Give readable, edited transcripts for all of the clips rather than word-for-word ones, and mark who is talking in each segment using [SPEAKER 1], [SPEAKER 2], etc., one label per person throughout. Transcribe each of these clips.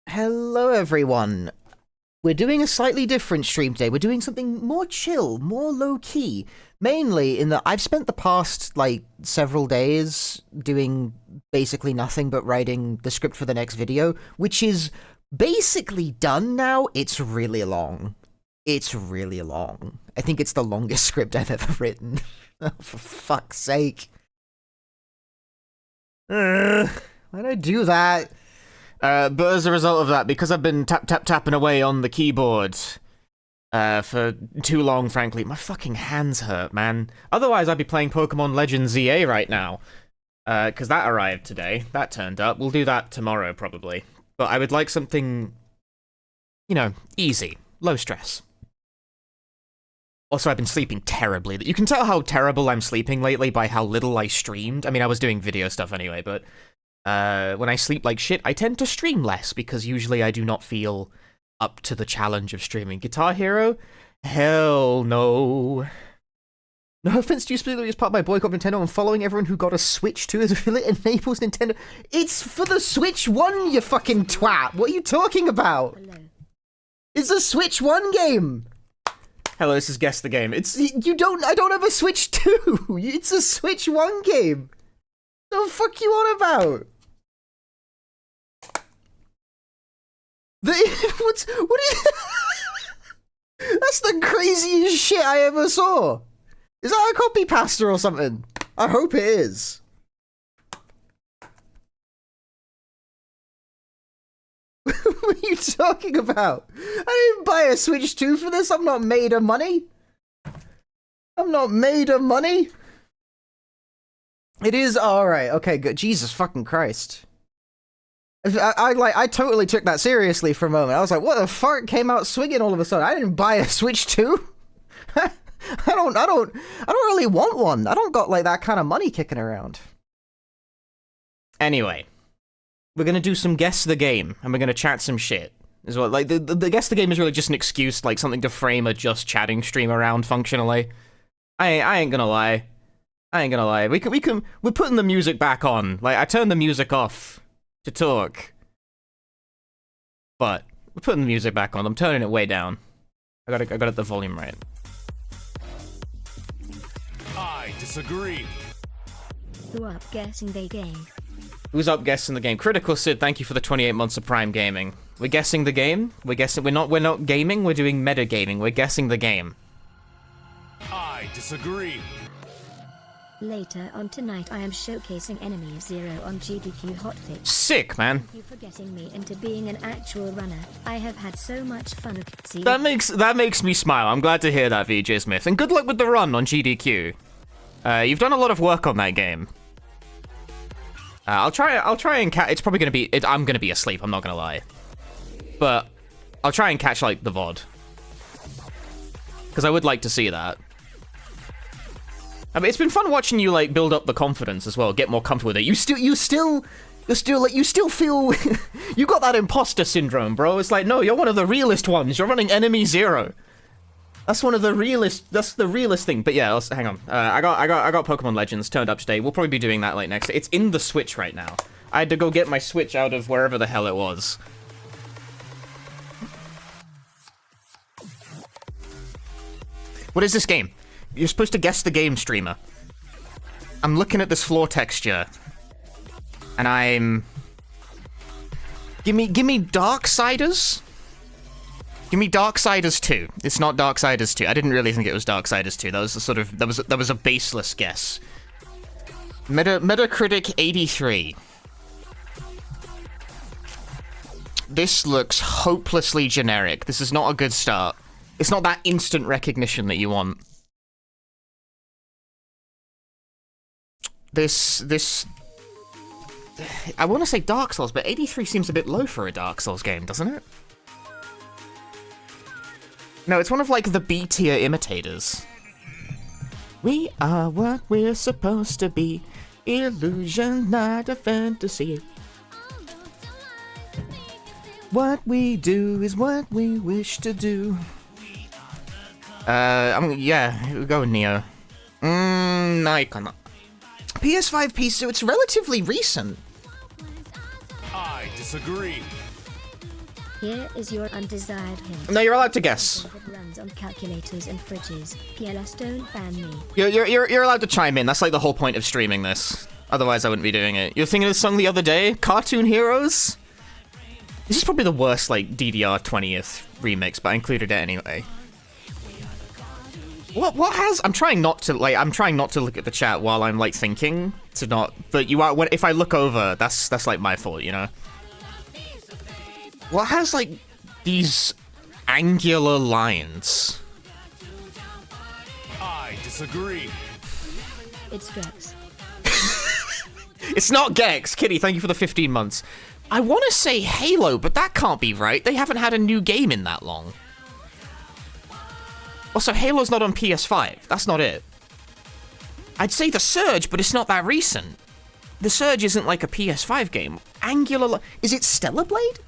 [SPEAKER 1] Hello everyone. We're doing a slightly different stream today. We're doing something more chill, more low-key. Mainly in that I've spent the past, several days doing basically nothing but writing the script for the next video, which is basically done now. It's really long. It's really long. I think it's the longest script I've ever written. Oh, for fuck's sake. Why'd I do that? But as a result of that, because I've been tapping away on the keyboard for too long, frankly, my fucking hands hurt, man. Otherwise, I'd be playing Pokemon Legends ZA right now. Because that arrived today. That turned up. We'll do that tomorrow, probably. But I would like something, you know, easy. Low stress. Also, I've been sleeping terribly. You can tell how terrible I'm sleeping lately by how little I streamed. I mean, I was doing video stuff anyway, but when I sleep like shit, I tend to stream less, because usually I do not feel up to the challenge of streaming. Guitar Hero? Hell no. No offense to you specifically as part of my boycott of Nintendo and following everyone who got a Switch 2 as affiliate enables Nintendo. It's for the Switch 1, you fucking twat! What are you talking about? Hello. It's a Switch 1 game! Hello, this is Guess the Game. I don't have a Switch 2! It's a Switch 1 game! The fuck you on about? What is... That's the craziest shit I ever saw! Is that a copy pasta or something? I hope it is. What are you talking about? I didn't buy a Switch 2 for this. I'm not made of money. I'm not made of money. It is alright. Okay, good. Jesus fucking Christ. I totally took that seriously for a moment. I was like, what the fuck came out swinging all of a sudden? I didn't buy a Switch 2. I don't really want one. I don't got like that kind of money kicking around. Anyway, we're gonna do some Guess the Game, and we're gonna chat some shit. Is what like the Guess the Game is really just an excuse, like something to frame a just chatting stream around functionally. I ain't gonna lie. We're putting the music back on. Like, I turned the music off to talk. But we're putting the music back on. I'm turning it way down. I got it the volume right.
[SPEAKER 2] I disagree.
[SPEAKER 3] Who up guessing the game?
[SPEAKER 1] Who's up guessing the game? Critical Sid, thank you for the 28 months of Prime Gaming. We're guessing the game. We're not gaming, we're doing metagaming. We're guessing the game.
[SPEAKER 2] I disagree.
[SPEAKER 3] Later on tonight I am showcasing Enemy Zero on GDQ Hotfix.
[SPEAKER 1] Sick, man.
[SPEAKER 3] Thank you for getting me into being an actual runner. I have had so much fun.
[SPEAKER 1] That makes me smile. I'm glad to hear that, VJ Smith. And good luck with the run on GDQ. You've done a lot of work on that game. I'll try and catch. It's probably gonna be. I'm gonna be asleep. I'm not gonna lie. But I'll try and catch like the VOD, because I would like to see that. I mean, it's been fun watching you like build up the confidence as well, get more comfortable with it. You still feel you got that imposter syndrome, bro. It's like, no, you're one of the realest ones. You're running Enemy Zero. That's one of the realest. That's the realest thing. But yeah, hang on. I got Pokemon Legends turned up today. We'll probably be doing that like next. It's in the Switch right now. I had to go get my Switch out of wherever the hell it was. What is this game? You're supposed to guess the game, streamer. I'm looking at this floor texture, and I'm... Give me Darksiders? Give me Darksiders 2. It's not Darksiders 2. I didn't really think it was Darksiders 2. That was a sort of... That was a baseless guess. Metacritic 83. This looks hopelessly generic. This is not a good start. It's not that instant recognition that you want. This... I want to say Dark Souls, but 83 seems a bit low for a Dark Souls game, doesn't it? No, it's one of, like, the B-tier imitators. We are what we're supposed to be. Illusion, not a fantasy. What we do is what we wish to do. Yeah, we'll go with Neo. Nikon. PS5, PS2, it's relatively recent.
[SPEAKER 2] I disagree.
[SPEAKER 3] Here is your undesired hint.
[SPEAKER 1] No, you're allowed to guess.
[SPEAKER 3] Something that runs on calculators and fridges. PLS don't ban me.
[SPEAKER 1] You're allowed to chime in. That's like the whole point of streaming this. Otherwise, I wouldn't be doing it. You were thinking of this song the other day? Cartoon Heroes? This is probably the worst, like, DDR 20th remix, but I included it anyway. What has... I'm trying not to look at the chat while I'm, like, thinking to not... But you are... If I look over, that's like, my fault, you know? What has, like, these angular lines?
[SPEAKER 2] I disagree.
[SPEAKER 3] It's Gex.
[SPEAKER 1] It's not Gex. Kitty, thank you for the 15 months. I want to say Halo, but that can't be right. They haven't had a new game in that long. Also, Halo's not on PS5. That's not it. I'd say The Surge, but it's not that recent. The Surge isn't like a PS5 game. Angular... Is it Stellar Blade?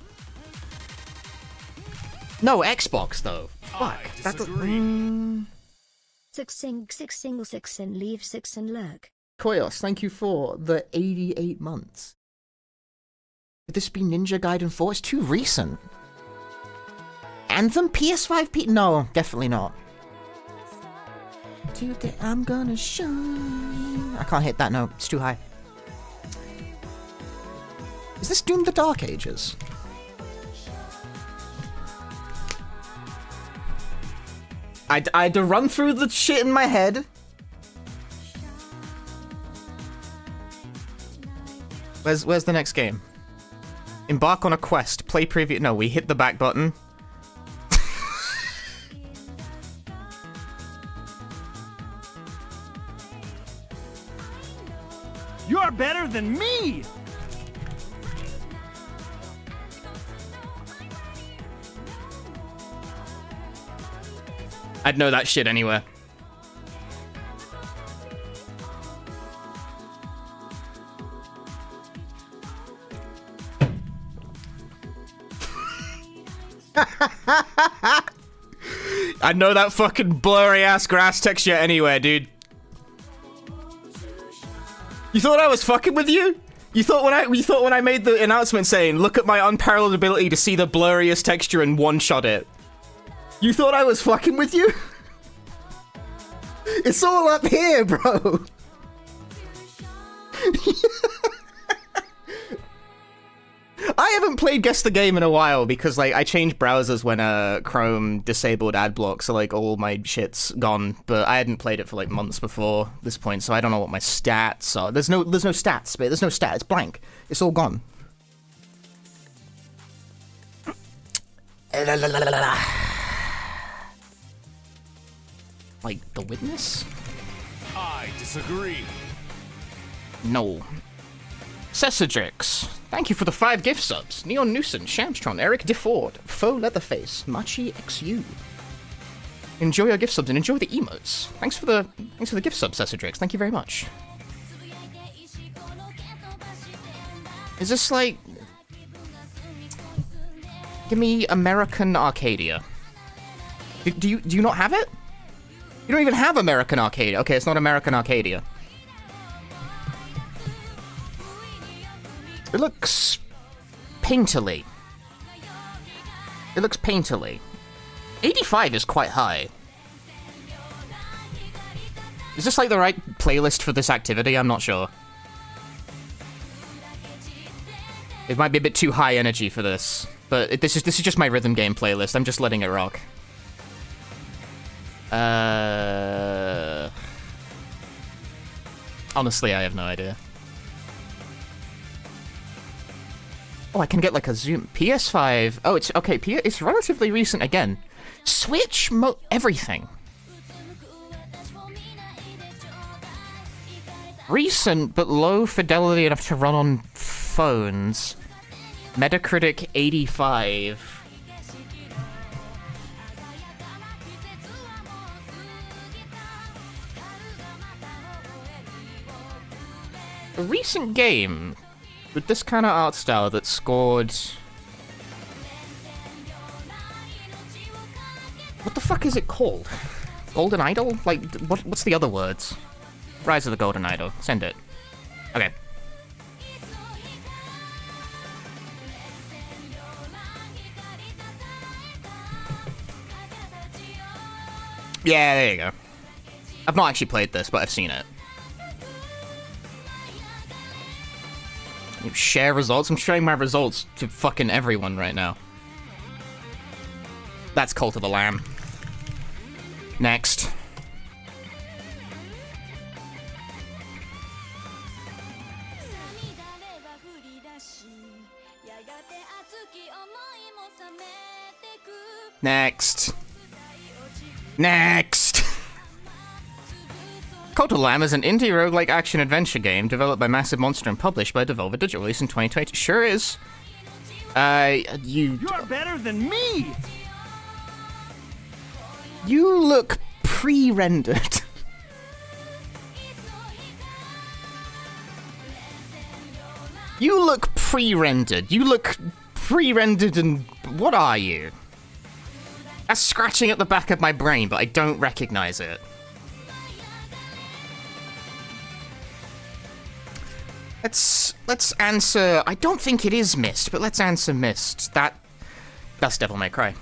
[SPEAKER 1] No, Xbox, though. Fuck.
[SPEAKER 2] I disagree.
[SPEAKER 3] Six and leave 6 and lurk.
[SPEAKER 1] Koyos, thank you for the 88 months. Could this be Ninja Gaiden 4? It's too recent. Anthem? PS5? No, definitely not. Today I'm gonna shine. I can't hit that note. It's too high. Is this Doom the Dark Ages? I had to run through the shit in my head. Where's the next game? Embark on a quest. Play preview. No, we hit the back button.
[SPEAKER 4] You're better than me!
[SPEAKER 1] I'd know that shit anywhere. I know that fucking blurry ass grass texture anywhere, dude. You thought I was fucking with you? You thought when I made the announcement saying, look at my unparalleled ability to see the blurriest texture and one-shot it. You thought I was fucking with you? It's all up here, bro. I haven't played Guess the Game in a while because, like, I changed browsers when Chrome disabled ad block, so, like, all my shit's gone. But I hadn't played it for, like, months before this point, so I don't know what my stats are. There's no stats, but there's no stat. It's blank. It's all gone. Like, The Witness?
[SPEAKER 2] I disagree.
[SPEAKER 1] No. Cessadrix, thank you for the 5 gift subs. Neon Newson, Shamstron, Eric DeFord, Faux Leatherface, Machi XU. Enjoy your gift subs and enjoy the emotes. Thanks for the gift subs, Cessadrix. Thank you very much. Is this like... Give me American Arcadia. Do you not have it? You don't even have American Arcadia. Okay, it's not American Arcadia. It looks painterly. It looks painterly. 85 is quite high. Is this like the right playlist for this activity? I'm not sure. It might be a bit too high energy for this, but this is just my rhythm game playlist. I'm just letting it rock. Honestly, I have no idea. Oh, I can get like a zoom. PS5. Oh, it's okay. It's relatively recent again. Switch everything. Recent, but low fidelity enough to run on phones. Metacritic 85. A recent game with this kind of art style that scored... What the fuck is it called? Golden Idol? Like, what's the other words? Rise of the Golden Idol. Send it. Okay. Yeah, there you go. I've not actually played this, but I've seen it. Share results? I'm sharing my results to fucking everyone right now. That's Cult of the Lamb. Next. Next. Next. Cult of the Lamb is an indie roguelike action-adventure game developed by Massive Monster and published by Devolver Digital, released in 2020. Sure is. You're
[SPEAKER 4] better than me!
[SPEAKER 1] You look pre-rendered. You look pre-rendered. You look pre-rendered and... What are you? That's scratching at the back of my brain, but I don't recognize it. Let's answer... I don't think it is Myst, but let's answer Myst. That's Devil May Cry.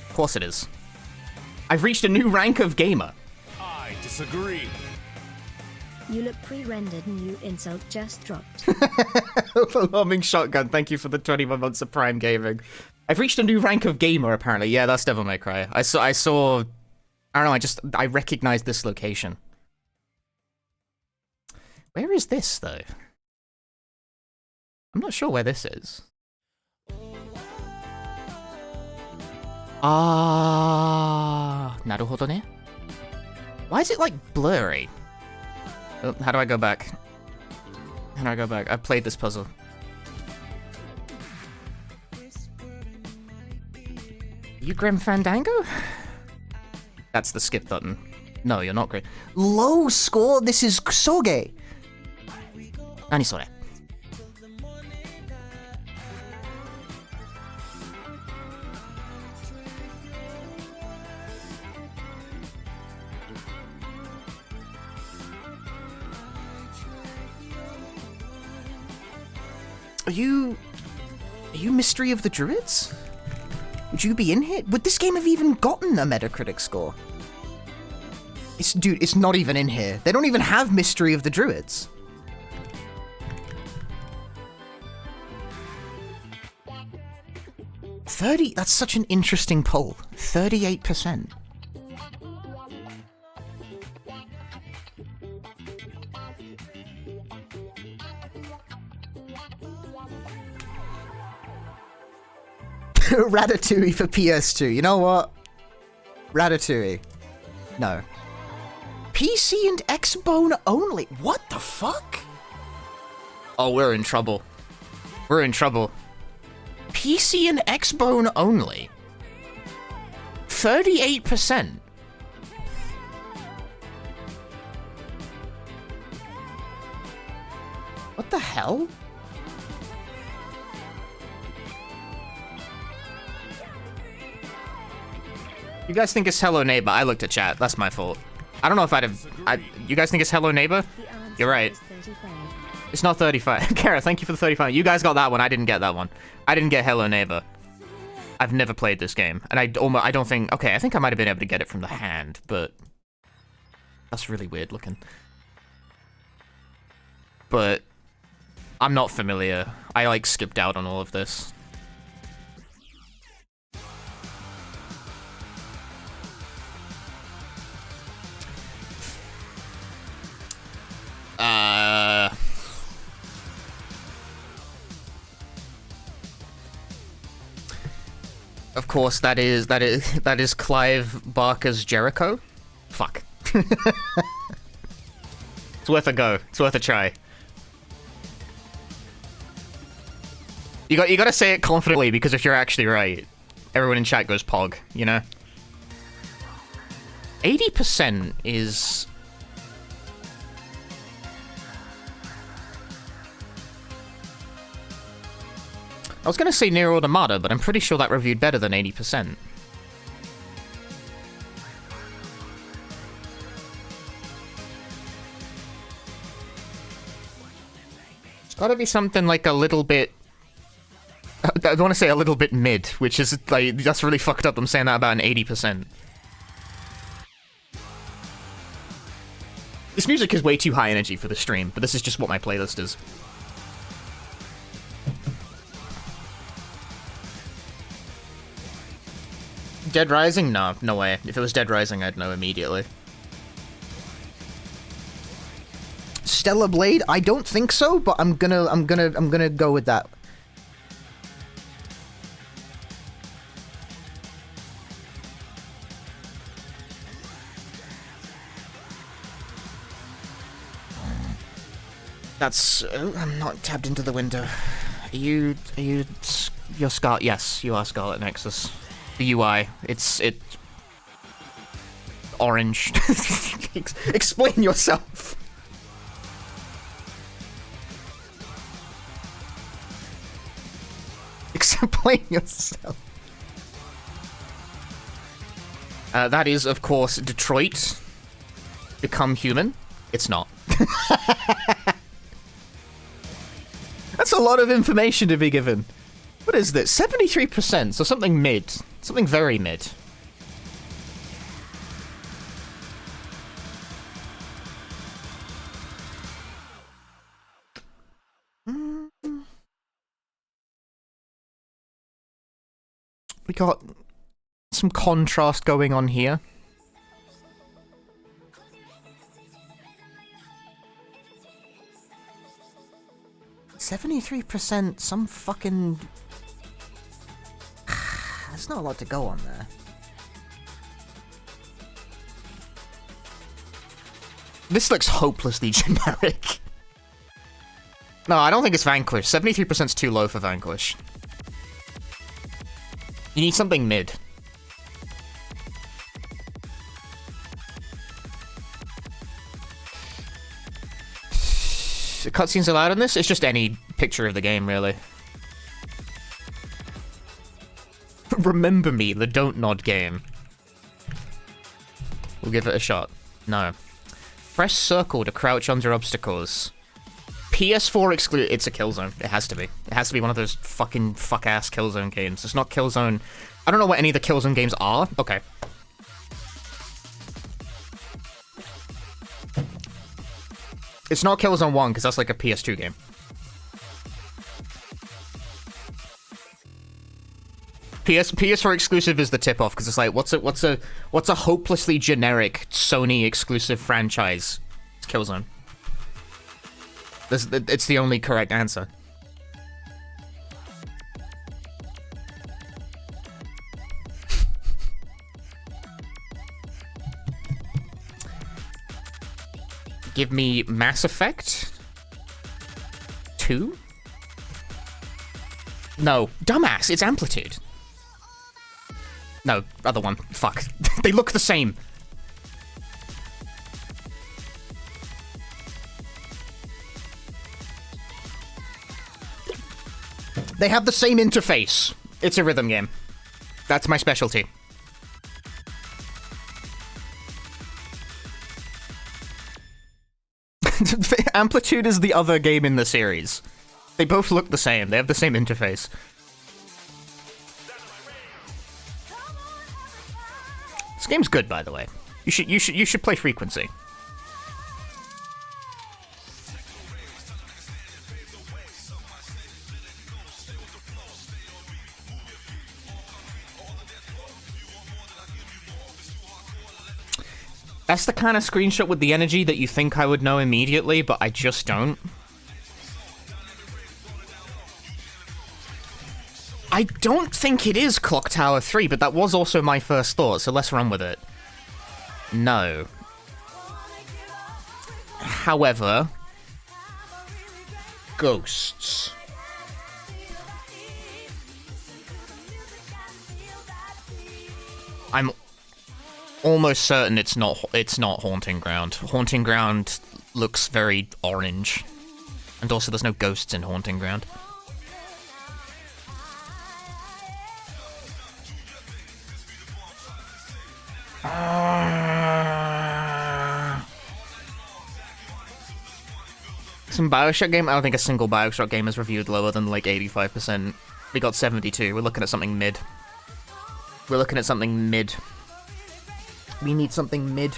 [SPEAKER 1] Of course it is. I've reached a new rank of gamer.
[SPEAKER 2] I disagree.
[SPEAKER 3] You look pre-rendered and you insult just dropped.
[SPEAKER 1] Overwhelming Shotgun, thank you for the 21 months of Prime Gaming. I've reached a new rank of gamer, apparently. Yeah, that's Devil May Cry. I saw... I don't know, I recognized this location. Where is this, though? I'm not sure where this is. Ah, naruhodo ne. Why is it, like, blurry? Oh, how do I go back? How do I go back? I've played this puzzle. You Grim Fandango? That's the skip button. No, you're not great. Low score? This is Soge. Nani sore? Are you Mystery of the Druids? Would you be in here? Would this game have even gotten a Metacritic score? Dude, it's not even in here. They don't even have Mystery of the Druids. That's such an interesting poll. 38%. Ratatouille for PS2. You know what? Ratatouille. No. PC and Xbone only. What the fuck? Oh, we're in trouble. We're in trouble. PC and Xbone only. 38%. What the hell? You guys think it's Hello Neighbor? I looked at chat. That's my fault. I don't know if I'd have... you guys think it's Hello Neighbor? You're right. It's not 35. Kara, thank you for the 35. You guys got that one. I didn't get that one. I didn't get Hello Neighbor. I've never played this game. And I don't think... Okay, I think I might have been able to get it from the hand, but... That's really weird looking. But... I'm not familiar. I, like, skipped out on all of this. Of course, that is Clive Barker's Jericho. Fuck. It's worth a go. It's worth a try. You gotta say it confidently, because if you're actually right, everyone in chat goes Pog, you know? 80% is... I was gonna say Nier Automata, but I'm pretty sure that reviewed better than 80%. It's gotta be something like a little bit I want to say a little bit mid, which is, like, that's really fucked up. I'm saying that about an 80%. This music is way too high energy for the stream, but this is just what my playlist is. Dead Rising? No, no way. If it was Dead Rising, I'd know immediately. Stellar Blade? I don't think so, but I'm gonna go with that. That's... I'm not tabbed into the window. You're Scarlet... Yes, you are Scarlet Nexus. The UI, it's orange. Explain yourself. Explain yourself. That is, of course, Detroit. Become Human. It's not. That's a lot of information to be given. What is this? 73%, so something mid. Something very mid. We got some contrast going on here. %, some fucking... There's not a lot to go on there. This looks hopelessly generic. No, I don't think it's Vanquish. 73% is too low for Vanquish. You need something mid. The cutscenes allowed in this? It's just any picture of the game, really. Remember Me, the Don't Nod game. We'll give it a shot. No. Press circle to crouch under obstacles. PS4 exclude. It's a Killzone. It has to be. It has to be one of those fucking fuck-ass Killzone games. It's not Killzone. I don't know what any of the Killzone games are. Okay. It's not Killzone 1, because that's like a PS2 game. PS4 exclusive is the tip-off, because it's like, what's a hopelessly generic Sony exclusive franchise? It's Killzone. It's the only correct answer. Give me Mass Effect 2? No, dumbass, it's Amplitude. No, other one. Fuck. They look the same. They have the same interface. It's a rhythm game. That's my specialty. Amplitude is the other game in the series. They both look the same. They have the same interface. This game's good, by the way. You should play Frequency. That's the kind of screenshot with the energy that you think I would know immediately, but I just don't. I don't think it is Clock Tower 3, but that was also my first thought, so let's run with it. No. However... Ghosts. I'm almost certain it's not Haunting Ground. Haunting Ground looks very orange. And also there's no ghosts in Haunting Ground. Some Bioshock game? I don't think a single Bioshock game is reviewed lower than like 85%. We got 72. We're looking at something mid. We're looking at something mid. We need something mid.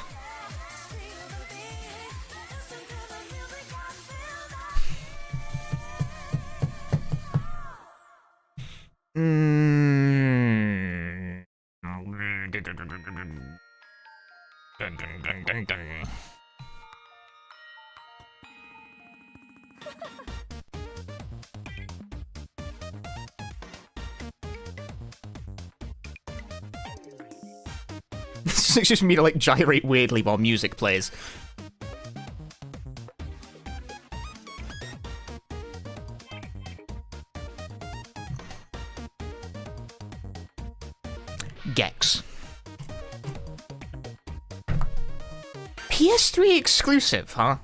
[SPEAKER 1] It's just me to like gyrate weirdly while music plays. Gex. PS3 exclusive, huh?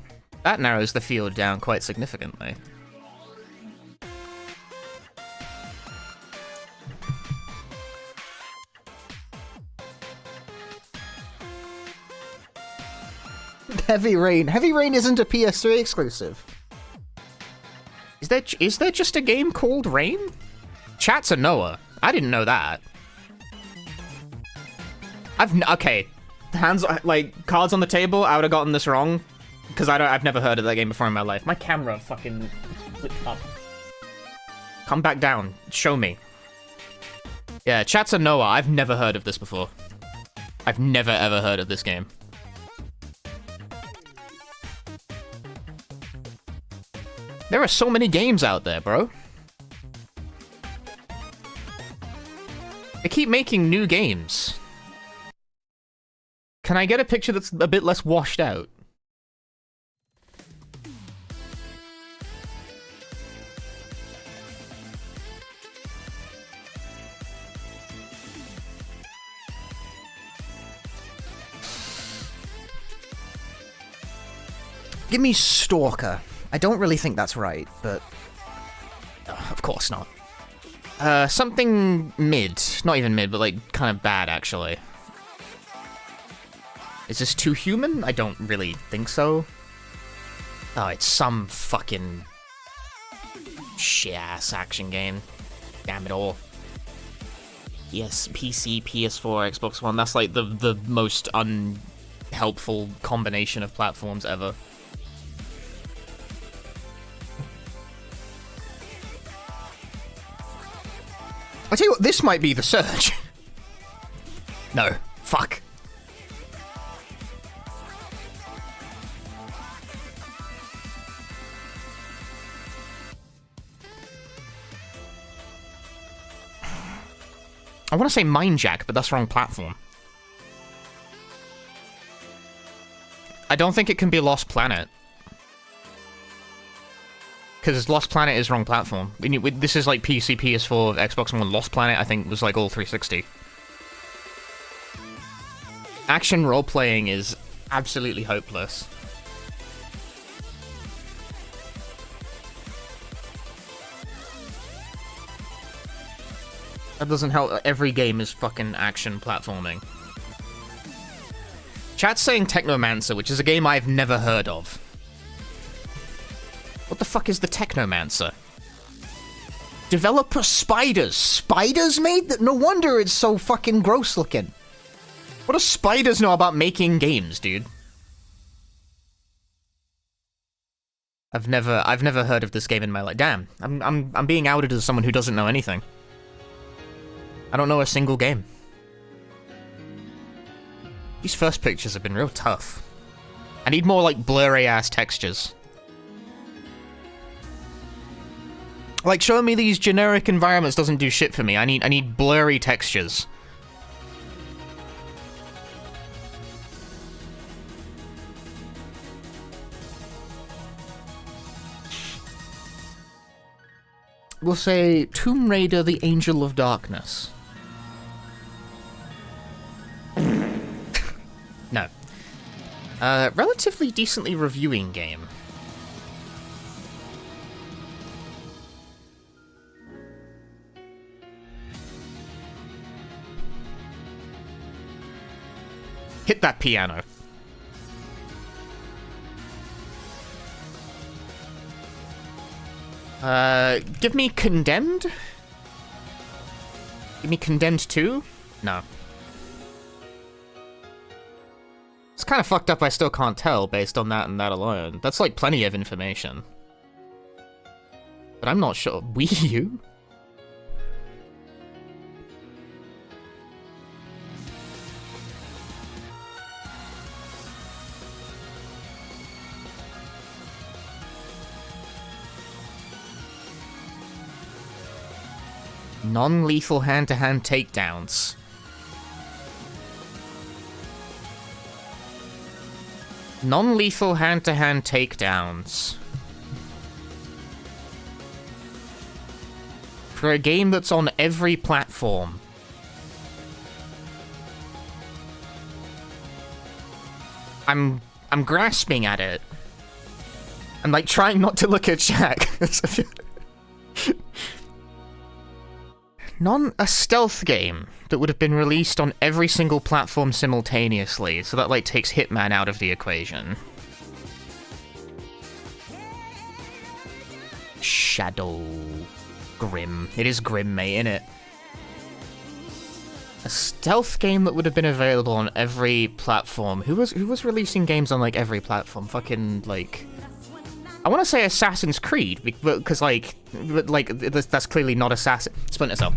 [SPEAKER 1] That narrows the field down quite significantly. Heavy Rain. Heavy Rain isn't a PS3 exclusive. Is there just a game called Rain? Chat's a Noah. I didn't know that. Okay. Hands, like, cards on the table, I would have gotten this wrong. Because I've never heard of that game before in my life. My camera fucking flipped up. Come back down. Show me. Yeah, chat's a Noah. I've never heard of this before. I've never ever heard of this game. There are so many games out there, bro. They keep making new games. Can I get a picture that's a bit less washed out? Give me Stalker. I don't really think that's right, but... of course not. Something mid. Not even mid, but like kind of bad, actually. Is this too human? I don't really think so. Oh, it's some fucking... shit-ass action game. Damn it all. Yes, PC, PS4, Xbox One. That's like the most unhelpful combination of platforms ever. I tell you what, this might be the Surge. No, fuck. I want to say Mindjack, but that's the wrong platform. I don't think it can be Lost Planet. Because Lost Planet is wrong platform. This is like PC, PS4, Xbox One. Lost Planet, I think, was like all 360. Action role-playing is absolutely hopeless. That doesn't help. Every game is fucking action platforming. Chat's saying Technomancer, which is a game I've never heard of. What the fuck is the Technomancer? Developer Spiders. Spiders made that? No wonder it's so fucking gross looking. What do spiders know about making games, dude? I've never heard of this game in my life. Damn, I'm being outed as someone who doesn't know anything. I don't know a single game. These first pictures have been real tough. I need more like blurry ass textures. Like, showing me these generic environments doesn't do shit for me. I need blurry textures. We'll say Tomb Raider: The Angel of Darkness. No. Relatively decently reviewing game. Hit that piano. Give me Condemned? Give me Condemned 2? No. It's kind of fucked up I still can't tell based on that and that alone. That's like plenty of information. But I'm not sure. Wii U? Non-lethal hand-to-hand takedowns. Non-lethal hand-to-hand takedowns. For a game that's on every platform. I'm grasping at it. I'm like trying not to look at Shaq. A stealth game that would have been released on every single platform simultaneously, so that like takes Hitman out of the equation. Shadow Grim. It is grim, mate, innit? A stealth game that would have been available on every platform. Who was releasing games on like every platform? Fucking like, I want to say Assassin's Creed, because like that's clearly not Assassin. Splinter Cell.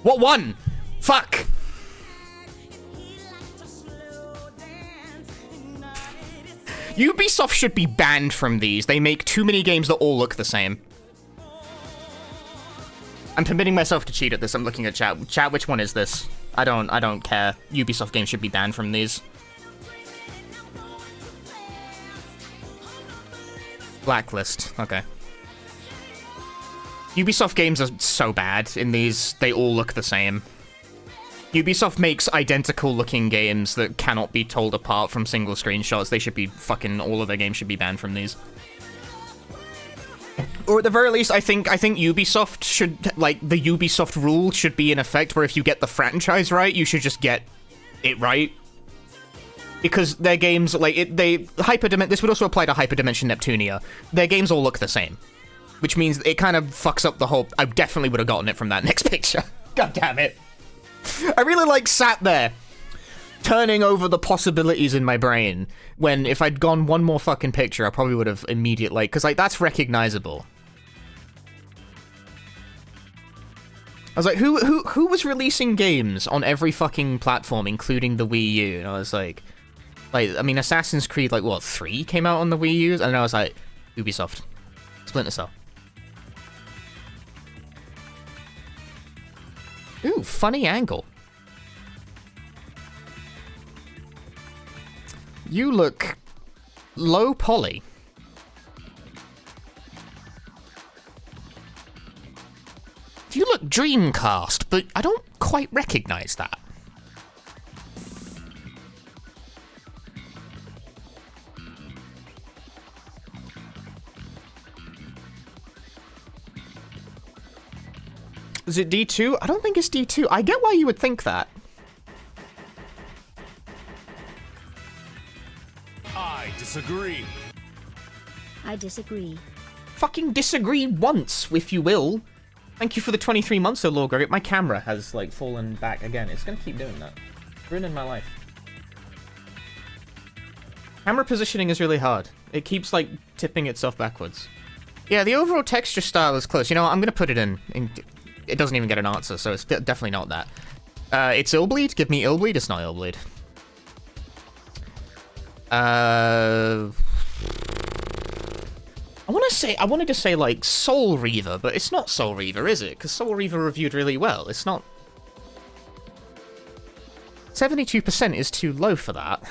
[SPEAKER 1] What one? Fuck! Ubisoft should be banned from these. They make too many games that all look the same. I'm permitting myself to cheat at this. I'm looking at chat. Chat, which one is this? I don't care. Ubisoft games should be banned from these. Blacklist. Okay. Ubisoft games are so bad in these. They all look the same. Ubisoft makes identical looking games that cannot be told apart from single screenshots. They should be fucking, all of their games should be banned from these. Or at the very least, I think Ubisoft should, like, the Ubisoft rule should be in effect where if you get the franchise right, you should just get it right. Because their games, like, this would also apply to Hyperdimension Neptunia. Their games all look the same. Which means it kind of fucks up the whole, I definitely would have gotten it from that next picture. God damn it. I really, like, sat there, turning over the possibilities in my brain, when if I'd gone one more fucking picture, I probably would have immediately, like, because, like, that's recognizable. I was like, who was releasing games on every fucking platform, including the Wii U? And I was like, I mean, Assassin's Creed, like, what, 3 came out on the Wii U? And I was like, Ubisoft. Splinter Cell. Ooh, funny angle. You look low poly. You look Dreamcast, but I don't quite recognize that. Is it D2? I don't think it's D2. I get why you would think that.
[SPEAKER 2] I disagree.
[SPEAKER 3] I disagree.
[SPEAKER 1] Fucking disagree once, if you will. Thank you for the 23 months, so Logger. My camera has, like, fallen back again. It's gonna keep doing that. Ruining my life. Camera positioning is really hard. It keeps, like, tipping itself backwards. Yeah, the overall texture style is close. You know what? I'm gonna put it in. It doesn't even get an answer, so it's definitely not that. It's Illbleed? Give me Illbleed? It's not Illbleed. I wanted to say, like, Soul Reaver, but it's not Soul Reaver, is it? Because Soul Reaver reviewed really well. It's not... 72% is too low for that.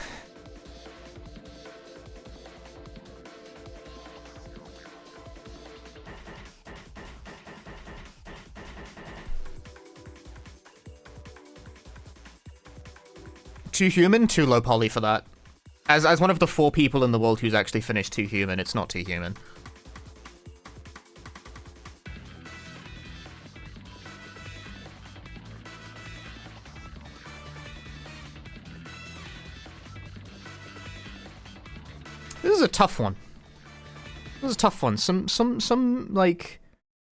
[SPEAKER 1] Too Human? Too low poly for that. As one of the 4 people in the world who's actually finished Too Human, it's not Too Human. This is a tough one. This is a tough one. Some like...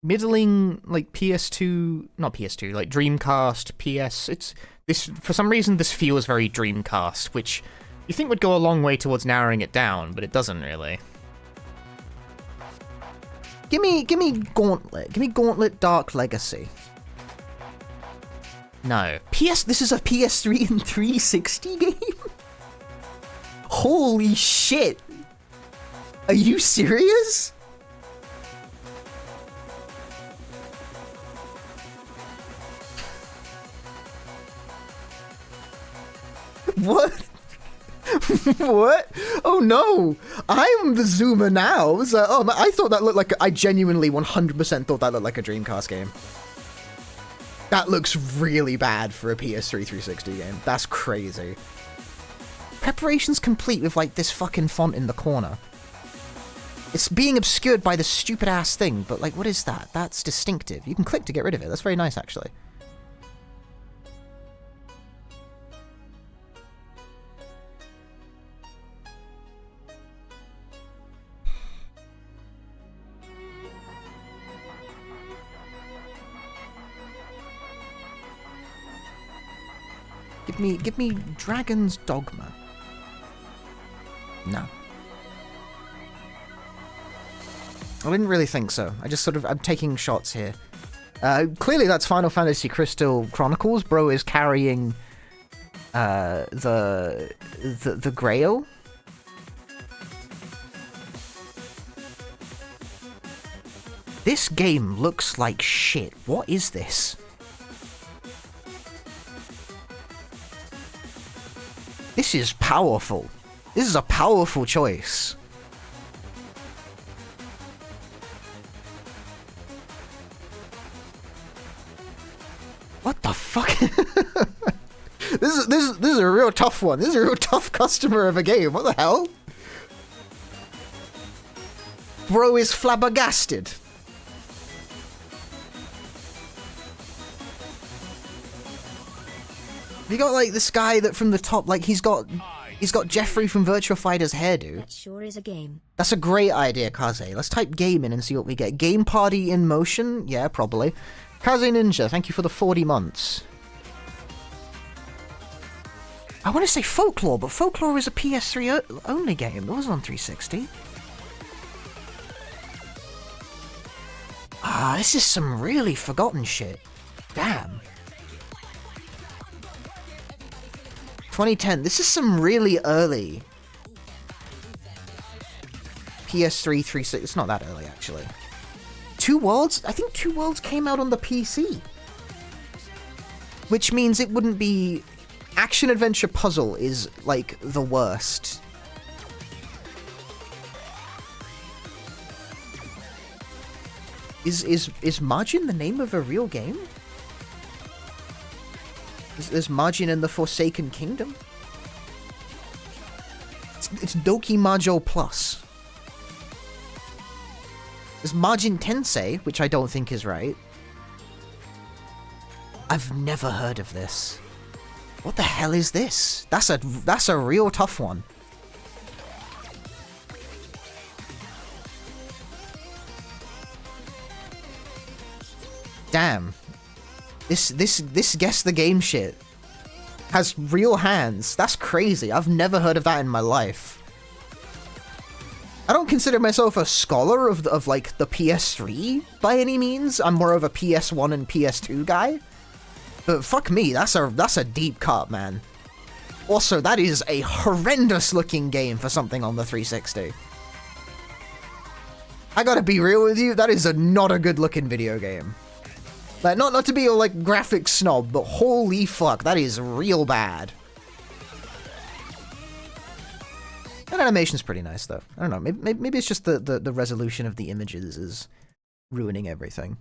[SPEAKER 1] middling, like PS2, not PS2, like Dreamcast, PS. It's this for some reason this feels very Dreamcast, which you think would go a long way towards narrowing it down, but it doesn't really. Give me Gauntlet. Give me Gauntlet Dark Legacy. No. This is a PS3 and 360 game? Holy shit! Are you serious? What? What? Oh no! I'm the zoomer now. I thought that looked like I genuinely 100% thought that looked like a Dreamcast game. That looks really bad for a PS3 360 game. That's crazy. Preparation's complete with like this fucking font in the corner. It's being obscured by this stupid ass thing, but like what is that? That's distinctive. You can click to get rid of it. That's very nice actually. Give me Dragon's Dogma. No. I didn't really think so. I'm taking shots here. Clearly that's Final Fantasy Crystal Chronicles. Bro is carrying the Grail. This game looks like shit. What is this? This is powerful. This is a powerful choice. What the fuck? This is a real tough one. This is a real tough customer of a game. What the hell? Bro is flabbergasted. You got like this guy that from the top, like he's got Jeffrey from Virtua Fighter's hairdo.
[SPEAKER 3] That sure is a game.
[SPEAKER 1] That's a great idea, Kaze. Let's type game in and see what we get. Game Party in Motion? Yeah, probably. Kaze Ninja, thank you for the 40 months. I want to say Folklore, but Folklore is a PS3 only game. It wasn't on 360. Ah, this is some really forgotten shit. Damn. 2010. This is some really early PS3 360. It's not that early, actually. Two Worlds? I think Two Worlds came out on the PC. Which means it wouldn't be... Action-adventure puzzle is, like, the worst. Is Margin the name of a real game? There's Margin in the Forsaken Kingdom. It's Doki Majo Plus. There's Margin Tensei, which I don't think is right. I've never heard of this. What the hell is this? That's a real tough one. Damn. This guess the game shit has real hands. That's crazy. I've never heard of that in my life. I don't consider myself a scholar of like the PS3 by any means. I'm more of a PS1 and PS2 guy. But fuck me, that's a deep cut, man. Also, that is a horrendous looking game for something on the 360. I gotta be real with you, that is not a good looking video game. Like, not to be a, like, graphics snob, but holy fuck, that is real bad. That animation's pretty nice, though. I don't know, maybe it's just the resolution of the images is ruining everything.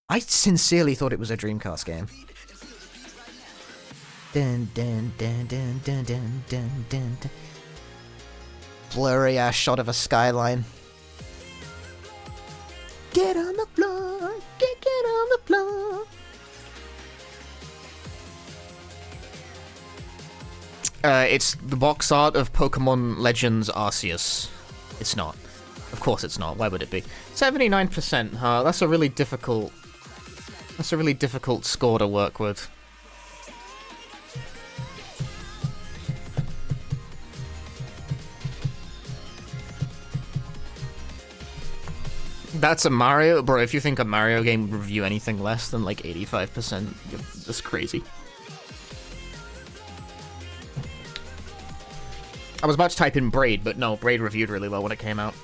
[SPEAKER 1] I sincerely thought it was a Dreamcast game. Dun, dun, dun, dun, dun, dun, dun, dun, dun. Blurry ass shot of a skyline. Get on the floor, get on the floor. It's the box art of Pokemon Legends Arceus. It's not. Of course it's not. Why would it be? 79%. That's a really difficult... That's a really difficult score to work with. That's a Mario... Bro, if you think a Mario game would review anything less than, like, 85%, that's crazy. I was about to type in Braid, but no, Braid reviewed really well when it came out.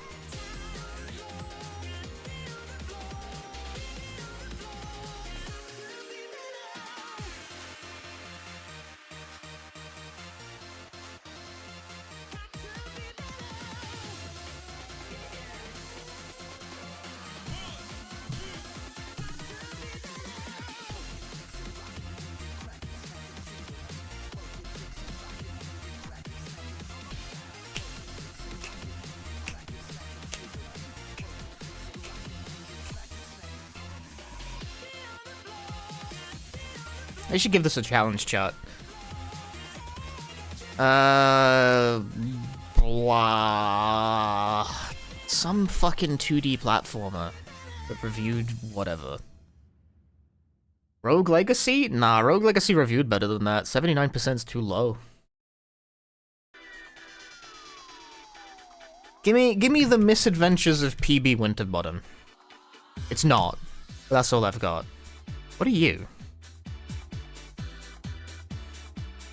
[SPEAKER 1] I should give this a challenge, chat. Blah. Some fucking 2D platformer that reviewed whatever. Rogue Legacy? Nah, Rogue Legacy reviewed better than that. 79%'s too low. Give me the misadventures of PB Winterbottom. It's not. But that's all I've got. What are you?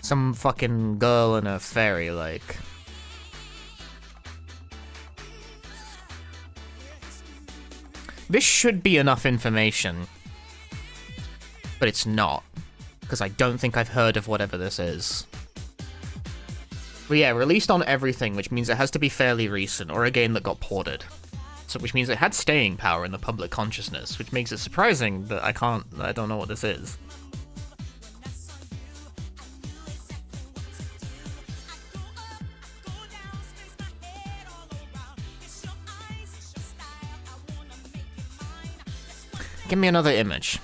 [SPEAKER 1] Some fucking girl and a fairy, like. This should be enough information. But it's not. Because I don't think I've heard of whatever this is. But yeah, released on everything, which means it has to be fairly recent, or a game that got ported. So, which means it had staying power in the public consciousness, which makes it surprising that I don't know what this is. Give me another image.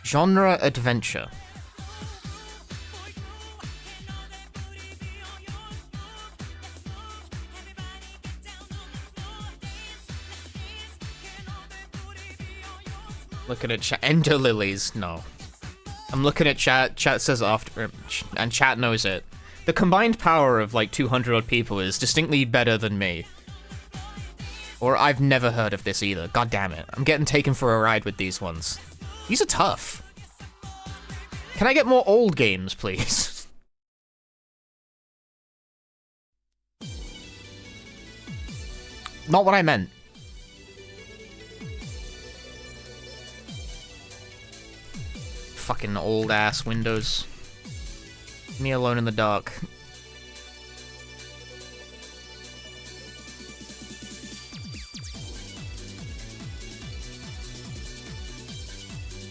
[SPEAKER 1] Genre adventure. Looking at chat. Ender lilies. No. I'm looking at chat. Chat says after, and chat knows it. The combined power of like 200 odd people is distinctly better than me. Or I've never heard of this either. God damn it. I'm getting taken for a ride with these ones. These are tough. Can I get more old games, please? Not what I meant. Fucking old ass Windows. Leave me alone in the dark.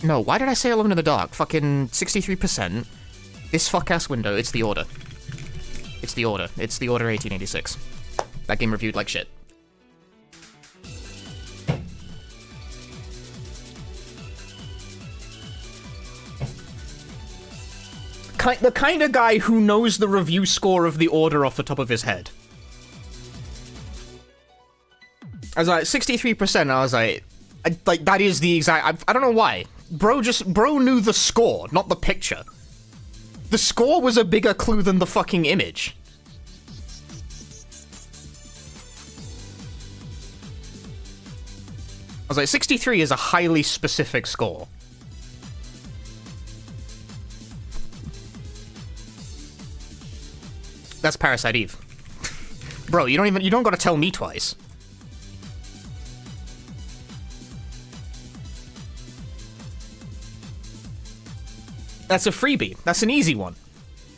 [SPEAKER 1] No, why did I say Alone in the Dark? Fucking 63%. This fuck-ass window, it's The Order. It's The Order. It's The Order 1886. That game reviewed like shit. The kind of guy who knows the review score of The Order off the top of his head. I was like, 63%, I was like, that is the exact... I don't know why. Bro knew the score, not the picture. The score was a bigger clue than the fucking image. I was like, 63 is a highly specific score. That's Parasite Eve. Bro, you don't gotta tell me twice. That's a freebie. That's an easy one.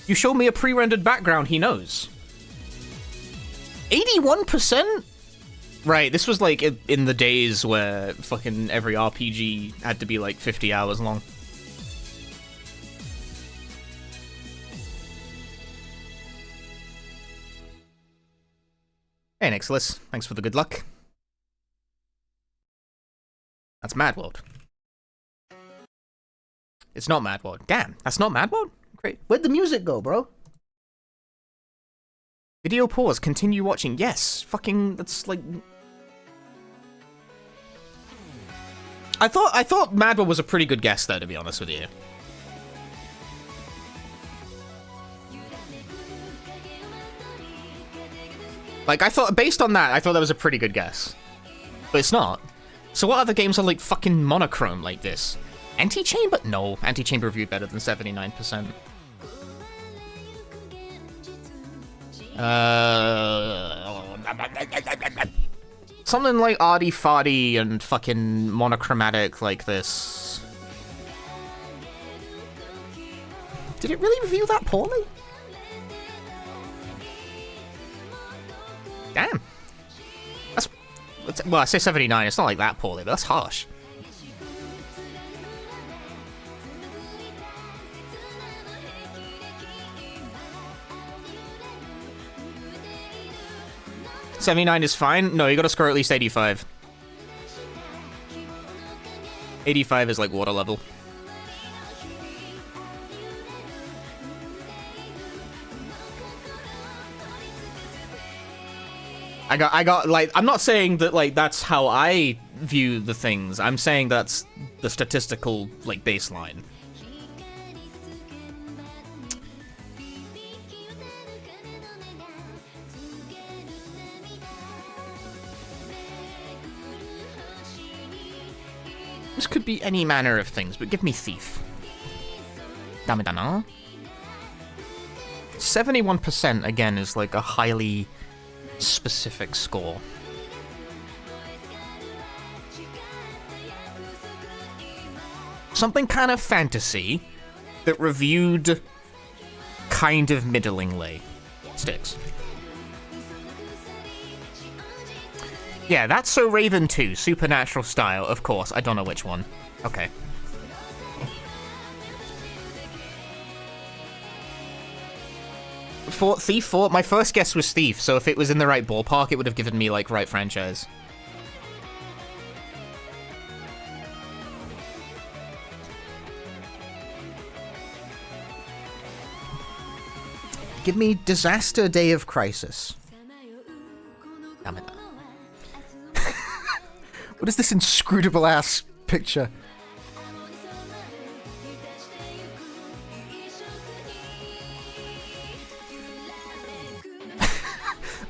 [SPEAKER 1] You show me a pre-rendered background, he knows. 81%? Right, this was like in the days where fucking every RPG had to be like 50 hours long. Hey, Nicholas. Thanks for the good luck. That's Mad World. It's not Mad World. Damn, that's not Mad World? Great. Where'd the music go, bro? Video pause, continue watching. Yes, fucking, that's like... I thought Madwa was a pretty good guess, though, to be honest with you. Like, I thought, based on that, I thought that was a pretty good guess. But it's not. So what other games are, like, fucking monochrome like this? Anti-Chamber? No, Anti-Chamber reviewed better than 79%. Something like arty-farty and fucking monochromatic like this. Did it really review that poorly? Damn. That's well, I say 79, it's not like that poorly, but that's harsh. $79 is fine? No, you gotta score at least 85. 85 is like water level. I got, like, I'm not saying that, like, that's how I view the things. I'm saying that's the statistical, like, baseline. This could be any manner of things, but give me Thief. Dame da na. 71% again is like a highly specific score. Something kind of fantasy that reviewed kind of middlingly. Sticks. Yeah, that's So Raven 2, Supernatural style, of course. I don't know which one. Okay. Thief 4? My first guess was Thief, so if it was in the right ballpark, it would have given me, like, right franchise. Give me Disaster Day of Crisis. Damn it. What is this inscrutable ass picture?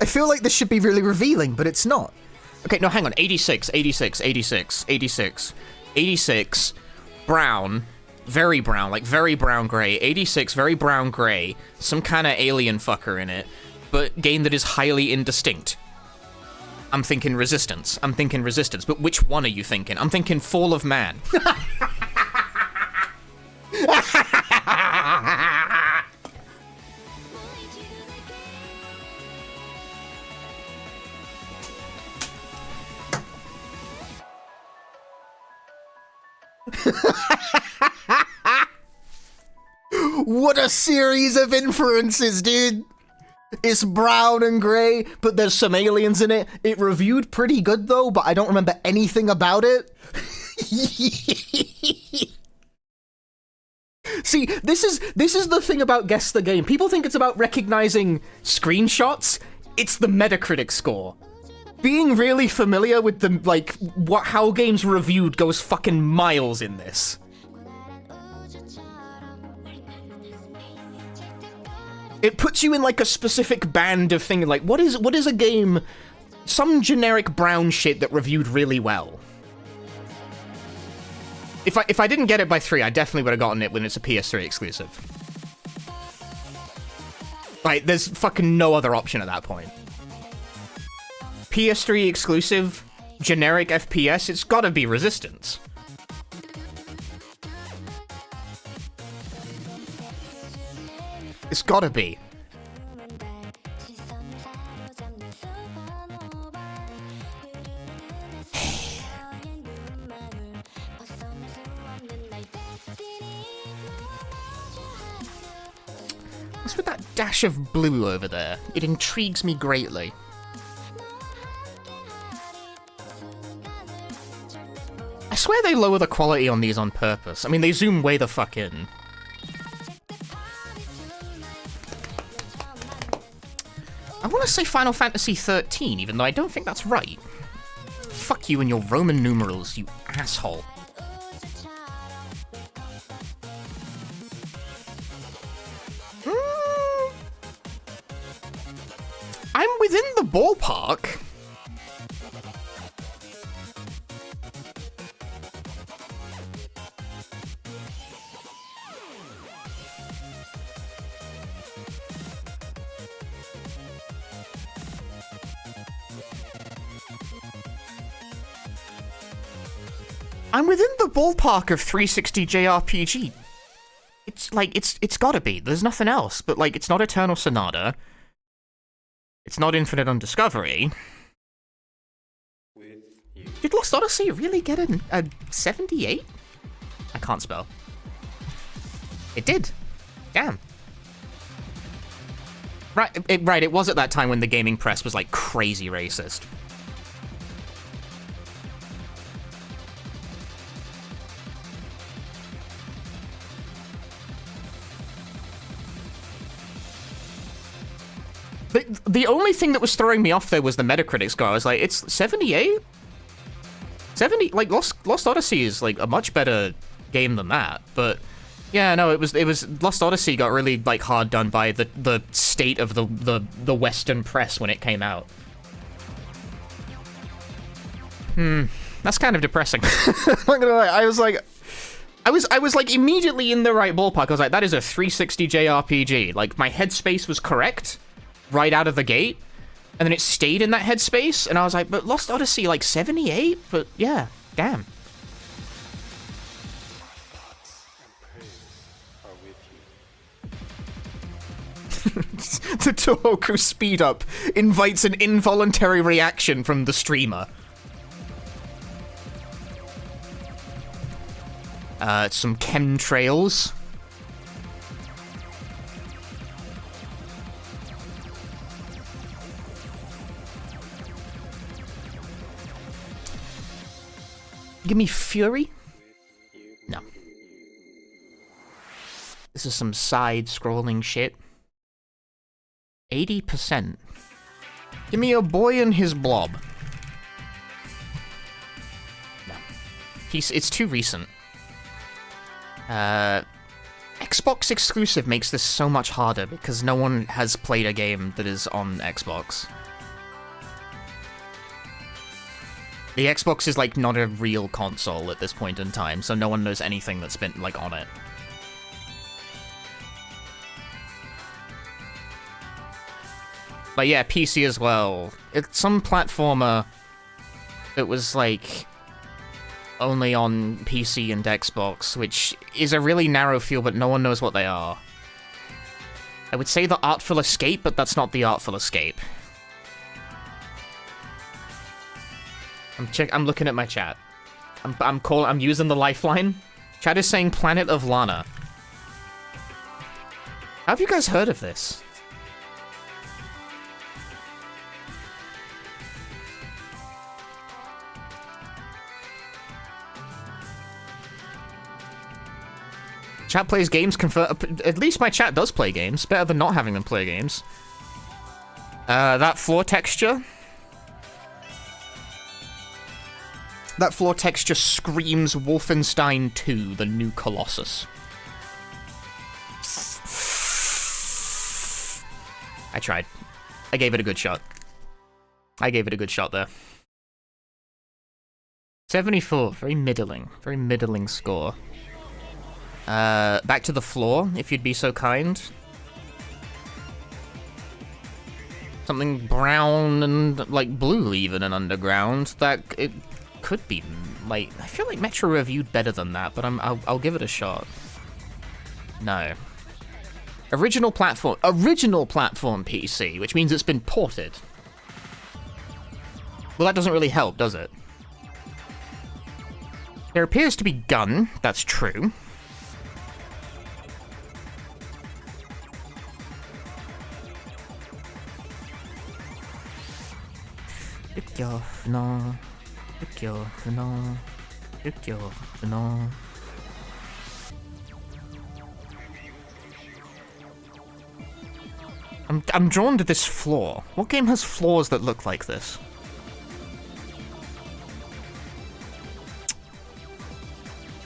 [SPEAKER 1] I feel like this should be really revealing, but it's not. Okay, no, hang on. 86, 86, 86, 86, 86, brown, very brown, like very brown gray, 86, very brown gray, some kind of alien fucker in it, but game that is highly indistinct. I'm thinking Resistance. I'm thinking Resistance. But which one are you thinking? I'm thinking Fall of Man. What a series of inferences, dude! It's brown and grey, but there's some aliens in it. It reviewed pretty good, though, but I don't remember anything about it. See, this is the thing about Guess the Game. People think it's about recognizing screenshots. It's the Metacritic score. Being really familiar with the, like, how games were reviewed goes fucking miles in this. It puts you in, like, a specific band of thing, like, what is a game, some generic brown shit that reviewed really well? If I didn't get it by 3, I definitely would have gotten it when it's a PS3 exclusive. Like, there's fucking no other option at that point. PS3 exclusive, generic FPS, it's gotta be Resistance. It's gotta be. What's with that dash of blue over there? It intrigues me greatly. I swear they lower the quality on these on purpose. I mean, they zoom way the fuck in. I to say Final Fantasy 13, even though I don't think that's right. Fuck you and your Roman numerals, you asshole. I'm within the ballpark. I'm within the ballpark of 360 JRPG. It's like, it's gotta be. There's nothing else. But, like, it's not Eternal Sonata. It's not Infinite Undiscovery. Did Lost Odyssey really get a 78? I can't spell. It did. Damn. Right, it was at that time when the gaming press was, like, crazy racist. The only thing that was throwing me off there was the Metacritic score. I was like, it's 78? 70? Like, Lost Odyssey is, like, a much better game than that. But, yeah, no, it was Lost Odyssey got really, like, hard done by the state of the Western press when it came out. That's kind of depressing. I'm not gonna lie, I was like immediately in the right ballpark. I was like, that is a 360 JRPG. Like, my headspace was correct right out of the gate, and then it stayed in that headspace, and I was like, but Lost Odyssey, like, 78? But, yeah, damn. The Tohoku speed up invites an involuntary reaction from the streamer. Some chemtrails. Give me Fury? No. This is some side-scrolling shit. 80%. Give me a boy and his blob. No. It's too recent. Xbox exclusive makes this so much harder because no one has played a game that is on Xbox. The Xbox is, like, not a real console at this point in time, so no one knows anything that's been, like, on it. But yeah, PC as well. It's some platformer that was, like, only on PC and Xbox, which is a really narrow field, but no one knows what they are. I would say the Artful Escape, but that's not the Artful Escape. I'm looking at my chat. I'm using the lifeline. Chat is saying Planet of Lana. How have you guys heard of this? Chat plays games, at least my chat does play games. Better than not having them play games. That floor texture. That floor texture screams Wolfenstein 2, the new Colossus. I tried. I gave it a good shot. I gave it a good shot there. 74, very middling score. Back to the floor, if you'd be so kind. Something brown and, like, blue even and underground. That, it could be, like, I feel like Metro reviewed better than that, but I'll give it a shot. No. Original platform PC, which means it's been ported. Well, that doesn't really help, does it? There appears to be gun, that's true. No. I'm drawn to this floor. What game has floors that look like this?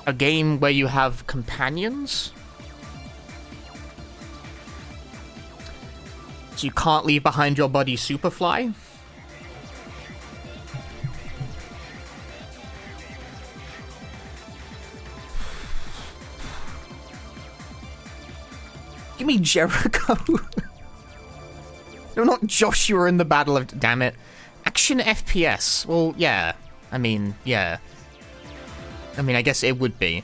[SPEAKER 1] A game where you have companions? So you can't leave behind your buddy Superfly? Give me Jericho. No, not Joshua in the Battle of... Damn it. Action FPS. Well, yeah. I mean, yeah. I mean, I guess it would be.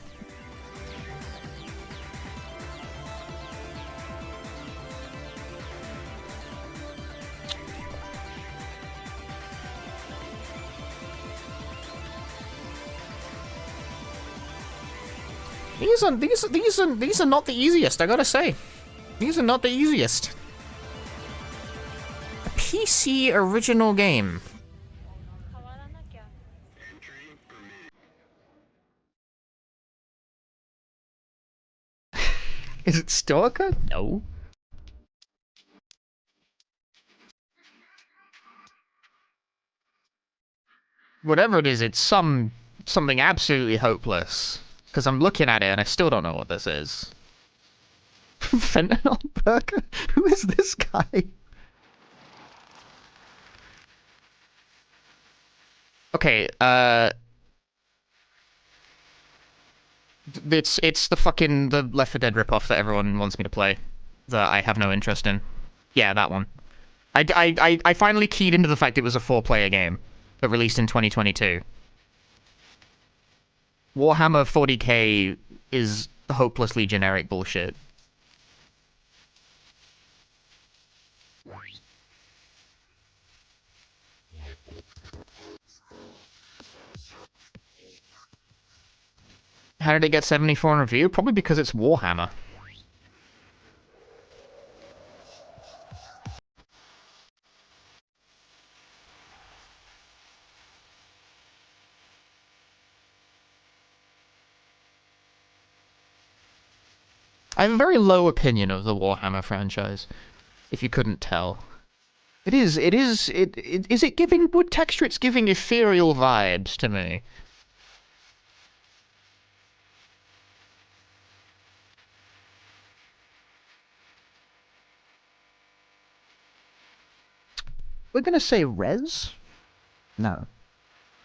[SPEAKER 1] These are not the easiest, I gotta say. These are not the easiest. A PC original game. Is it Stalker? No. Whatever it is, it's something absolutely hopeless. Because I'm looking at it and I still don't know what this is. Fentanyl Burger? Who is this guy? Okay, it's the Left 4 Dead ripoff that everyone wants me to play. That I have no interest in. Yeah, that one. I finally keyed into the fact it was a 4-player game, but released in 2022. Warhammer 40k is hopelessly generic bullshit. How did it get 74 in review? Probably because it's Warhammer. I have a very low opinion of the Warhammer franchise, if you couldn't tell. Is it giving wood texture? It's giving ethereal vibes to me. We're gonna say res? No.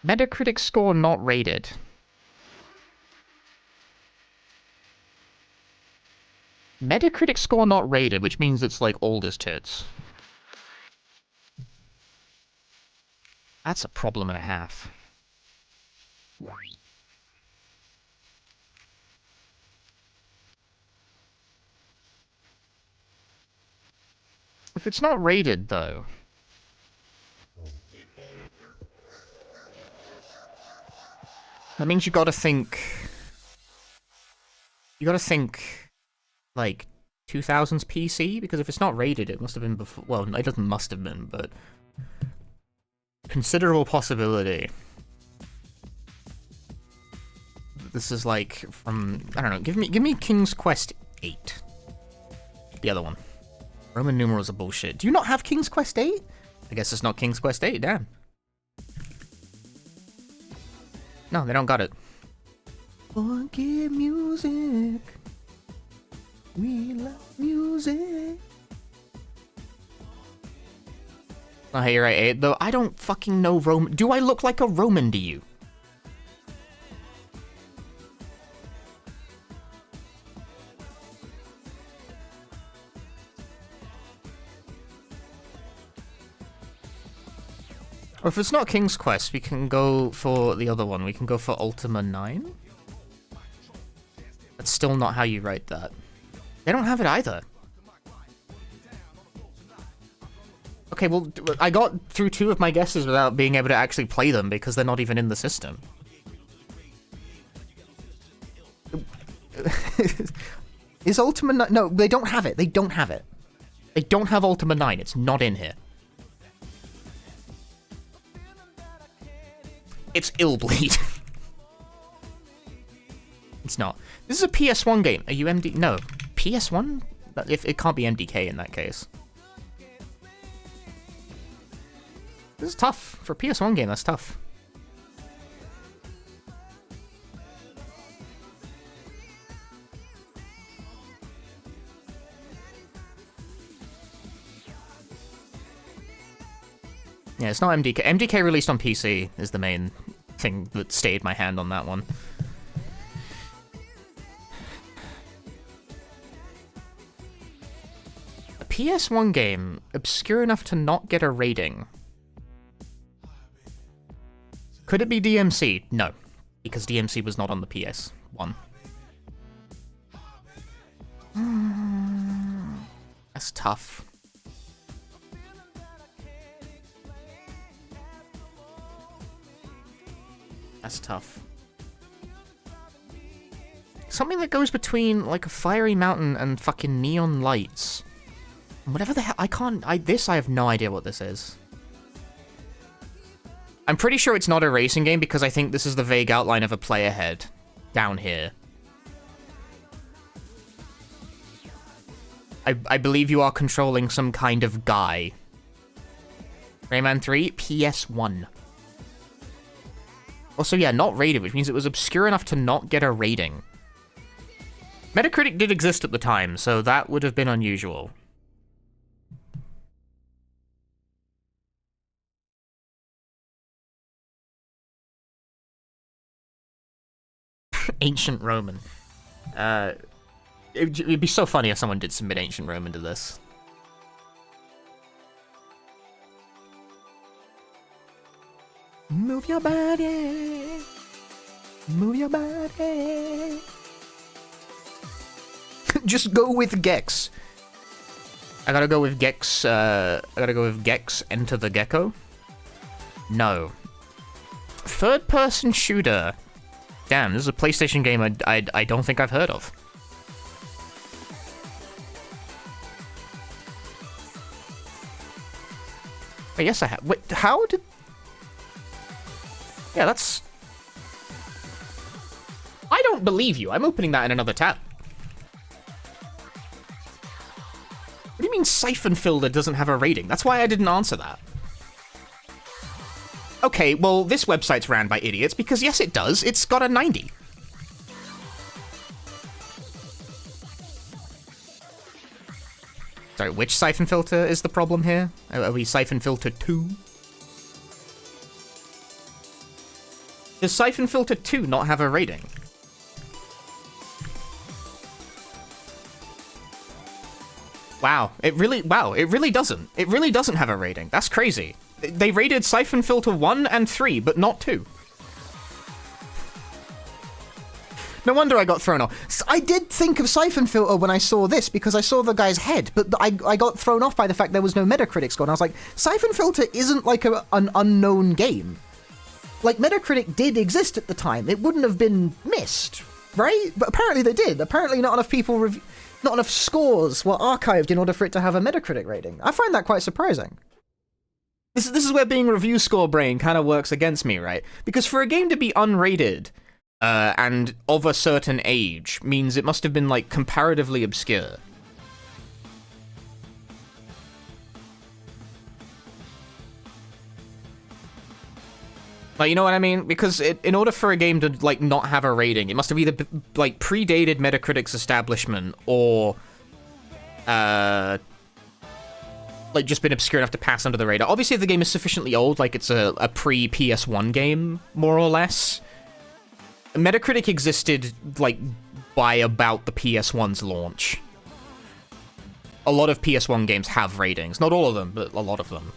[SPEAKER 1] Metacritic score not rated. Metacritic score not rated, which means it's like oldest hits. That's a problem and a half. If it's not rated, though... That means you gotta think... You gotta think... like, 2000s PC? Because if it's not rated, it must have been before... Well, it doesn't must have been, but... Considerable possibility. This is like from... I don't know, give me King's Quest 8. The other one. Roman numerals are bullshit. Do you not have King's Quest 8? I guess it's not King's Quest 8, damn. No, they don't got it. Forget music. We love music. Oh, hey, you're right, 8, though. I don't fucking know Roman. Do I look like a Roman to you? Or if it's not King's Quest, we can go for the other one. We can go for Ultima 9. That's still not how you write that. They don't have it either. Okay, well, I got through 2 of my guesses without being able to actually play them because they're not even in the system. Is Ultima 9... No, they don't have it. They don't have it. They don't have Ultima 9. It's not in here. It's Illbleed. It's not. This is a PS1 game. Are you MD... No. PS1? If it can't be MDK in that case. This is tough. For a PS1 game, that's tough. Yeah, it's not MDK. MDK released on PC is the main thing that stayed my hand on that one. A PS1 game obscure enough to not get a rating. Could it be DMC? No, because DMC was not on the PS1. That's tough. That's tough. Something that goes between, like, a fiery mountain and fucking neon lights. Whatever the hell, I have no idea what this is. I'm pretty sure it's not a racing game because I think this is the vague outline of a player head down here. I believe you are controlling some kind of guy. Rayman 3, PS1. Also, yeah, not rated, which means it was obscure enough to not get a rating. Metacritic did exist at the time, so that would have been unusual. Ancient Roman. It'd be so funny if someone did submit Ancient Roman to this. Move your body. Move your body. Just go with Gex. I gotta go with Gex, Enter the Gecko. No. Third-person shooter. Damn, this is a PlayStation game I don't think I've heard of. Oh, yes, I have. Wait, how did... Yeah, that's... I don't believe you. I'm opening that in another tab. What do you mean Siphon Filter doesn't have a rating? That's why I didn't answer that. Okay, well, this website's ran by idiots, because yes, it does. It's got a 90. Sorry, which Siphon Filter is the problem here? Are we Siphon Filter 2? Does Siphon Filter 2 not have a rating? Wow, it really doesn't. It really doesn't have a rating. That's crazy. They rated Siphon Filter 1 and 3, but not 2. No wonder I got thrown off. I did think of Siphon Filter when I saw this, because I saw the guy's head, but I got thrown off by the fact there was no Metacritic score, and I was like, Siphon Filter isn't like an unknown game. Like, Metacritic did exist at the time. It wouldn't have been missed, right? But apparently they did. Apparently not enough people not enough scores were archived in order for it to have a Metacritic rating. I find that quite surprising. This is where being review score brain kind of works against me, right? Because for a game to be unrated and of a certain age means it must have been, like, comparatively obscure. Like, you know what I mean? Because in order for a game to, like, not have a rating, it must have either, like, predated Metacritic's establishment or, like, just been obscure enough to pass under the radar. Obviously, if the game is sufficiently old, like it's a pre-PS1 game, more or less, Metacritic existed, like, by about the PS1's launch. A lot of PS1 games have ratings. Not all of them, but a lot of them.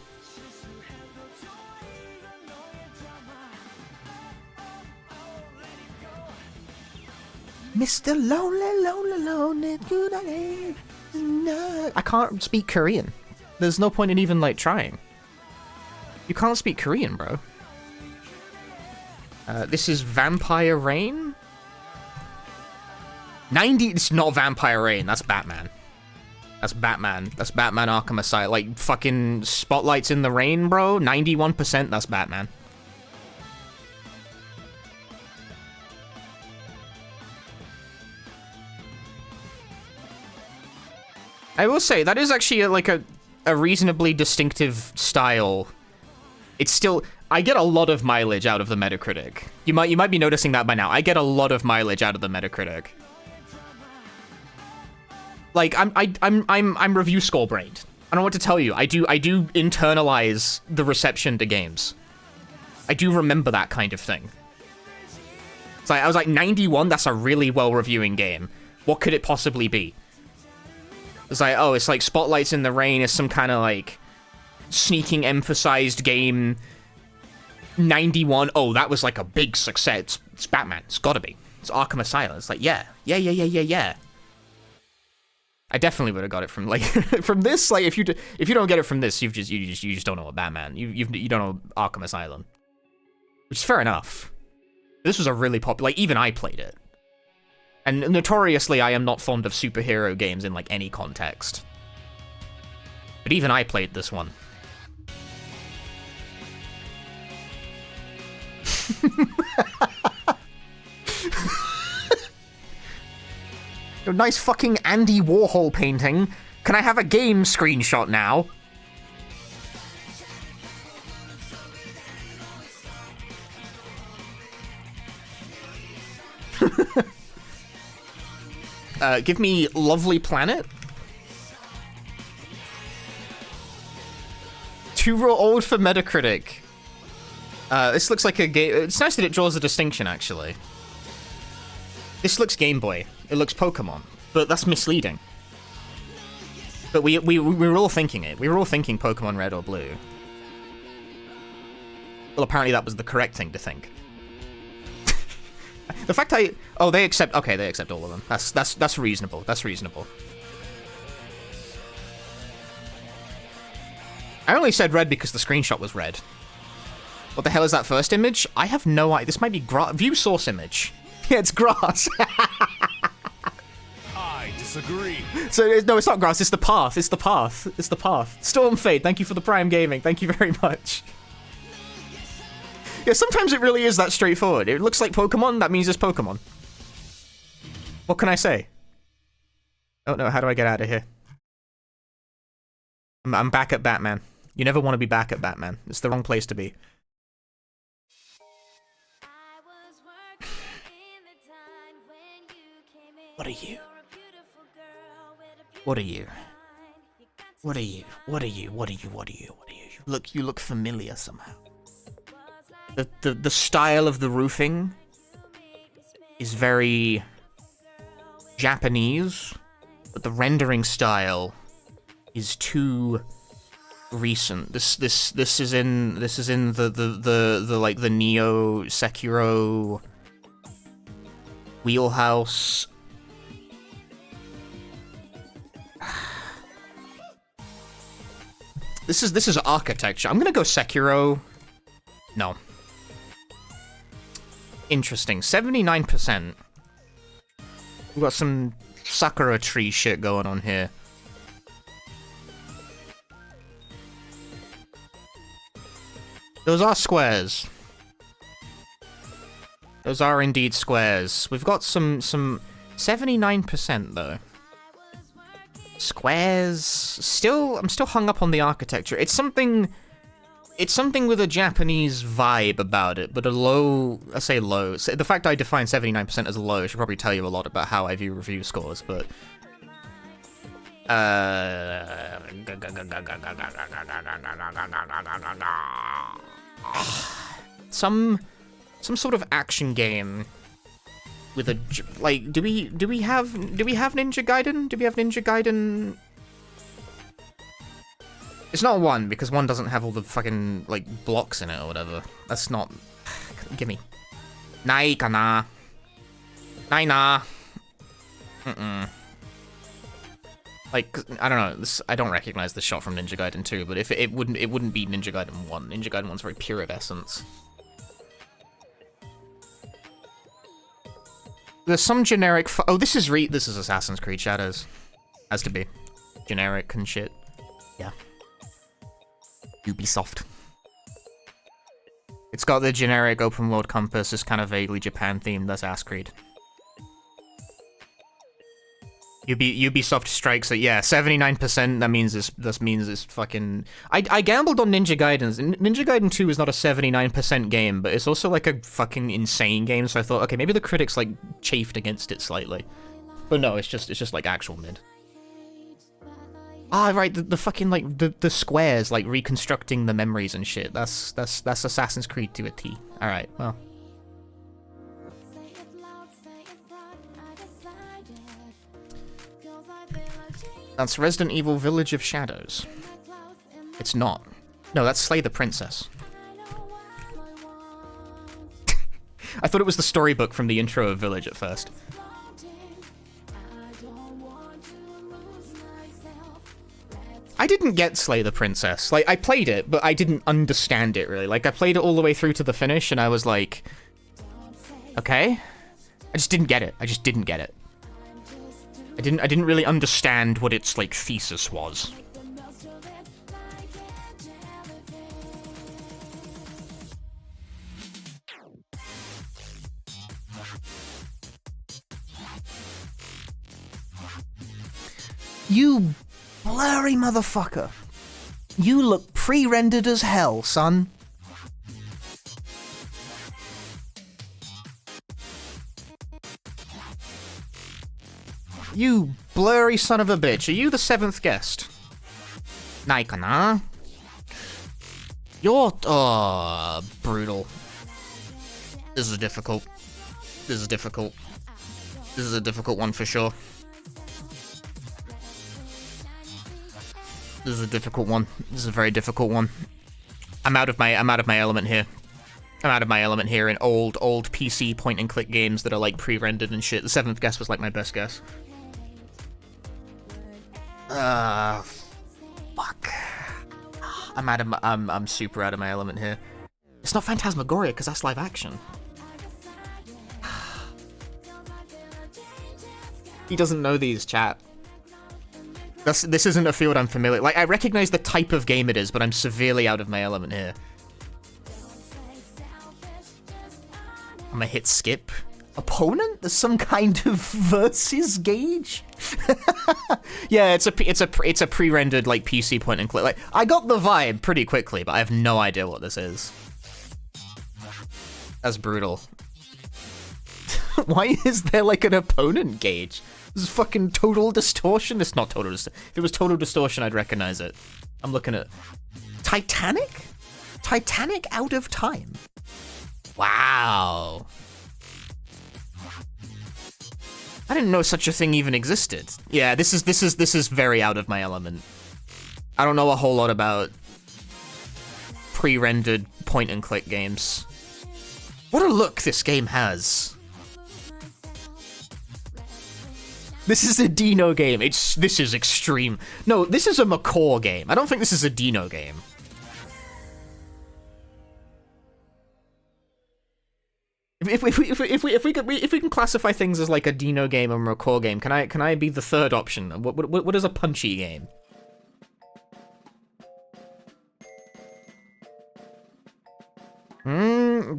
[SPEAKER 1] Mr. Lonely, Lonely, Lonely, good day. No. I can't speak Korean. There's no point in even, like, trying. You can't speak Korean, bro. This is Vampire Rain? 90... It's not Vampire Rain, that's Batman. That's Batman. That's Batman Arkham Asylum. Like, fucking spotlights in the rain, bro? 91%, that's Batman. I will say, that is actually, like, a reasonably distinctive style it's still, I get a lot of mileage out of the Metacritic. You might be noticing that by now. I get a lot of mileage out of the Metacritic. Like I'm review score brained. I don't know what to tell you. I do internalize the reception to games. I do remember that kind of thing. It's like I was like 91. That's a really well reviewing game. What could it possibly be? It's like, oh, it's like Spotlights in the Rain is some kind of like sneaking emphasized game. 91. Oh, that was like a big success. It's Batman. It's gotta be. It's Arkham Asylum. It's like, yeah. I definitely would have got it from like from this. Like if you don't get it from this, you just don't know what Batman. You don't know Arkham Asylum, which is fair enough. This was a really popular. Like even I played it, and notoriously I am not fond of superhero games in like any context. But even I played this one. Nice fucking Andy Warhol painting. Can I have a game screenshot now? Give me Lovely Planet. Too old for Metacritic. This looks like a game. It's nice that it draws a distinction, actually. This looks Game Boy. It looks Pokemon, but that's misleading. But we were all thinking it. We were all thinking Pokemon Red or Blue. Well, apparently that was the correct thing to think. The fact they accept. Okay, they accept all of them. That's reasonable. That's reasonable. I only said red because the screenshot was red. What the hell is that first image? I have no idea. This might be view source image. Yeah, it's grass.
[SPEAKER 2] I disagree.
[SPEAKER 1] So, no, it's not grass. It's the path. It's the path. It's the path. Stormfade, thank you for the Prime Gaming. Thank you very much. Yeah, sometimes it really is that straightforward. It looks like Pokemon. That means it's Pokemon. What can I say? Oh, no. How do I get out of here? I'm back at Batman. You never want to be back at Batman. It's the wrong place to be. What are you? What are you? What are you? What are you? What are you? What are you? What are you? You look familiar somehow. The style of the roofing is very Japanese, but the rendering style is too recent. This is in the like the Neo Sekiro wheelhouse. This is architecture. I'm gonna go Sekiro. No. Interesting. 79%. We've got some Sakura tree shit going on here. Those are squares. Those are indeed squares. We've got some 79% though. Squares. Still, I'm still hung up on the architecture. It's something with a Japanese vibe about it, but a low, I say low. The fact I define 79% as low should probably tell you a lot about how I view review scores, but some sort of action game with a, like, do we have Ninja Gaiden? Do we have Ninja Gaiden? It's not 1, because 1 doesn't have all the fucking, like, blocks in it or whatever. That's not... Gimme. Nai kana. Nai na. Like, I don't know. I don't recognize the shot from Ninja Gaiden 2, but if it wouldn't be Ninja Gaiden 1. Ninja Gaiden 1's very pure of essence. There's some generic... Oh, this is Assassin's Creed Shadows. Has to be. Generic and shit. Yeah. Ubisoft. It's got the generic open world compass, it's kind of vaguely Japan themed, that's Ass Creed. Ubisoft strikes it. Yeah, 79%. That means it's fucking. I gambled on Ninja Gaiden. Ninja Gaiden 2 is not a 79% game, but it's also like a fucking insane game. So I thought, okay, maybe the critics like chafed against it slightly, but no, it's just like actual mid. Ah, right, the fucking like the squares like reconstructing the memories and shit. That's Assassin's Creed to a T. All right, well. That's Resident Evil Village of Shadows. It's not. No, that's Slay the Princess. I thought it was the storybook from the intro of Village at first. I didn't get Slay the Princess. Like, I played it, but I didn't understand it, really. Like, I played it all the way through to the finish, and I was like... Okay? I just didn't get it. I just didn't get it. I didn't really understand what its, like, thesis was. You blurry motherfucker. You look pre-rendered as hell, son. You blurry son of a bitch. Are you the 7th guest? Naikana? You're... Oh, brutal. This is difficult. This is difficult. This is a difficult one for sure. This is a difficult one. This is a very difficult one. I'm out of my element here. I'm out of my element here in old PC point and click games that are like pre-rendered and shit. The 7th guess was like my best guess. Fuck. I'm super out of my element here. It's not Phantasmagoria because that's live action. He doesn't know these, chat. This isn't a field I'm familiar. Like, I recognize the type of game it is, but I'm severely out of my element here. I'm gonna hit skip. Opponent? There's some kind of versus gauge? Yeah, it's a pre-rendered like PC point and click. Like, I got the vibe pretty quickly, but I have no idea what this is. That's brutal. Why is there like an opponent gauge? This is fucking total distortion. It's not total distortion. If it was total distortion, I'd recognize it. I'm looking at Titanic? Titanic Out of Time. Wow. I didn't know such a thing even existed. Yeah, this is very out of my element. I don't know a whole lot about pre-rendered point and click games. What a look this game has. This is a Dino game. This is extreme. No, this is a McCaw game. I don't think this is a Dino game. If we can classify things as like a Dino game or a McCaw game, can I be the third option? What is a punchy game?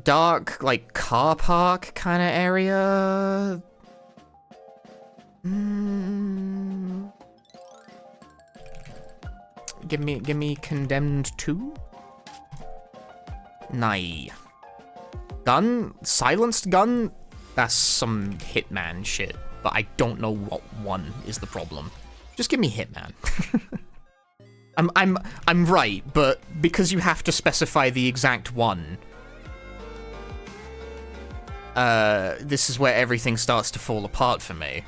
[SPEAKER 1] Dark like car park kind of area. Give me Condemned 2? Nah. Gun? Silenced gun? That's some Hitman shit, but I don't know what one is the problem. Just give me Hitman. I'm right, but because you have to specify the exact one, this is where everything starts to fall apart for me.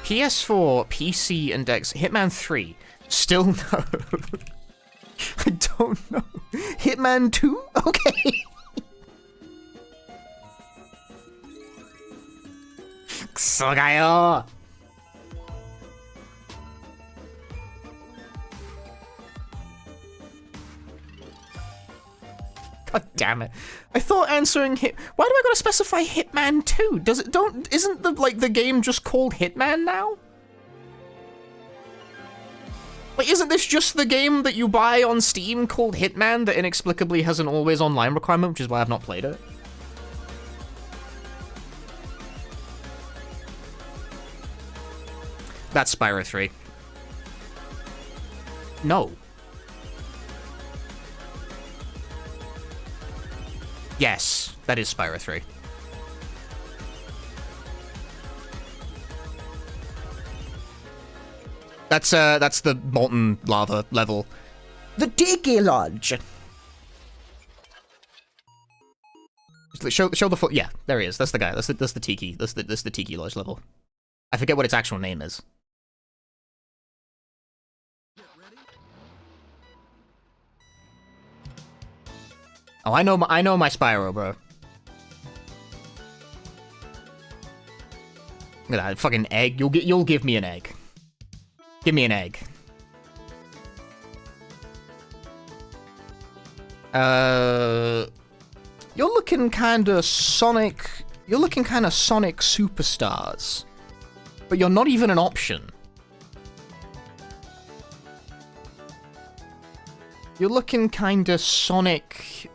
[SPEAKER 1] PS4, PC, and X. Hitman 3. Still no. I don't know. Hitman 2? Okay. Ksogaya. God damn it. I thought answering Why do I gotta specify Hitman 2? Isn't the game just called Hitman now? Like, isn't this just the game that you buy on Steam called Hitman that inexplicably has an always online requirement, which is why I've not played it? That's Spyro 3. No. Yes, that is Spyro 3. That's the molten lava level. The Tiki Lodge. Show the foot. Yeah, there he is. That's the guy. That's the Tiki. That's the Tiki Lodge level. I forget what its actual name is. Oh, I know my Spyro, bro. Look at that fucking egg. You'll give me an egg. Give me an egg. You're looking kinda Sonic. You're looking kinda Sonic Superstars, but you're not even an option. You're looking kinda Sonic.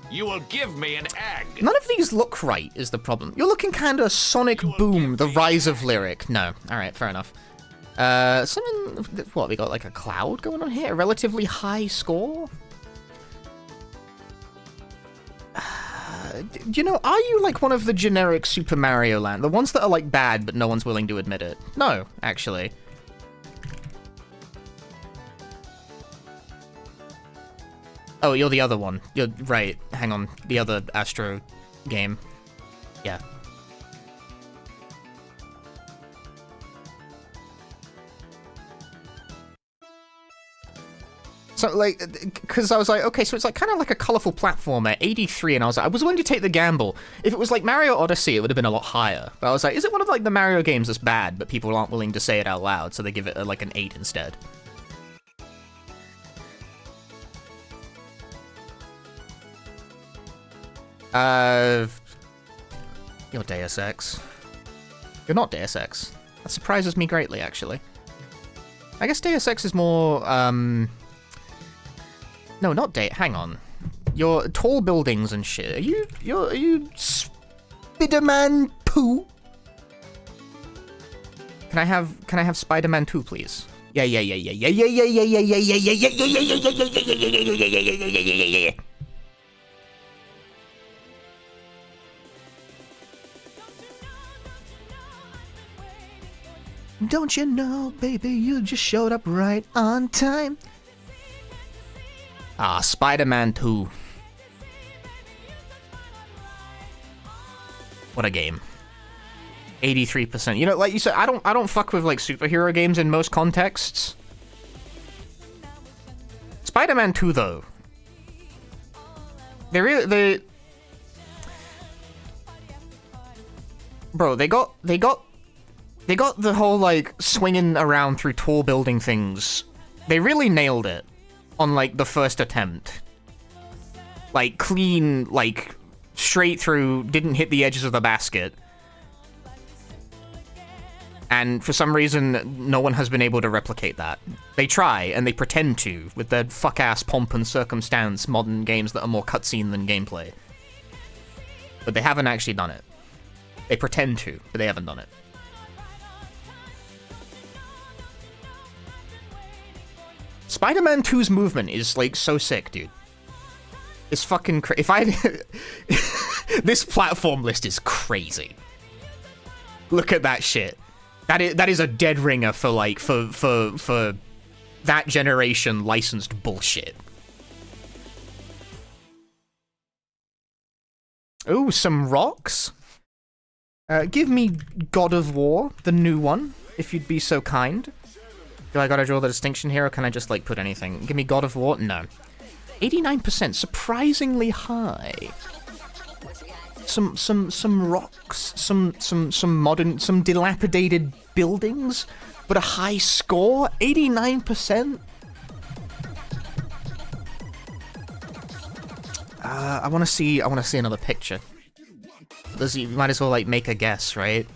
[SPEAKER 2] You will give me an egg.
[SPEAKER 1] None of these look right, is the problem. You're looking kinda Sonic Boom, The Rise of Lyric. No. Alright, fair enough. What, we got like a cloud going on here? A relatively high score? You know, are you like one of the generic Super Mario Land? The ones that are like bad, but no one's willing to admit it? No, actually. Oh, you're the other one. You're right. Hang on. The other Astro game. Yeah. So, like, because I was like, okay, so it's like kind of like a colorful platformer, 83, and I was like, I was willing to take the gamble. If it was like Mario Odyssey, it would have been a lot higher. But I was like, is it one of like the Mario games that's bad, but people aren't willing to say it out loud, so they give it like an 8 instead? You're Deus Ex. You're not Deus Ex. That surprises me greatly, actually. I guess Deus Ex is more, no, not hang on. You're tall buildings and shit. Are you Spider-Man 2? Can I have Spider-Man 2, please? Yeah. Don't you know, baby, you just showed up right on time. Ah, Spider-Man 2. What a game. 83%. You know, like you said, I don't fuck with like superhero games in most contexts. Spider-Man 2 though. Bro, they got the whole like swinging around through tall building things. They really nailed it on like the first attempt. Like clean, like straight through, didn't hit the edges of the basket. And for some reason, no one has been able to replicate that. They try, and they pretend to, with their fuck-ass pomp and circumstance modern games that are more cutscene than gameplay. But they haven't actually done it. They pretend to, but they haven't done it. Spider-Man 2's movement is, like, so sick, dude. It's fucking if I... This platform list is crazy. Look at that shit. That is a dead ringer for, like, for that generation licensed bullshit. Ooh, some rocks? Give me God of War, the new one, if you'd be so kind. Do I gotta draw the distinction here, or can I just, like, put anything? Give me God of War? No. 89%, surprisingly high. Some rocks, some modern, some dilapidated buildings, but a high score? 89%? I wanna see another picture. You might as well, like, make a guess, right?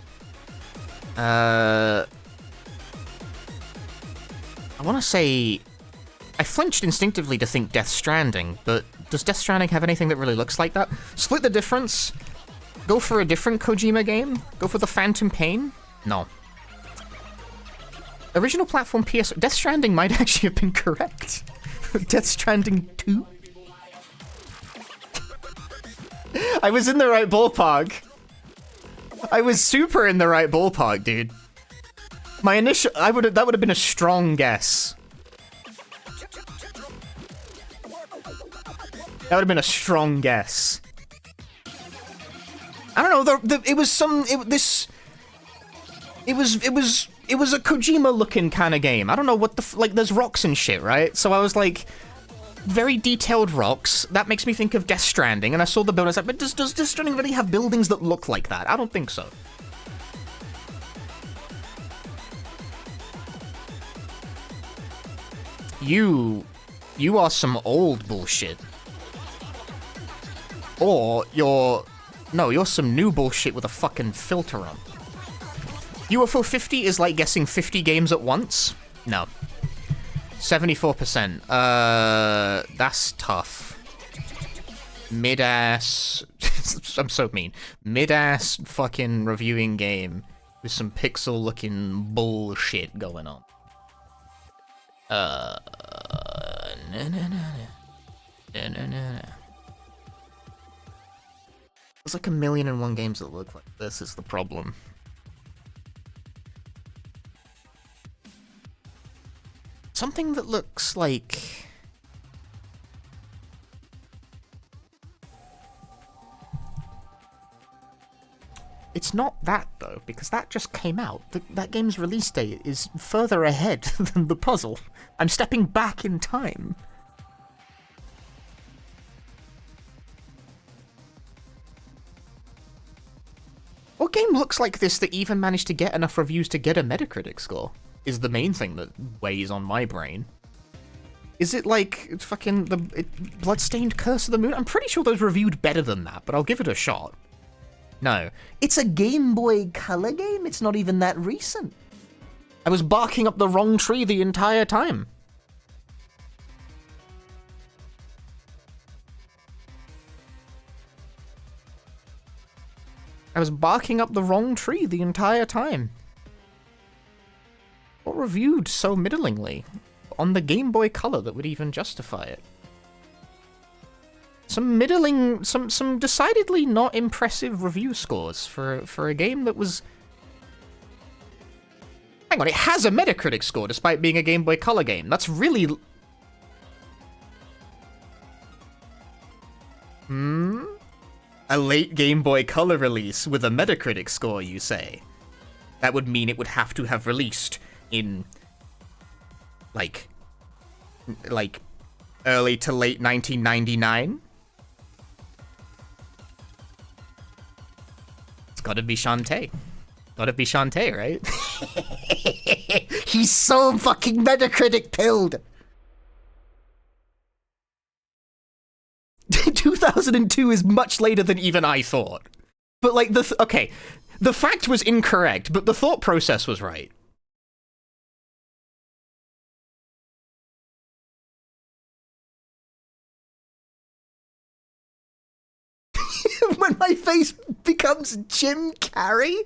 [SPEAKER 1] I wanna say... I flinched instinctively to think Death Stranding, but does Death Stranding have anything that really looks like that? Split the difference? Go for a different Kojima game? Go for the Phantom Pain? No. Original platform PS... Death Stranding might actually have been correct. Death Stranding 2? I was in the right ballpark. I was super in the right ballpark, dude. My initial... that would have been a strong guess. That would have been a strong guess. I don't know, it was a Kojima-looking kind of game. I don't know what the... like, there's rocks and shit, right? So I was like... very detailed rocks. That makes me think of Death Stranding, and I saw the buildings. Like, but does Death Stranding really have buildings that look like that? I don't think so. You are some old bullshit. Or you're some new bullshit with a fucking filter on. UFO 50 is like guessing 50 games at once? No. 74%. That's tough. Mid-ass... I'm so mean. Mid-ass fucking reviewing game with some pixel-looking bullshit going on. No. There's like 1,000,001 games that look like this is the problem. Something that looks like... It's not that, though, because that just came out. That game's release date is further ahead than the puzzle. I'm stepping back in time. What game looks like this that even managed to get enough reviews to get a Metacritic score? Is the main thing that weighs on my brain. Is it like fucking the Bloodstained Curse of the Moon? I'm pretty sure those reviewed better than that, but I'll give it a shot. No. It's a Game Boy Color game? It's not even that recent. I was barking up the wrong tree the entire time. I was barking up the wrong tree the entire time. What reviewed so middlingly on the Game Boy Color that would even justify it? Some middling, some decidedly not impressive review scores for a game that was... Hang on, it has a Metacritic score despite being a Game Boy Color game. That's really... A late Game Boy Color release with a Metacritic score, you say? That would mean it would have to have released in, like early to late 1999? It's gotta be Shantae. Gotta be Shantae, right? He's so fucking Metacritic pilled! 2002 is much later than even I thought. But, like, okay, the fact was incorrect, but the thought process was right. When my face becomes Jim Carrey?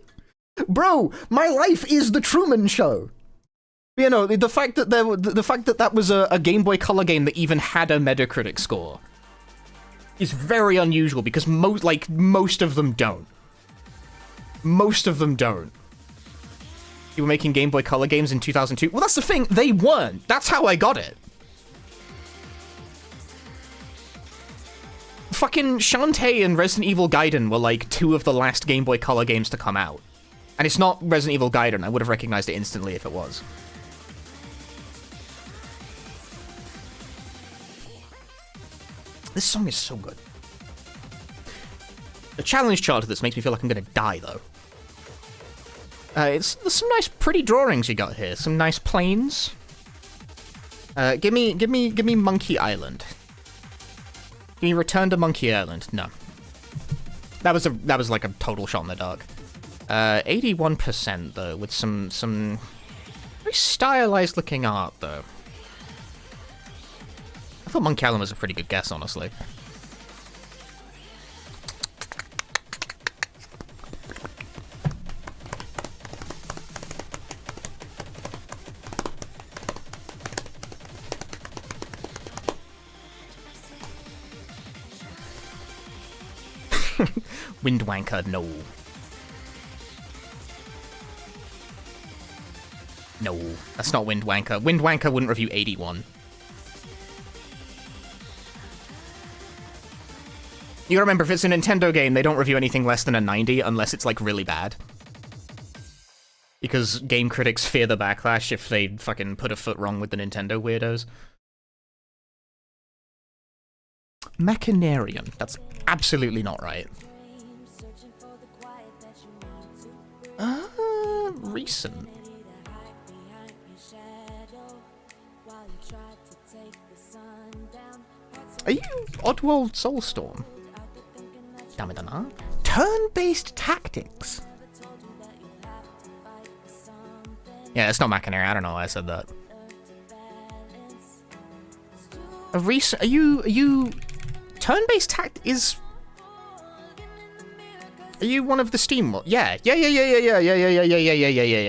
[SPEAKER 1] Bro, my life is the Truman Show. You know, the fact that that was a Game Boy Color game that even had a Metacritic score is very unusual because most of them don't. Most of them don't. You were making Game Boy Color games in 2002? Well, that's the thing, they weren't. That's how I got it. Fucking Shantae and Resident Evil Gaiden were like two of the last Game Boy Color games to come out. And it's not Resident Evil Gaiden, I would have recognized it instantly if it was. This song is so good. The challenge chart of this makes me feel like I'm gonna die, though. There's some nice, pretty drawings you got here. Some nice planes. Give me Monkey Island. Give me Return to Monkey Island. No. That was like a total shot in the dark. 81% though, with some very stylized looking art though. I thought Monkey Island was a pretty good guess, honestly. Wind Wanker, no. No, that's not Wind Wanker. Wind Wanker wouldn't review 81. You gotta remember, if it's a Nintendo game, they don't review anything less than a 90 unless it's, like, really bad. Because game critics fear the backlash if they fucking put a foot wrong with the Nintendo weirdos. Machinarian. That's absolutely not right. Recent. Are you Oddworld Soulstorm? Damn it, no. Turn-based tactics. Yeah, it's not Machinarian. I don't know why I said that. A recent. Are you turn-based tact is. Are you one of the Steam mod? Yeah.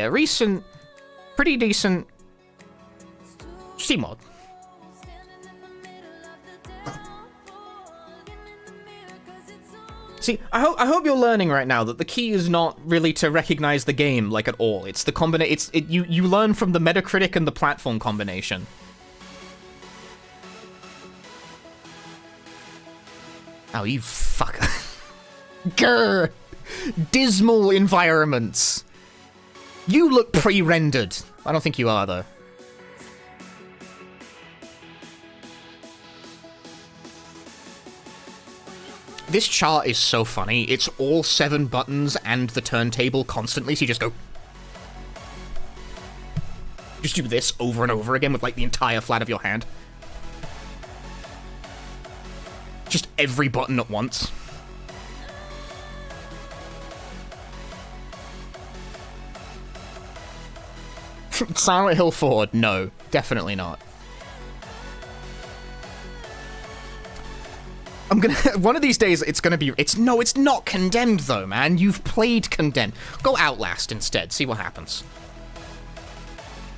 [SPEAKER 1] Recent, pretty decent Steam mod. See, I hope you're learning right now that the key is not really to recognize the game like at all. It's the you learn from the Metacritic and the platform combination. Oh, you fucker. Grr! Dismal environments. You look pre-rendered. I don't think you are, though. This chart is so funny. It's all 7 buttons and the turntable constantly, so you just go... Just do this over and over again with, like, the entire flat of your hand. Just every button at once. Silent Hill 4, no. Definitely not. I'm gonna... One of these days, it's gonna be... No, it's not Condemned, though, man. You've played Condemned. Go Outlast instead. See what happens.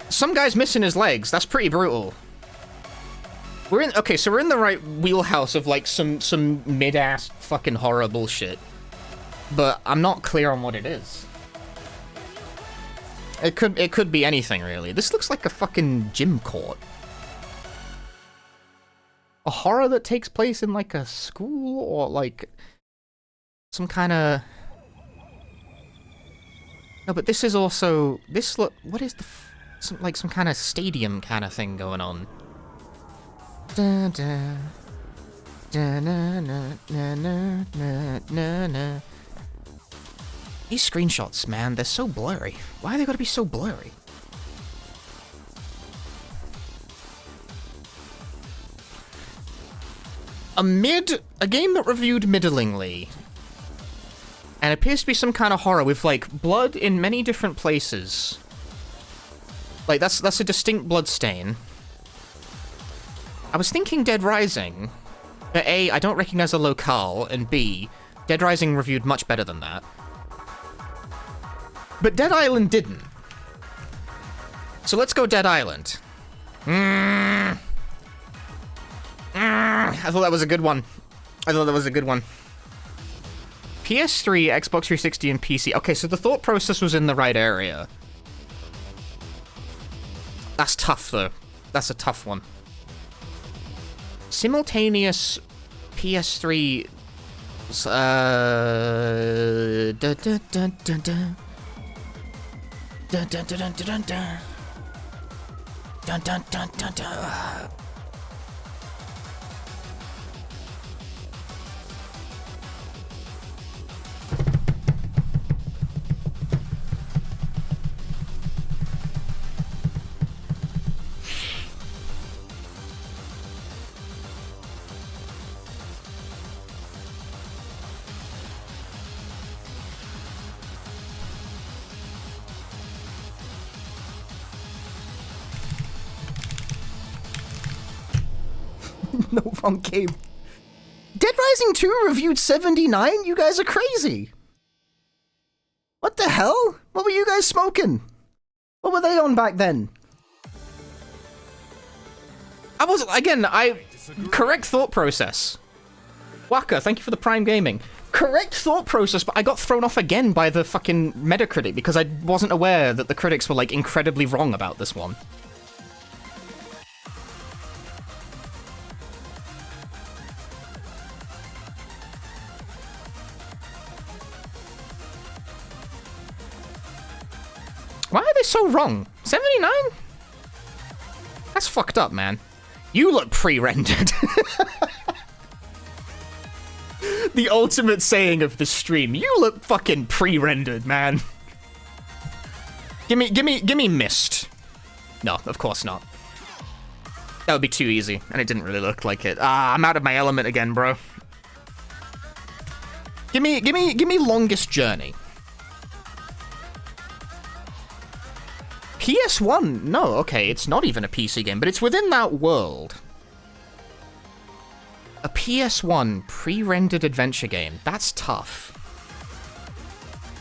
[SPEAKER 1] Some guy's missing his legs. That's pretty brutal. We're in... Okay, so we're in the right wheelhouse of, like, some mid-ass fucking horror bullshit. But I'm not clear on what it is. It could be anything, really. This looks like a fucking gym court. A horror that takes place in, like, a school, or, like, some kind of... No, but this is also... This look... What is the... some kind of stadium kind of thing going on. Da, da. Da, na, na, na, na, na, na, na. These screenshots, man, they're so blurry. Why are they gotta be so blurry? A game that reviewed middlingly. And appears to be some kind of horror with, like, blood in many different places. Like, that's a distinct blood stain. I was thinking Dead Rising. But A, I don't recognize the locale, and B, Dead Rising reviewed much better than that. But Dead Island didn't. So let's go Dead Island. I thought that was a good one. PS3, Xbox 360, and PC. Okay, so the thought process was in the right area. That's tough, though. That's a tough one. Simultaneous PS3... Da, da, da, da, da. Dun dun dun dun dun dun. Dun dun dun dun dun. No, wrong game. Dead Rising 2 reviewed 79? You guys are crazy. What the hell? What were you guys smoking? What were they on back then? Correct thought process. Waka, thank you for the Prime Gaming. Correct thought process, but I got thrown off again by the fucking Metacritic because I wasn't aware that the critics were, like, incredibly wrong about this one. Why are they so wrong? 79? That's fucked up, man. You look pre-rendered. The ultimate saying of the stream. You look fucking pre-rendered, man. Give me Mist. No, of course not. That would be too easy, and it didn't really look like it. Ah, I'm out of my element again, bro. Give me Longest Journey. PS1? No, okay, it's not even a PC game, but it's within that world. A PS1 pre-rendered adventure game. That's tough.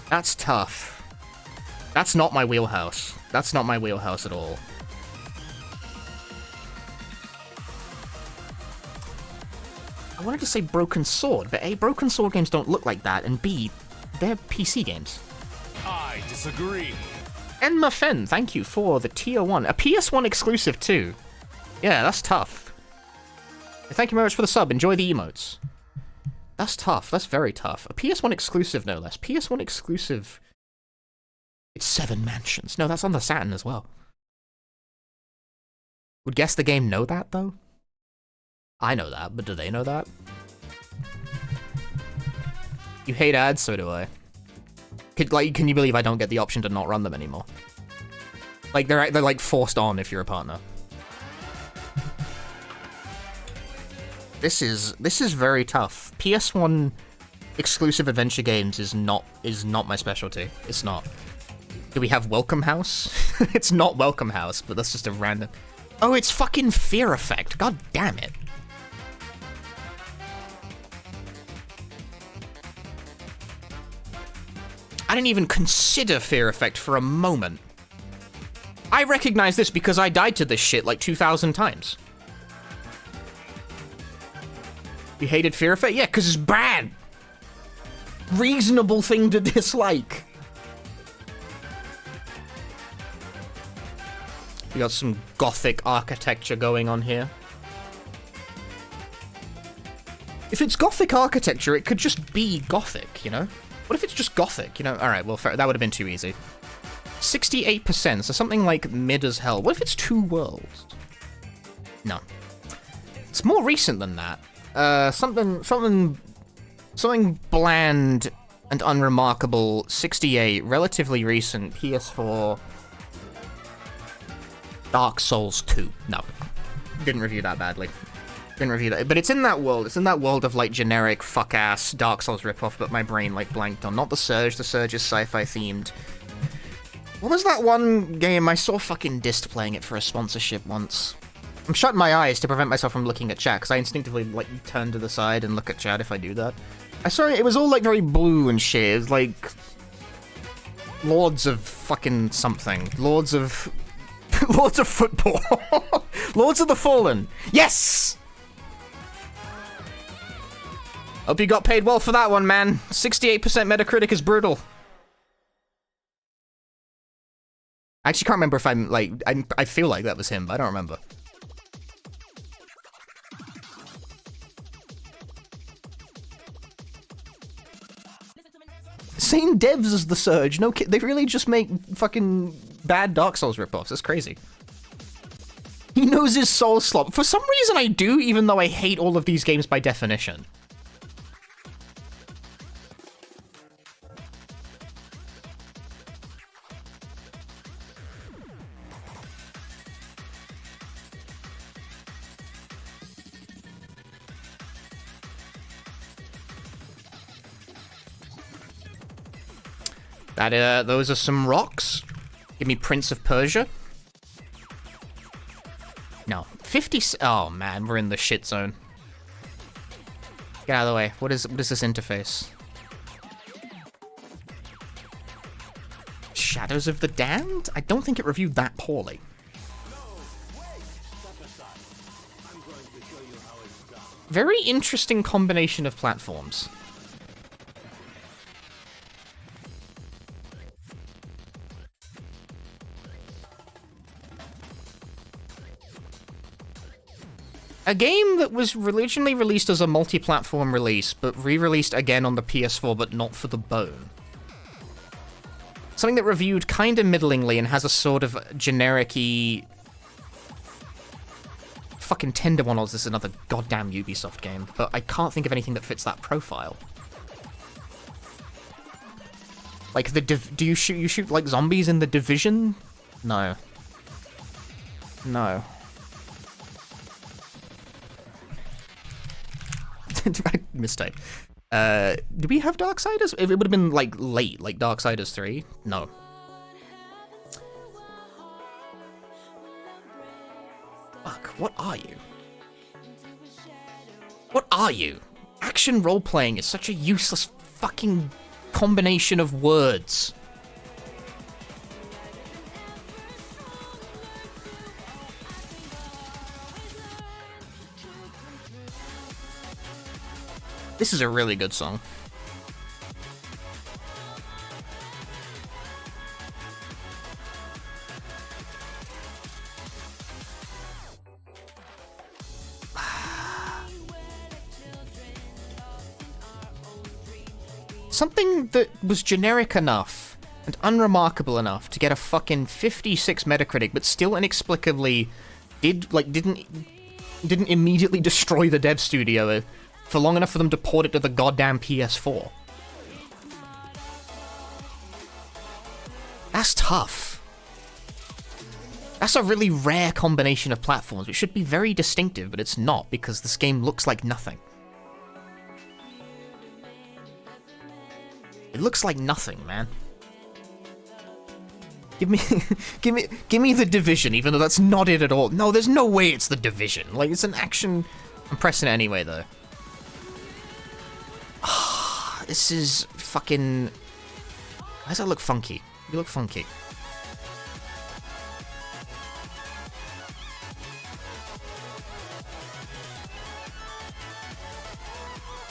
[SPEAKER 1] That's tough. That's not my wheelhouse. That's not my wheelhouse at all. I wanted to say Broken Sword, but A, Broken Sword games don't look like that, and B, they're PC games.
[SPEAKER 2] I disagree.
[SPEAKER 1] Enma Fen, thank you for the tier 1. A PS1 exclusive too. Yeah, that's tough. Thank you very much for the sub. Enjoy the emotes. That's tough. That's very tough. A PS1 exclusive, no less. PS1 exclusive. It's 7 Mansions. No, that's on the Saturn as well. Would guess the game know that, though? I know that, but do they know that? You hate ads? So do I. Can you believe I don't get the option to not run them anymore? Like, they're like forced on if you're a partner. This is very tough. PS1 exclusive adventure games is not my specialty. It's not. Do we have Welcome House? It's not Welcome House, but that's just a random... Oh, it's fucking Fear Effect. God damn it. I didn't even consider Fear Effect for a moment. I recognize this because I died to this shit like 2,000 times. You hated Fear Effect? Yeah, because it's bad. Reasonable thing to dislike. We got some gothic architecture going on here. If it's gothic architecture, it could just be gothic, you know? What if it's just gothic, you know? Alright, well, fair, that would have been too easy. 68%, so something like mid as hell. What if it's Two Worlds? No. It's more recent than that. Something bland and unremarkable. 68, relatively recent. PS4. Dark Souls 2. No. Didn't review that badly. Didn't review that. But it's in that world. It's in that world of, like, generic fuck-ass Dark Souls ripoff, but my brain, like, blanked on. Not The Surge. The Surge is sci-fi themed. What was that one game? I saw fucking Dist playing it for a sponsorship once. I'm shutting my eyes to prevent myself from looking at chat, because I instinctively, like, turn to the side and look at chat if I do that. I saw it was all, like, very blue and shit. It was, like... Lords of fucking something. Lords of... Lords of Football. Lords of the Fallen. Yes! Hope you got paid well for that one, man. 68% Metacritic is brutal. I actually can't remember if I'm, like... I feel like that was him, but I don't remember. Same devs as The Surge. No kid. They really just make fucking bad Dark Souls ripoffs. That's crazy. He knows his soul slop. For some reason I do, even though I hate all of these games by definition. Those are some rocks. Give me Prince of Persia. No. 50... Oh, man. We're in the shit zone. Get out of the way. What is this interface? Shadows of the Damned? I don't think it reviewed that poorly. Very interesting combination of platforms. A game that was originally released as a multi-platform release, but re-released again on the PS4, but not for the bone. Something that reviewed kinda middlingly and has a sort of generic-y... Fucking Tender One this is another goddamn Ubisoft game, but I can't think of anything that fits that profile. Like, do you shoot like zombies in The Division? No. No. Mistake. Do we have Darksiders? It would have been like late, like Darksiders 3. No. Fuck, what are you? What are you? Action role-playing is such a useless fucking combination of words. This is a really good song. Something that was generic enough and unremarkable enough to get a fucking 56 Metacritic, but still inexplicably didn't immediately destroy the dev studio for long enough for them to port it to the goddamn PS4. That's tough. That's a really rare combination of platforms, which should be very distinctive, but it's not, because this game looks like nothing. It looks like nothing, man. Give me The Division, even though that's not it at all. No, there's no way it's The Division. Like, it's an action... I'm pressing it anyway, though. This is fucking... Why does that look funky? You look funky.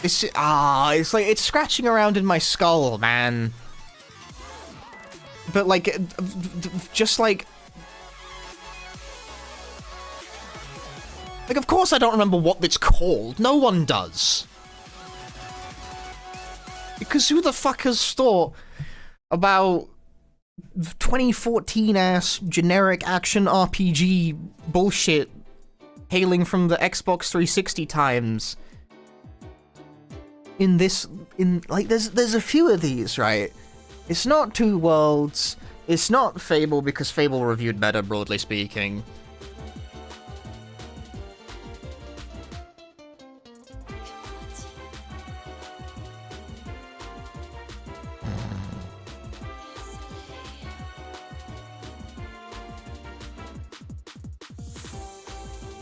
[SPEAKER 1] It's like, it's scratching around in my skull, man. But, like, just like... Like, of course I don't remember what it's called. No one does. Because who the fuck has thought about 2014-ass generic action RPG bullshit hailing from the Xbox 360 times? There's a few of these, right? It's not Two Worlds, it's not Fable, because Fable reviewed better, broadly speaking.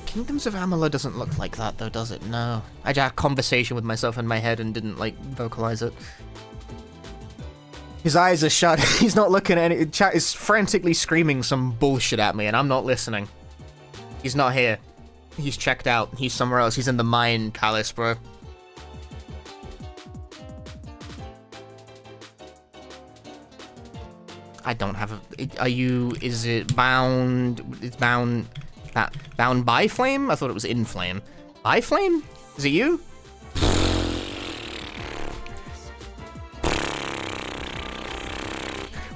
[SPEAKER 1] Kingdoms of Amalur doesn't look like that, though, does it? No. I had a conversation with myself in my head and didn't, like, vocalize it. His eyes are shut. He's not looking at any... Chat is frantically screaming some bullshit at me, and I'm not listening. He's not here. He's checked out. He's somewhere else. He's in the mine palace, bro. I don't have a... Are you... Is it bound... It's bound... Bound by Flame? I thought it was in Flame. By Flame? Is it you?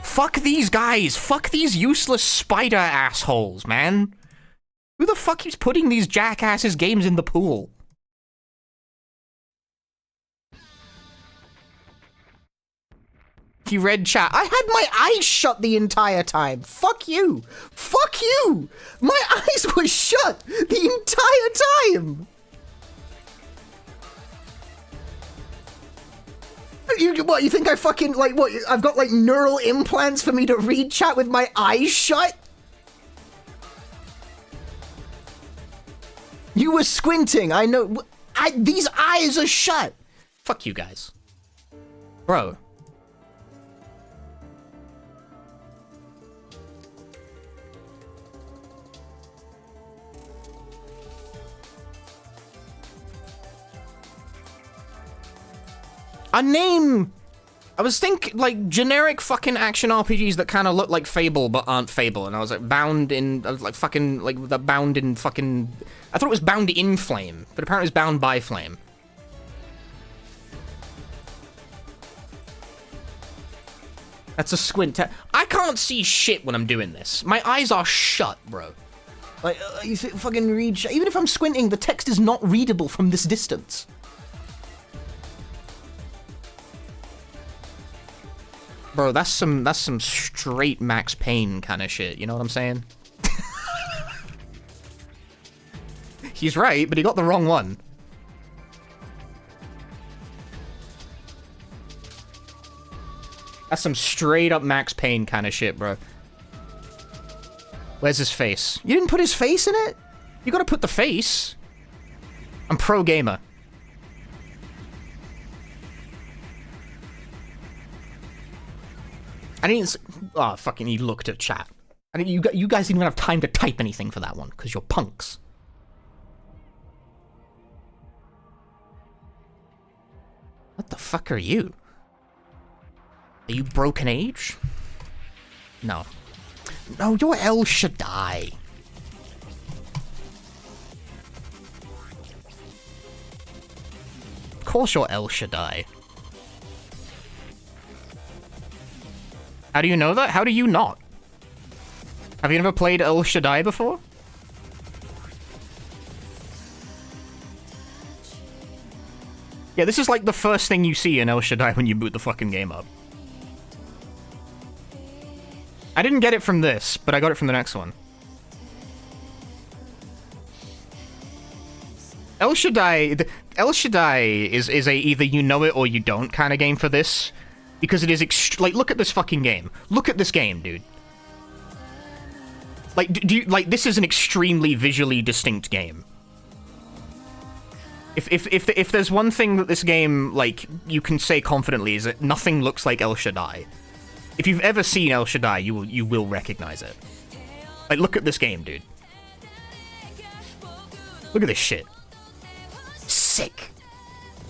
[SPEAKER 1] Fuck these guys! Fuck these useless spider assholes, man! Who the fuck is putting these jackasses games in the pool? He read chat. I had my eyes shut the entire time. Fuck you. Fuck you. My eyes were shut the entire time. What, you think I fucking, like, what, I've got, like, neural implants for me to read chat with my eyes shut? You were squinting, I know. These eyes are shut. Fuck you guys. Bro. A name I was thinking, like, generic fucking action RPGs that kind of look like Fable but aren't Fable, and I was like, bound in, I was like, fucking, like, the bound in fucking... I thought it was bound in flame, but apparently it's bound by flame. That's a squint. I can't see shit when I'm doing this. My eyes are shut, bro. Like, you fucking read... Even if I'm squinting, the text is not readable from this distance. Bro, that's some straight Max Payne kind of shit, you know what I'm saying? He's right, but he got the wrong one. That's some straight up Max Payne kind of shit, bro. Where's his face? You didn't put his face in it? You gotta put the face. I'm pro gamer. I didn't. Oh, fucking! You looked at chat. I mean, you guys didn't even have time to type anything for that one because you're punks. What the fuck are you? Are you broken age? No. No, you're El Shaddai. Of course you're El Shaddai. How do you know that? How do you not? Have you never played El Shaddai before? Yeah, this is like the first thing you see in El Shaddai when you boot the fucking game up. I didn't get it from this, but I got it from the next one. El Shaddai is a either you know it or you don't kind of game for this. Because it is like, look at this fucking game. Look at this game, dude. Like, this is an extremely visually distinct game. If there's one thing that this game, like, you can say confidently is that nothing looks like El Shaddai. If you've ever seen El Shaddai, you will recognize it. Like, look at this game, dude. Look at this shit. Sick.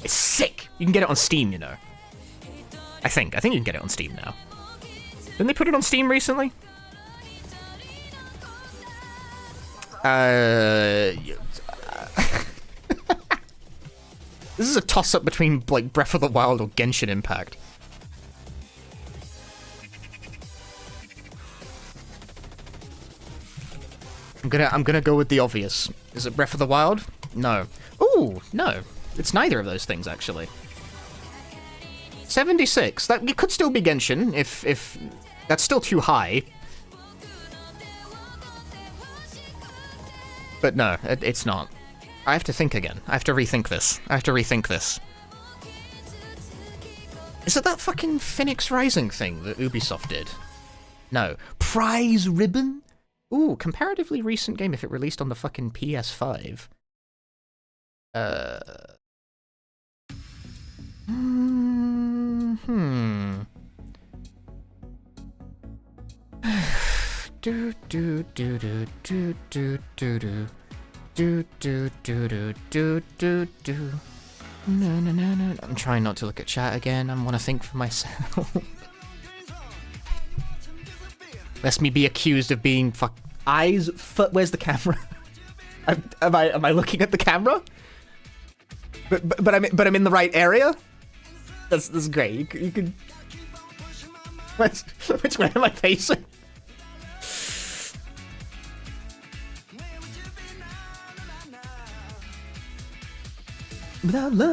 [SPEAKER 1] It's sick. You can get it on Steam, you know. I think you can get it on Steam now. Didn't they put it on Steam recently? This is a toss-up between, like, Breath of the Wild or Genshin Impact. I'm gonna go with the obvious. Is it Breath of the Wild? No. Ooh, no. It's neither of those things, actually. 76. That it could still be Genshin if that's still too high. But no, it's not. I have to think again. I have to rethink this. Is it that fucking Phoenix Rising thing that Ubisoft did? No. Prize Ribbon? Ooh, comparatively recent game if it released on the fucking PS5. Do do do do do do do do do do do do do do. No. I'm trying not to look at chat again. I want to think for myself. Lest me be accused of being eyes. Where's the camera? Am I looking at the camera? But I'm in the right area. That's great. You can. Which way am I facing? Without love.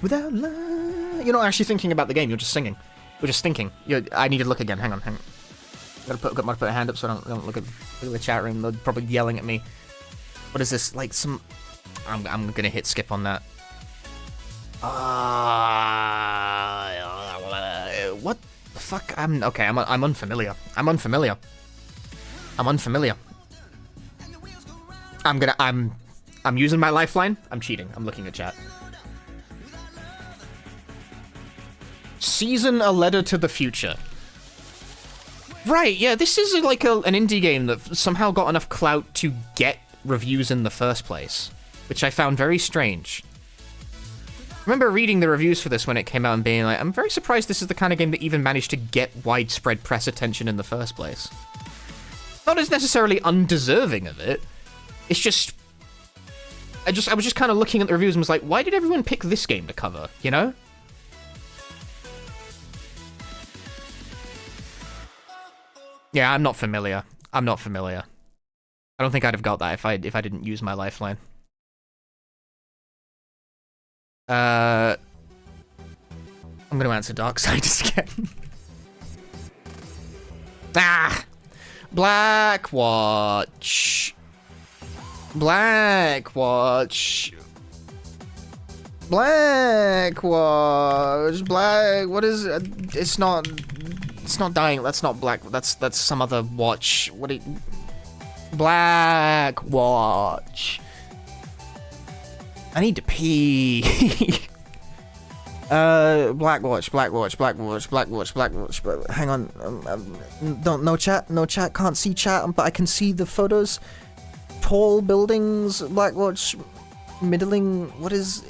[SPEAKER 1] Without love. You're not actually thinking about the game, you're just singing. You're just thinking. I need to look again. Hang on. Gotta put a hand up so I don't look at the chat room. They're probably yelling at me. What is this? Like some... I'm gonna hit skip on that. What the fuck? I'm unfamiliar. I'm unfamiliar. I'm using my lifeline. I'm cheating. I'm looking at chat. Season a Letter to the Future. Right, yeah, this is like an indie game that somehow got enough clout to get reviews in the first place. which I found very strange. I remember reading the reviews for this when it came out and being like, I'm very surprised this is the kind of game that even managed to get widespread press attention in the first place. Not as necessarily undeserving of it. It's just... I was just kind of looking at the reviews and was like, why did everyone pick this game to cover, you know? Yeah, I'm not familiar. I'm not familiar. I don't think I'd have got that if I didn't use my lifeline. I'm gonna answer Darksiders again. Ah! Blackwatch. Blackwatch. Blackwatch. What is it? It's not dying. That's not black. That's some other watch. Blackwatch. I need to pee. Blackwatch. Hang on. No chat. Can't see chat, but I can see the photos. Tall buildings. Blackwatch. Middling. What is?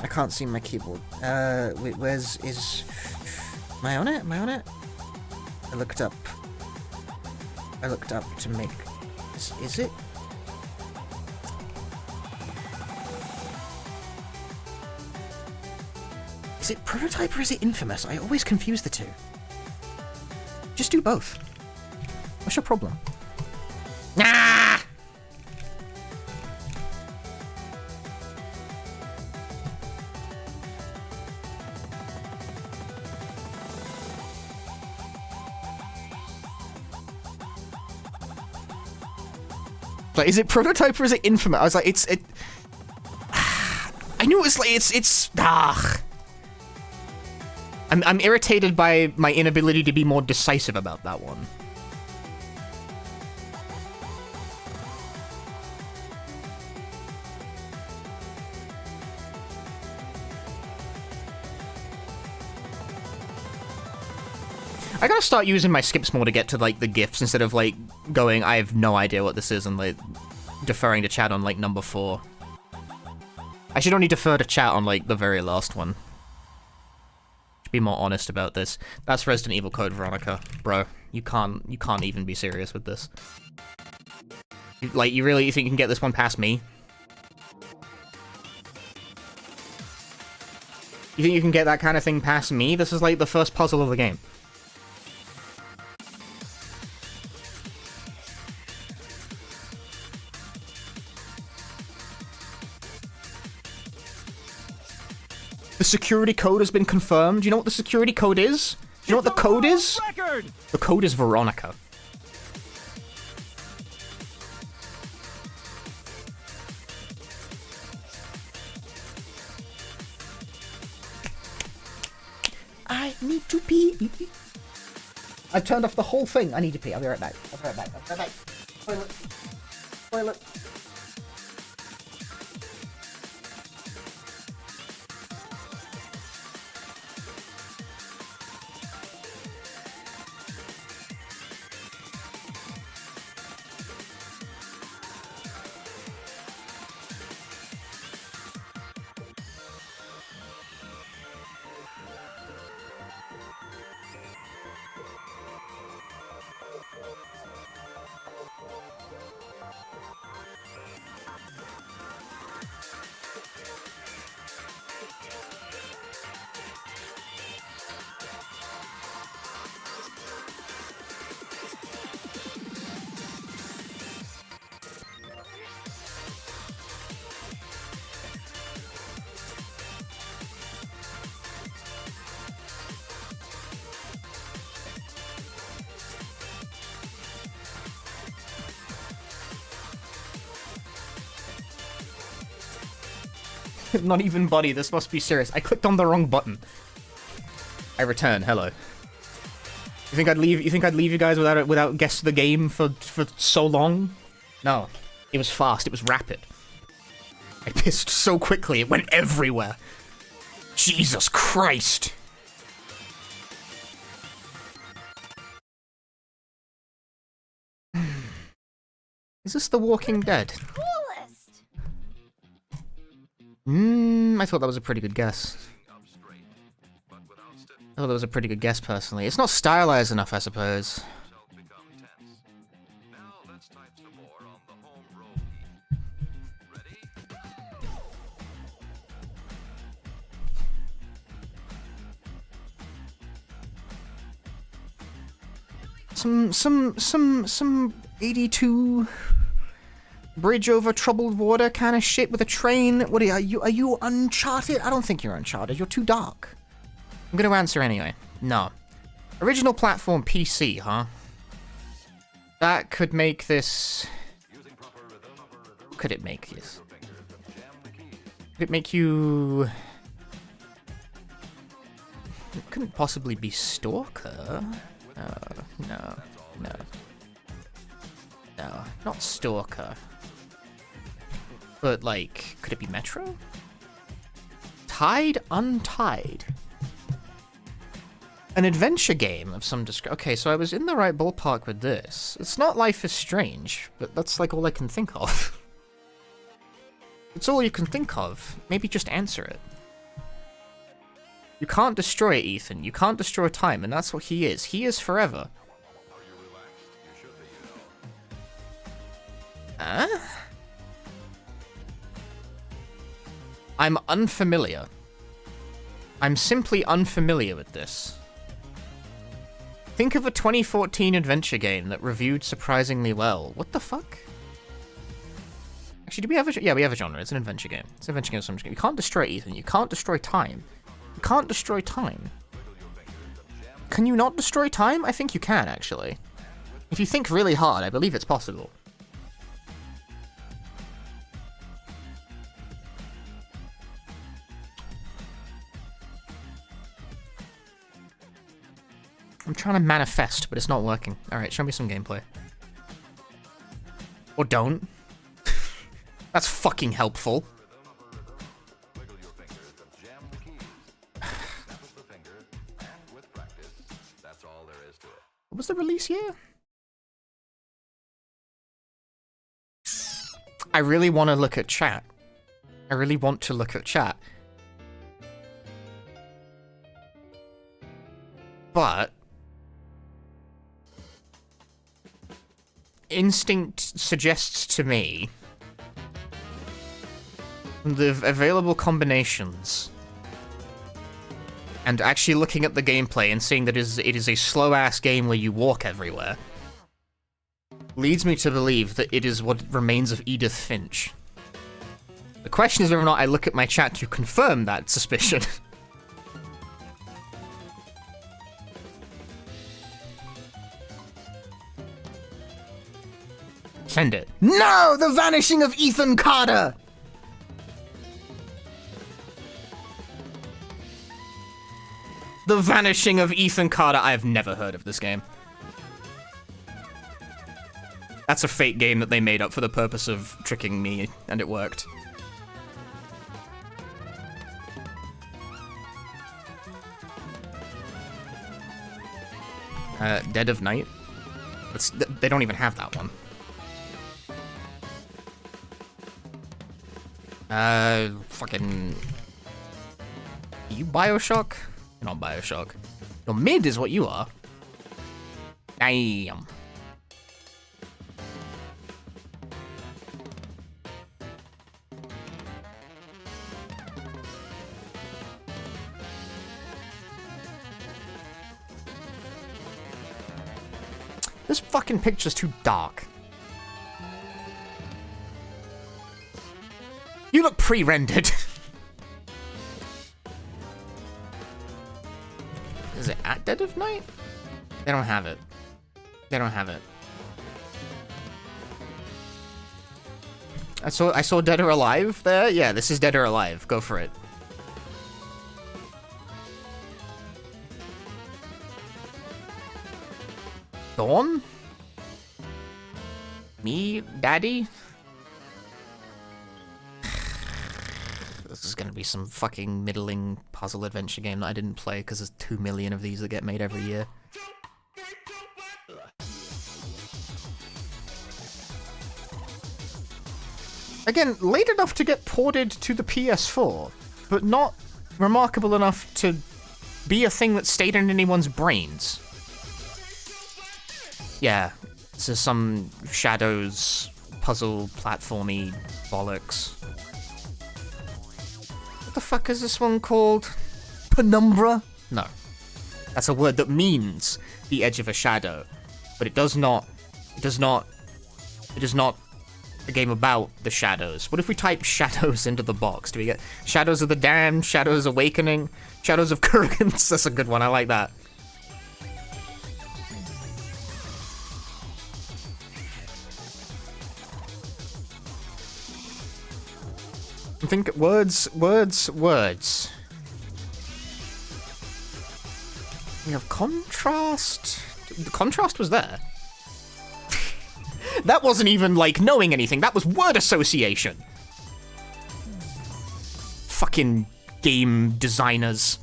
[SPEAKER 1] I can't see my keyboard. Wait, is? Am I on it? I looked up to make. Is it? Is it Prototype or is it Infamous? I always confuse the two. Just do both. What's your problem? Ah! Like, is it Prototype or is it Infamous? I was like, it. I knew it was like it's. I'm irritated by my inability to be more decisive about that one. I gotta start using my skips more to get to, like, the GIFs instead of, like, going, I have no idea what this is, and, like, deferring to chat on, like, number 4. I should only defer to chat on, like, the very last one. Should be more honest about this. That's Resident Evil Code Veronica. Bro, you can't even be serious with this. You think you can get this one past me? You think you can get that kind of thing past me? This is, like, the first puzzle of the game. The security code has been confirmed. Do you know what the security code is? Do you know what the code is? The code is Veronica. I need to pee. I've turned off the whole thing. I need to pee. I'll be right back. Toilet. Not even buddy, this must be serious. I clicked on the wrong button. I return, hello. You think I'd leave you guys without guess the game for so long? No. It was fast, it was rapid. I pissed so quickly, it went everywhere. Jesus Christ. Is this The Walking Dead?
[SPEAKER 5] Coolest.
[SPEAKER 1] I thought that was a pretty good guess. I thought that was a pretty good guess, personally. It's not stylized enough, I suppose. Some 82 bridge over troubled water kind of shit with a train. What are you? Are you Uncharted? I don't think you're Uncharted. You're too dark. I'm gonna answer anyway. No. Original platform PC, huh? That could make this. What could it make this? Could it make you? It couldn't possibly be Stalker. No, not Stalker. But, like, could it be Metro? Tied Untied. An adventure game of some description. Okay, so I was in the right ballpark with this. It's not Life is Strange, but that's, like, all I can think of. It's all you can think of. Maybe just answer it. You can't destroy it, Ethan. You can't destroy time, and that's what he is. He is forever. Huh? I'm unfamiliar. I'm simply unfamiliar with this. Think of a 2014 adventure game that reviewed surprisingly well. What the fuck? Actually, do we have a... Yeah, we have a genre. It's an adventure game. It's an adventure game of some game. You can't destroy Ethan. You can't destroy time. You can't destroy time. Can you not destroy time? I think you can, actually. If you think really hard, I believe it's possible. I'm trying to manifest, but it's not working. Alright, show me some gameplay. Or don't. That's fucking helpful. What was the release year? I really want to look at chat. I really want to look at chat. But instinct suggests to me the available combinations and actually looking at the gameplay and seeing that it is a slow-ass game where you walk everywhere leads me to believe that it is what remains of Edith Finch. The question is whether or not I look at my chat to confirm that suspicion. Send it. No! The Vanishing of Ethan Carter! The Vanishing of Ethan Carter. I have never heard of this game. That's a fake game that they made up for the purpose of tricking me, and it worked. Dead of Night? They don't even have that one. Fucking... Are you Bioshock? You're not Bioshock. You're mid is what you are. Damn. This fucking picture's too dark. You look pre-rendered. Is it at Dead of Night? They don't have it. They don't have it. I saw Dead or Alive there. Yeah, this is Dead or Alive. Go for it. Dawn? Me, Daddy? This is gonna be some fucking middling puzzle adventure game that I didn't play because there's 2 million of these that get made every year. Again, late enough to get ported to the PS4, but not remarkable enough to be a thing that stayed in anyone's brains. Yeah, this is some Shadows puzzle platformy bollocks. What the fuck is this one called? Penumbra? No. That's a word that means the edge of a shadow, but it is not a game about the shadows. What if we type shadows into the box? Do we get Shadows of the Damned, Shadows Awakening, Shadows of Kurgans? That's a good one, I like that. I think words. We have contrast. The contrast was there. That wasn't even, like, knowing anything. That was word association. Fucking game designers.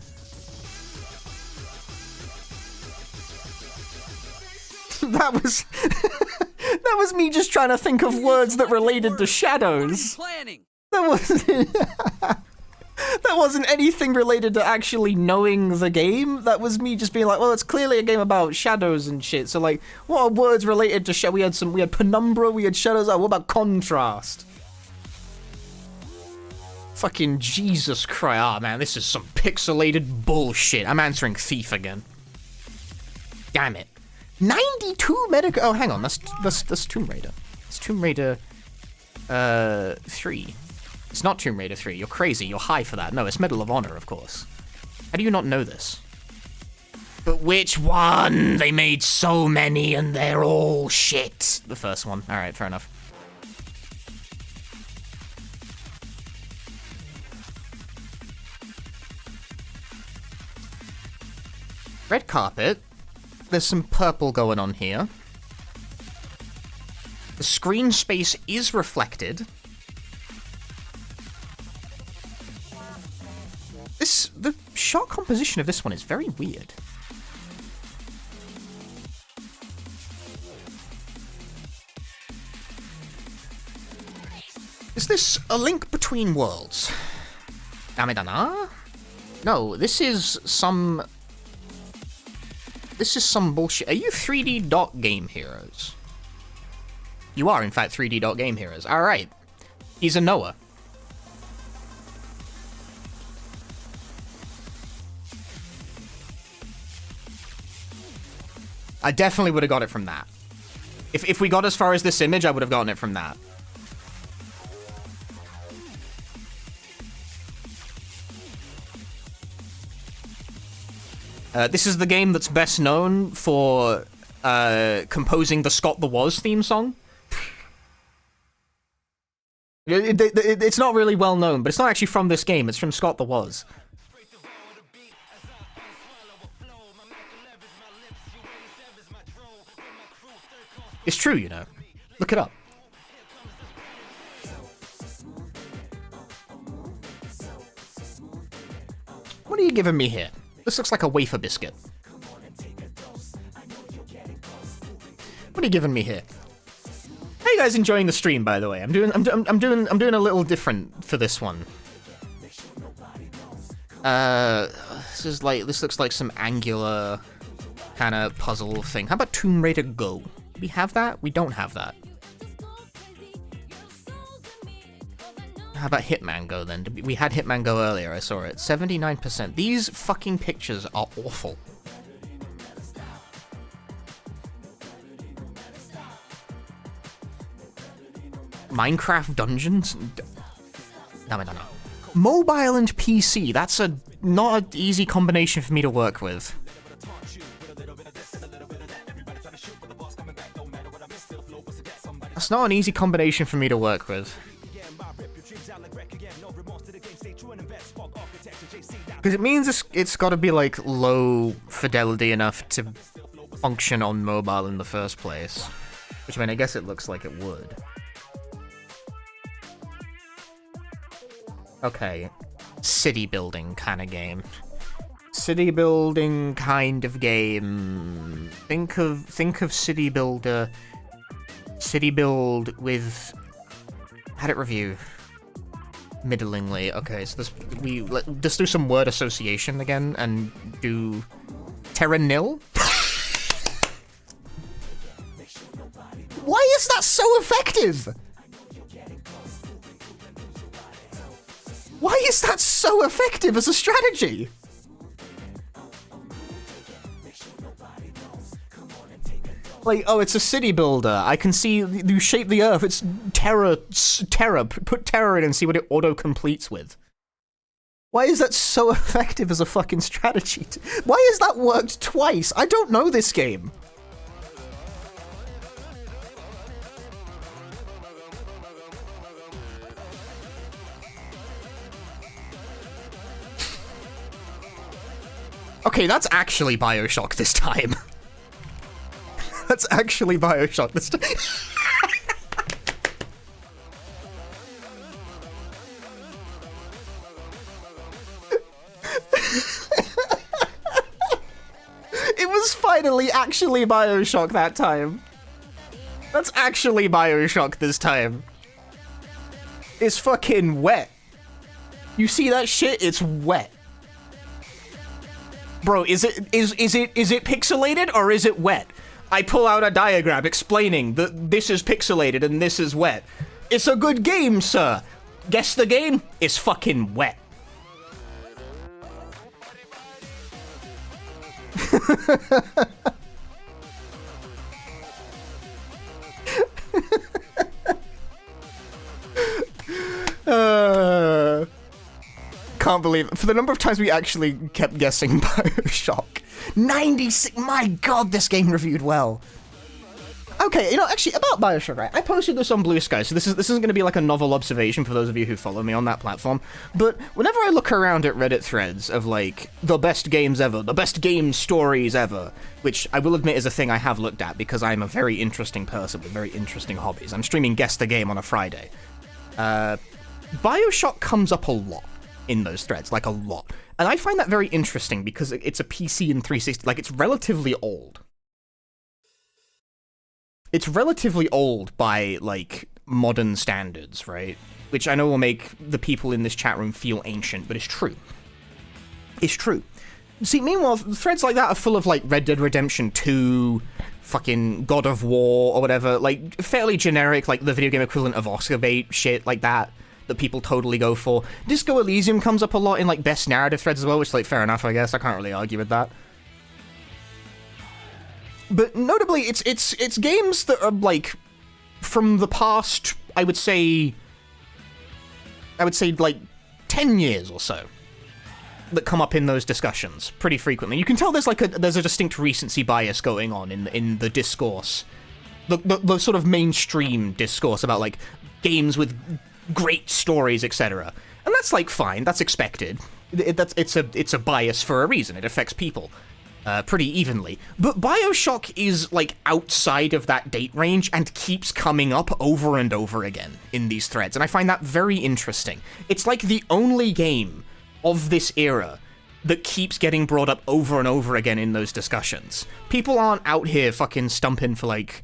[SPEAKER 1] That was... that was me just trying to think of words that related to shadows. That wasn't... That wasn't anything related to actually knowing the game. That was me just being like, well, it's clearly a game about shadows and shit. So, like, what are words related to we had penumbra, we had shadows. Oh, what about contrast? Fucking Jesus Christ. Ah, man, this is some pixelated bullshit. I'm answering Thief again. Damn it. 92 Metacritic. Oh, hang on. That's Tomb Raider. It's Tomb Raider 3. It's not Tomb Raider 3. You're crazy. You're high for that. No, it's Medal of Honor, of course. How do you not know this? But which one? They made so many and they're all shit. The first one. All right, fair enough. Red carpet. There's some purple going on here. The screen space is reflected. The shot composition of this one is very weird. Is this a link between worlds? Damedana? No, this is some bullshit. Are you 3D Dot Game Heroes? You are, in fact, 3D Dot Game Heroes. Alright. He's a Noah. I definitely would have got it from that. If we got as far as this image, I would have gotten it from that. This is the game that's best known for composing the Scott the Woz theme song. It's not really well known, but it's not actually from this game. It's from Scott the Woz. It's true, you know. Look it up. What are you giving me here? This looks like a wafer biscuit. What are you giving me here? How you guys enjoying the stream, by the way? I'm doing a little different for this one. This looks like some angular kind of puzzle thing. How about Tomb Raider Go? We have that? We don't have that. How about Hitman Go then? We had Hitman Go earlier, I saw it. 79%. These fucking pictures are awful. Minecraft Dungeons? No. Mobile and PC, that's not an easy combination for me to work with. That's not an easy combination for me to work with. Because it means it's got to be, like, low fidelity enough to function on mobile in the first place. Which, I mean, I guess it looks like it would. Okay. City building kind of game. City building kind of game. Think of City Builder. City build with Had it review. Middlingly. Okay, so let's do some word association again and do Terra Nil. Why is that so effective? Why is that so effective as a strategy? Like, oh, it's a city builder. I can see you shape the earth. It's terror. Put terror in and see what it auto-completes with. Why is that so effective as a fucking strategy? Why has that worked twice? I don't know this game. Okay, that's actually BioShock this time. That's actually BioShock this time. It was finally actually BioShock that time. That's actually BioShock this time. It's fucking wet. You see that shit? It's wet. Bro, is it pixelated or is it wet? I pull out a diagram explaining that this is pixelated and this is wet. It's a good game, sir. Guess the game? It's fucking wet. Can't believe it. For the number of times we actually kept guessing BioShock. 96. My god, this game reviewed well. Okay, you know, actually, about BioShock, right? I posted this on Blue Sky, so this isn't going to be like a novel observation for those of you who follow me on that platform. But whenever I look around at Reddit threads of, like, the best games ever, the best game stories ever, which I will admit is a thing I have looked at because I'm a very interesting person with very interesting hobbies. I'm streaming Guess the Game on a Friday. BioShock comes up a lot in those threads, like a lot. And I find that very interesting because it's a PC and 360, like, it's relatively old. It's relatively old by, like, modern standards, right? Which I know will make the people in this chat room feel ancient, but it's true. It's true. See, meanwhile, threads like that are full of, like, Red Dead Redemption 2, fucking God of War, or whatever, like, fairly generic, like, the video game equivalent of Oscar bait shit like that people totally go for. Disco Elysium comes up a lot in, like, best narrative threads as well, which, like, fair enough, I guess. I can't really argue with that. But notably, it's games that are, like, from the past, I would say, like, 10 years or so, that come up in those discussions pretty frequently. You can tell there's a distinct recency bias going on in the discourse, the sort of mainstream discourse about, like, games with great stories, etc. And that's, like, fine. That's expected. It's a bias for a reason. It affects people pretty evenly. But BioShock is, like, outside of that date range and keeps coming up over and over again in these threads. And I find that very interesting. It's like the only game of this era that keeps getting brought up over and over again in those discussions. People aren't out here fucking stumping for, like,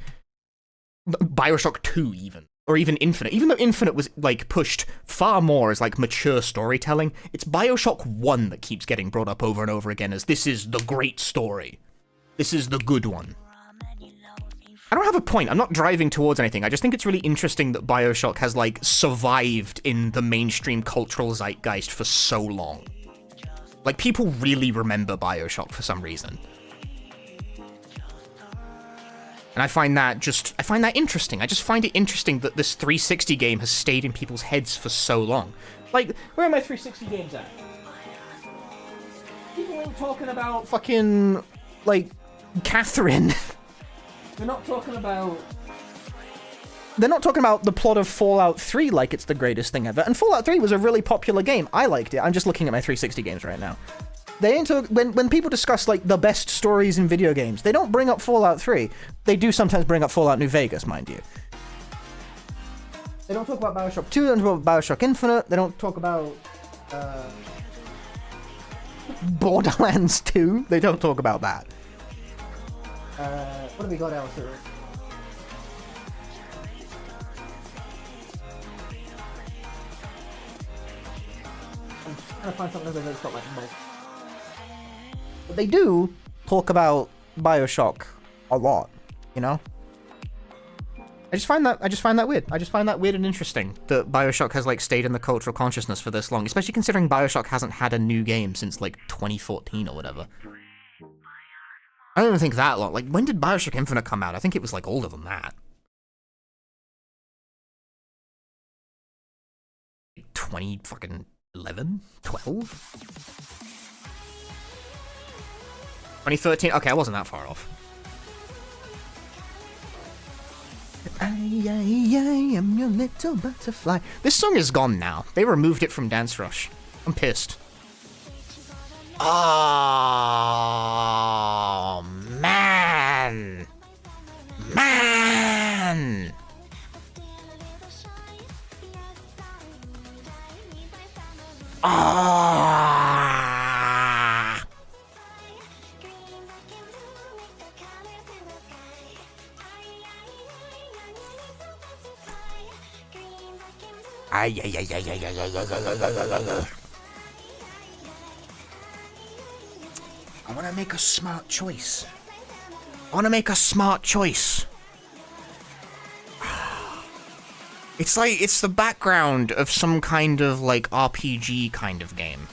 [SPEAKER 1] BioShock 2 even. Or even Infinite. Even though Infinite was, like, pushed far more as, like, mature storytelling, it's BioShock 1 that keeps getting brought up over and over again as this is the great story. This is the good one. I don't have a point. I'm not driving towards anything. I just think it's really interesting that BioShock has, like, survived in the mainstream cultural zeitgeist for so long. Like, people really remember BioShock for some reason. And I find that interesting. I just find it interesting that this 360 game has stayed in people's heads for so long. Like, where are my 360 games at? People ain't talking about fucking, like, Catherine. They're not talking about the plot of Fallout 3 like it's the greatest thing ever. And Fallout 3 was a really popular game. I liked it. I'm just looking at my 360 games right now. They ain't when people discuss, like, the best stories in video games, they don't bring up Fallout 3. They do sometimes bring up Fallout New Vegas, mind you. They don't talk about BioShock 2, they don't talk about BioShock Infinite, they don't talk about Borderlands 2. They don't talk about that. What have we got else here? I'm just trying to find something that's got like multiple. But they do talk about BioShock a lot, you know? I just find that weird. I just find that weird and interesting that BioShock has like stayed in the cultural consciousness for this long, especially considering BioShock hasn't had a new game since like 2014 or whatever. I don't even think that long. Like, when did BioShock Infinite come out? I think it was like older than that. 20 fucking 11? 12? 2013? Okay, I wasn't that far off. I am your little butterfly. This song is gone now. They removed it from Dance Rush. I'm pissed. Oh, man. Man. Ah. Ay, ay, ay, ay, ay, ay, ay, ay, ay. I want to make a smart choice. I want to make a smart choice. It's like, it's the background of some kind of, like, RPG kind of game.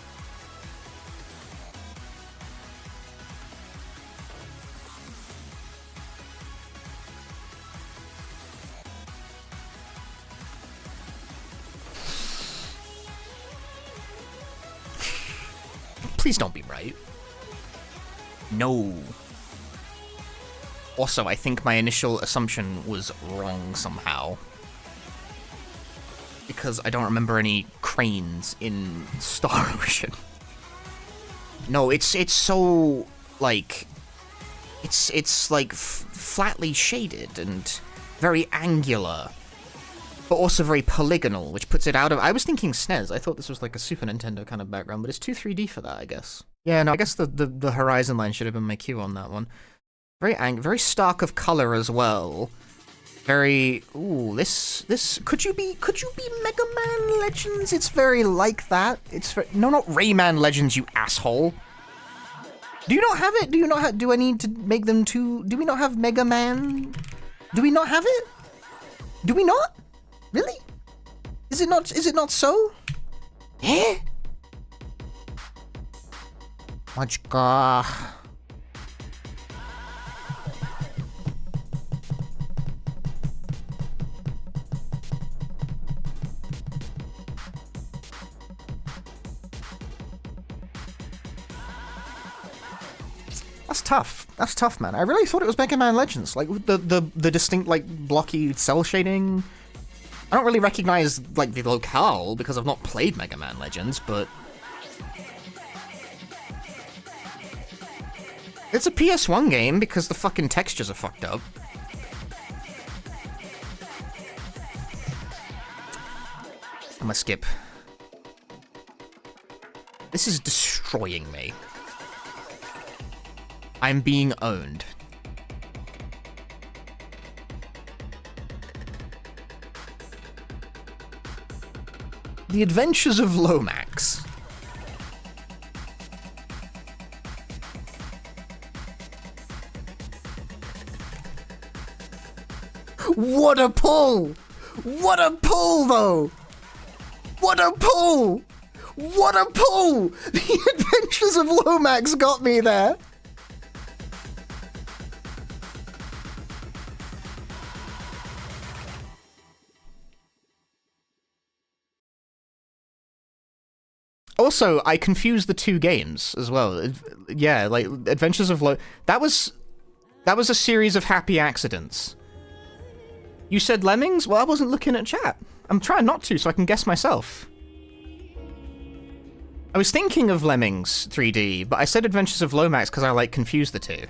[SPEAKER 1] Please don't be right. No. Also, I think my initial assumption was wrong somehow. Because I don't remember any cranes in Star Ocean. No, it's so, like... It's like, flatly shaded and very angular. But also very polygonal, which puts it out of... I was thinking SNES. I thought this was like a Super Nintendo kind of background, but it's too 3D for that, I guess. Yeah, no, I guess the horizon line should have been my cue on that one. Very stark of color as well. Very... Ooh, this... Could you be Mega Man Legends? It's very like that. It's very... No, not Rayman Legends, you asshole. Do you not have it? Do you not have... Do I need to make them too... Do we not have Mega Man? Do we not have it? Do we not? Really? Is it not so? Eh? Majka. That's tough. That's tough, man. I really thought it was Mega Man Legends. Like, the distinct, like, blocky cell shading. I don't really recognize, like, the locale because I've not played Mega Man Legends, but... It's a PS1 game because the fucking textures are fucked up. I'm gonna skip. This is destroying me. I'm being owned. The Adventures of Lomax. What a pull! What a pull, though! What a pull! What a pull! The Adventures of Lomax got me there! Also, I confused the two games as well. Yeah, like Adventures of that was a series of happy accidents. You said Lemmings? Well, I wasn't looking at chat. I'm trying not to so I can guess myself. I was thinking of Lemmings 3D, but I said Adventures of Lomax because I like confused the two.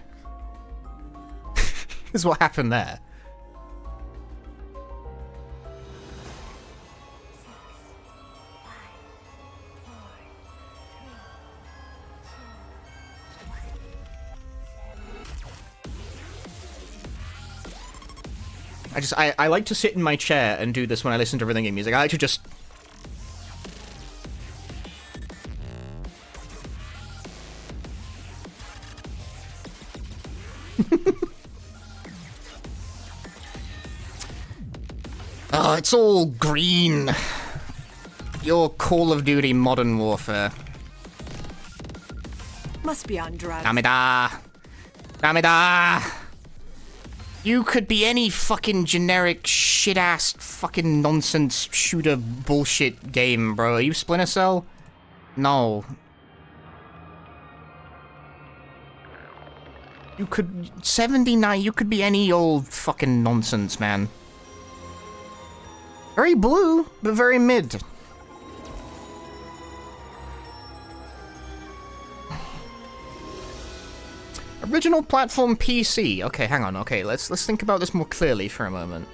[SPEAKER 1] This is what happened there. I like to sit in my chair and do this when I listen to rhythm game music. I like to just... it's all green. Your Call of Duty Modern Warfare.
[SPEAKER 5] Must be on drugs.
[SPEAKER 1] Damida! Damida! You could be any fucking generic shit-ass fucking nonsense shooter bullshit game, bro. Are you Splinter Cell? No. You could... 79, you could be any old fucking nonsense, man. Very blue, but very mid. Original platform PC. Okay, hang on. Okay, let's think about this more clearly for a moment.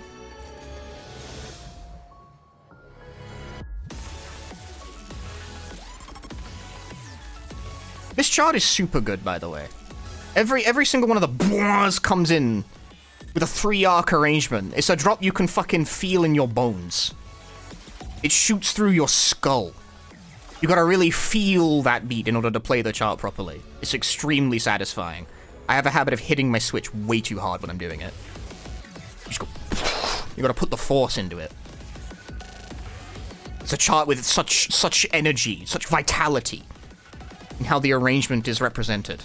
[SPEAKER 1] This chart is super good, by the way. Every single one of the boars comes in with a 3-arc arrangement. It's a drop you can fucking feel in your bones. It shoots through your skull. You gotta really feel that beat in order to play the chart properly. It's extremely satisfying. I have a habit of hitting my Switch way too hard when I'm doing it. You gotta put the force into it. It's a chart with such energy, such vitality, in how the arrangement is represented.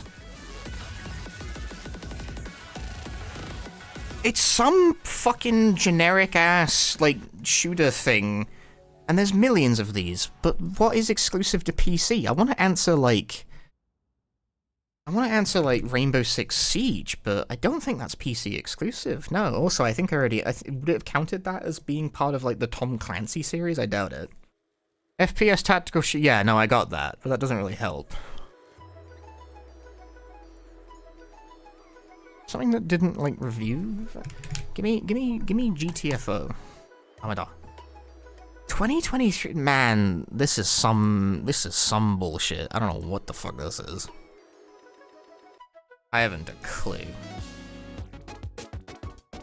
[SPEAKER 1] It's some fucking generic-ass, like, shooter thing, and there's millions of these, but what is exclusive to PC? I want to answer, like, Rainbow Six Siege, but I don't think that's PC exclusive. No, also, I think would it have counted that as being part of, like, the Tom Clancy series? I doubt it. FPS tactical yeah, no, I got that, but that doesn't really help. Something that didn't, like, review? Give me GTFO. Oh my god. 2023, man, this is some bullshit. I don't know what the fuck this is. I haven't a clue.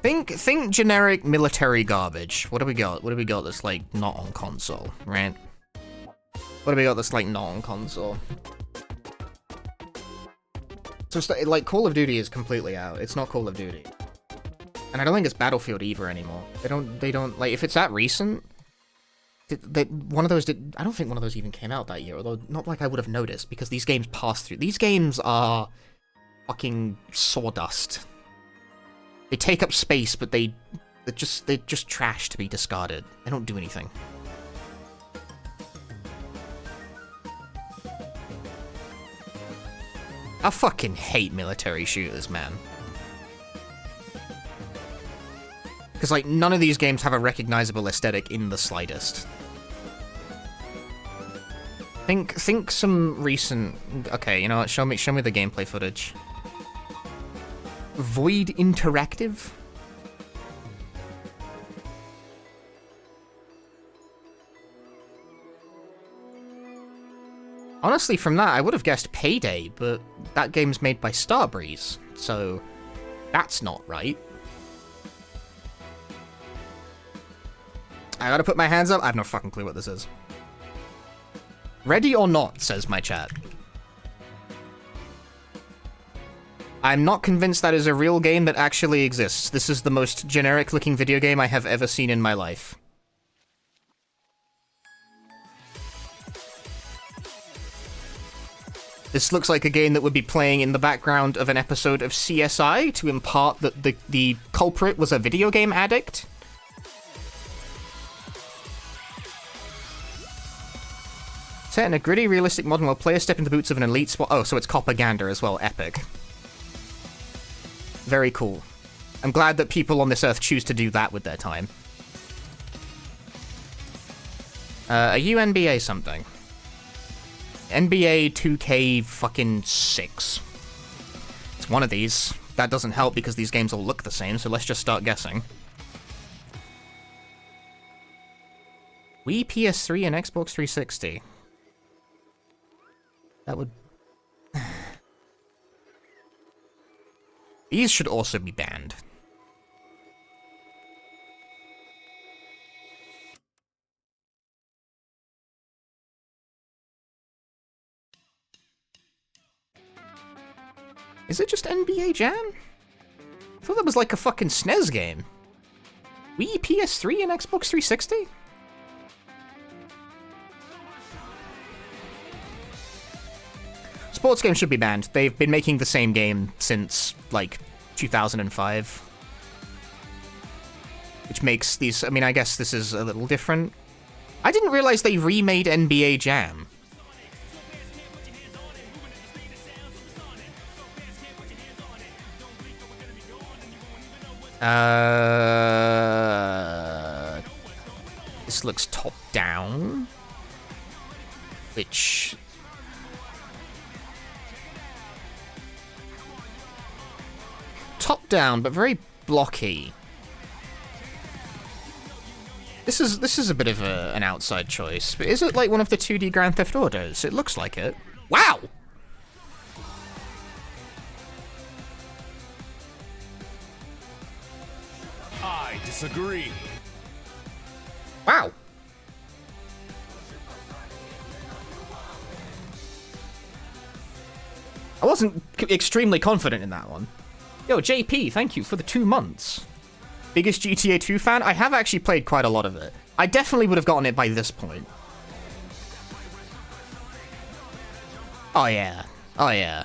[SPEAKER 1] Think generic military garbage. What do we got? What do we got that's, like, not on console, right? What do we got that's, like, not on console? So, like, Call of Duty is completely out. It's not Call of Duty. And I don't think it's Battlefield either anymore. They don't, like, if it's that recent, one of those I don't think one of those even came out that year, although not like I would have noticed, because these games pass through. These games are fucking sawdust. They take up space, but they're just trash to be discarded. They don't do anything. I fucking hate military shooters, man. Because, like, none of these games have a recognizable aesthetic in the slightest. Think some recent... Okay, you know what? Show me the gameplay footage. Void Interactive? Honestly, from that, I would have guessed Payday, but that game's made by Starbreeze, so that's not right. I gotta put my hands up. I have no fucking clue what this is. Ready or not, says my chat. I'm not convinced that is a real game that actually exists. This is the most generic-looking video game I have ever seen in my life. This looks like a game that would be playing in the background of an episode of CSI to impart that the culprit was a video game addict. Set in a gritty, realistic modern world, players step into the boots of an elite squad. Oh, so it's propaganda as well. Epic. Very cool. I'm glad that people on this earth choose to do that with their time. Are you NBA something? NBA 2K fucking 6. It's one of these. That doesn't help because these games all look the same, so let's just start guessing. Wii, PS3, and Xbox 360. That would... These should also be banned. Is it just NBA Jam? I thought that was like a fucking SNES game. Wii, PS3, and Xbox 360? Sports games should be banned. They've been making the same game since, like, 2005. Which makes these... I mean, I guess this is a little different. I didn't realize they remade NBA Jam. This looks top-down. Which... Top-down, but very blocky. This is a bit of an outside choice, but is it like one of the 2D Grand Theft Autos? It looks like it. Wow!
[SPEAKER 2] I disagree.
[SPEAKER 1] Wow! I wasn't extremely confident in that one. Yo, JP, thank you for the 2 months. Biggest GTA 2 fan? I have actually played quite a lot of it. I definitely would have gotten it by this point. Oh yeah. Oh yeah.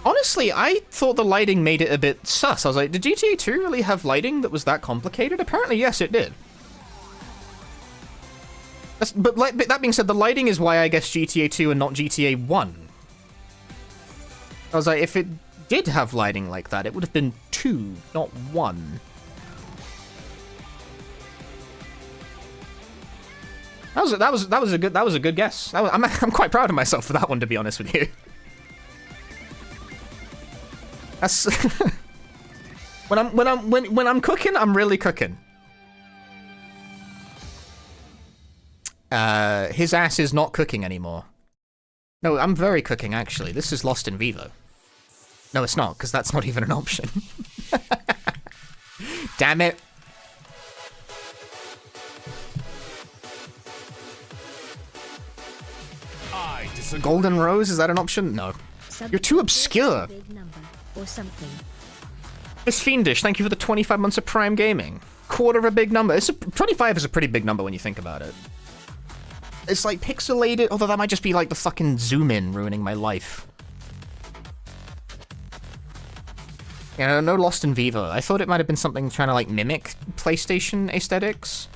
[SPEAKER 1] Honestly, I thought the lighting made it a bit sus. I was like, did GTA 2 really have lighting that was that complicated? Apparently, yes, it did. But that being said, the lighting is why I guess GTA 2 and not GTA 1. I was like, if it did have lighting like that, it would have been 2, not 1. That was a good guess. I'm quite proud of myself for that one, to be honest with you. That's when I'm cooking, I'm really cooking. His ass is not cooking anymore. No, I'm very cooking, actually. This is Lost in Vivo. No, it's not, because that's not even an option. Damn it.
[SPEAKER 2] I disagree.
[SPEAKER 1] Golden Rose, is that an option? No. You're too obscure.
[SPEAKER 3] Big number or something.
[SPEAKER 1] Miss Fiendish, thank you for the 25 months of Prime Gaming. Quarter of a big number. 25 is a pretty big number when you think about it. It's like pixelated, although that might just be like the fucking zoom in ruining my life. Yeah, no Lost in Vivo. I thought it might have been something trying to like mimic PlayStation aesthetics.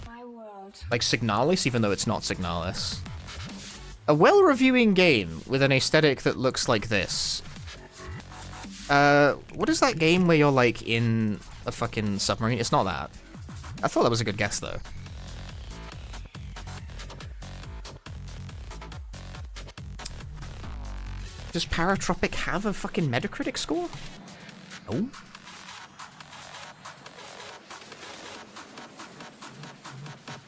[SPEAKER 5] My world.
[SPEAKER 1] Like Signalis, even though it's not Signalis. A well-reviewing game with an aesthetic that looks like this. What is that game where you're like in a fucking submarine? It's not that. I thought that was a good guess though. Does Paratropic have a fucking Metacritic score? No.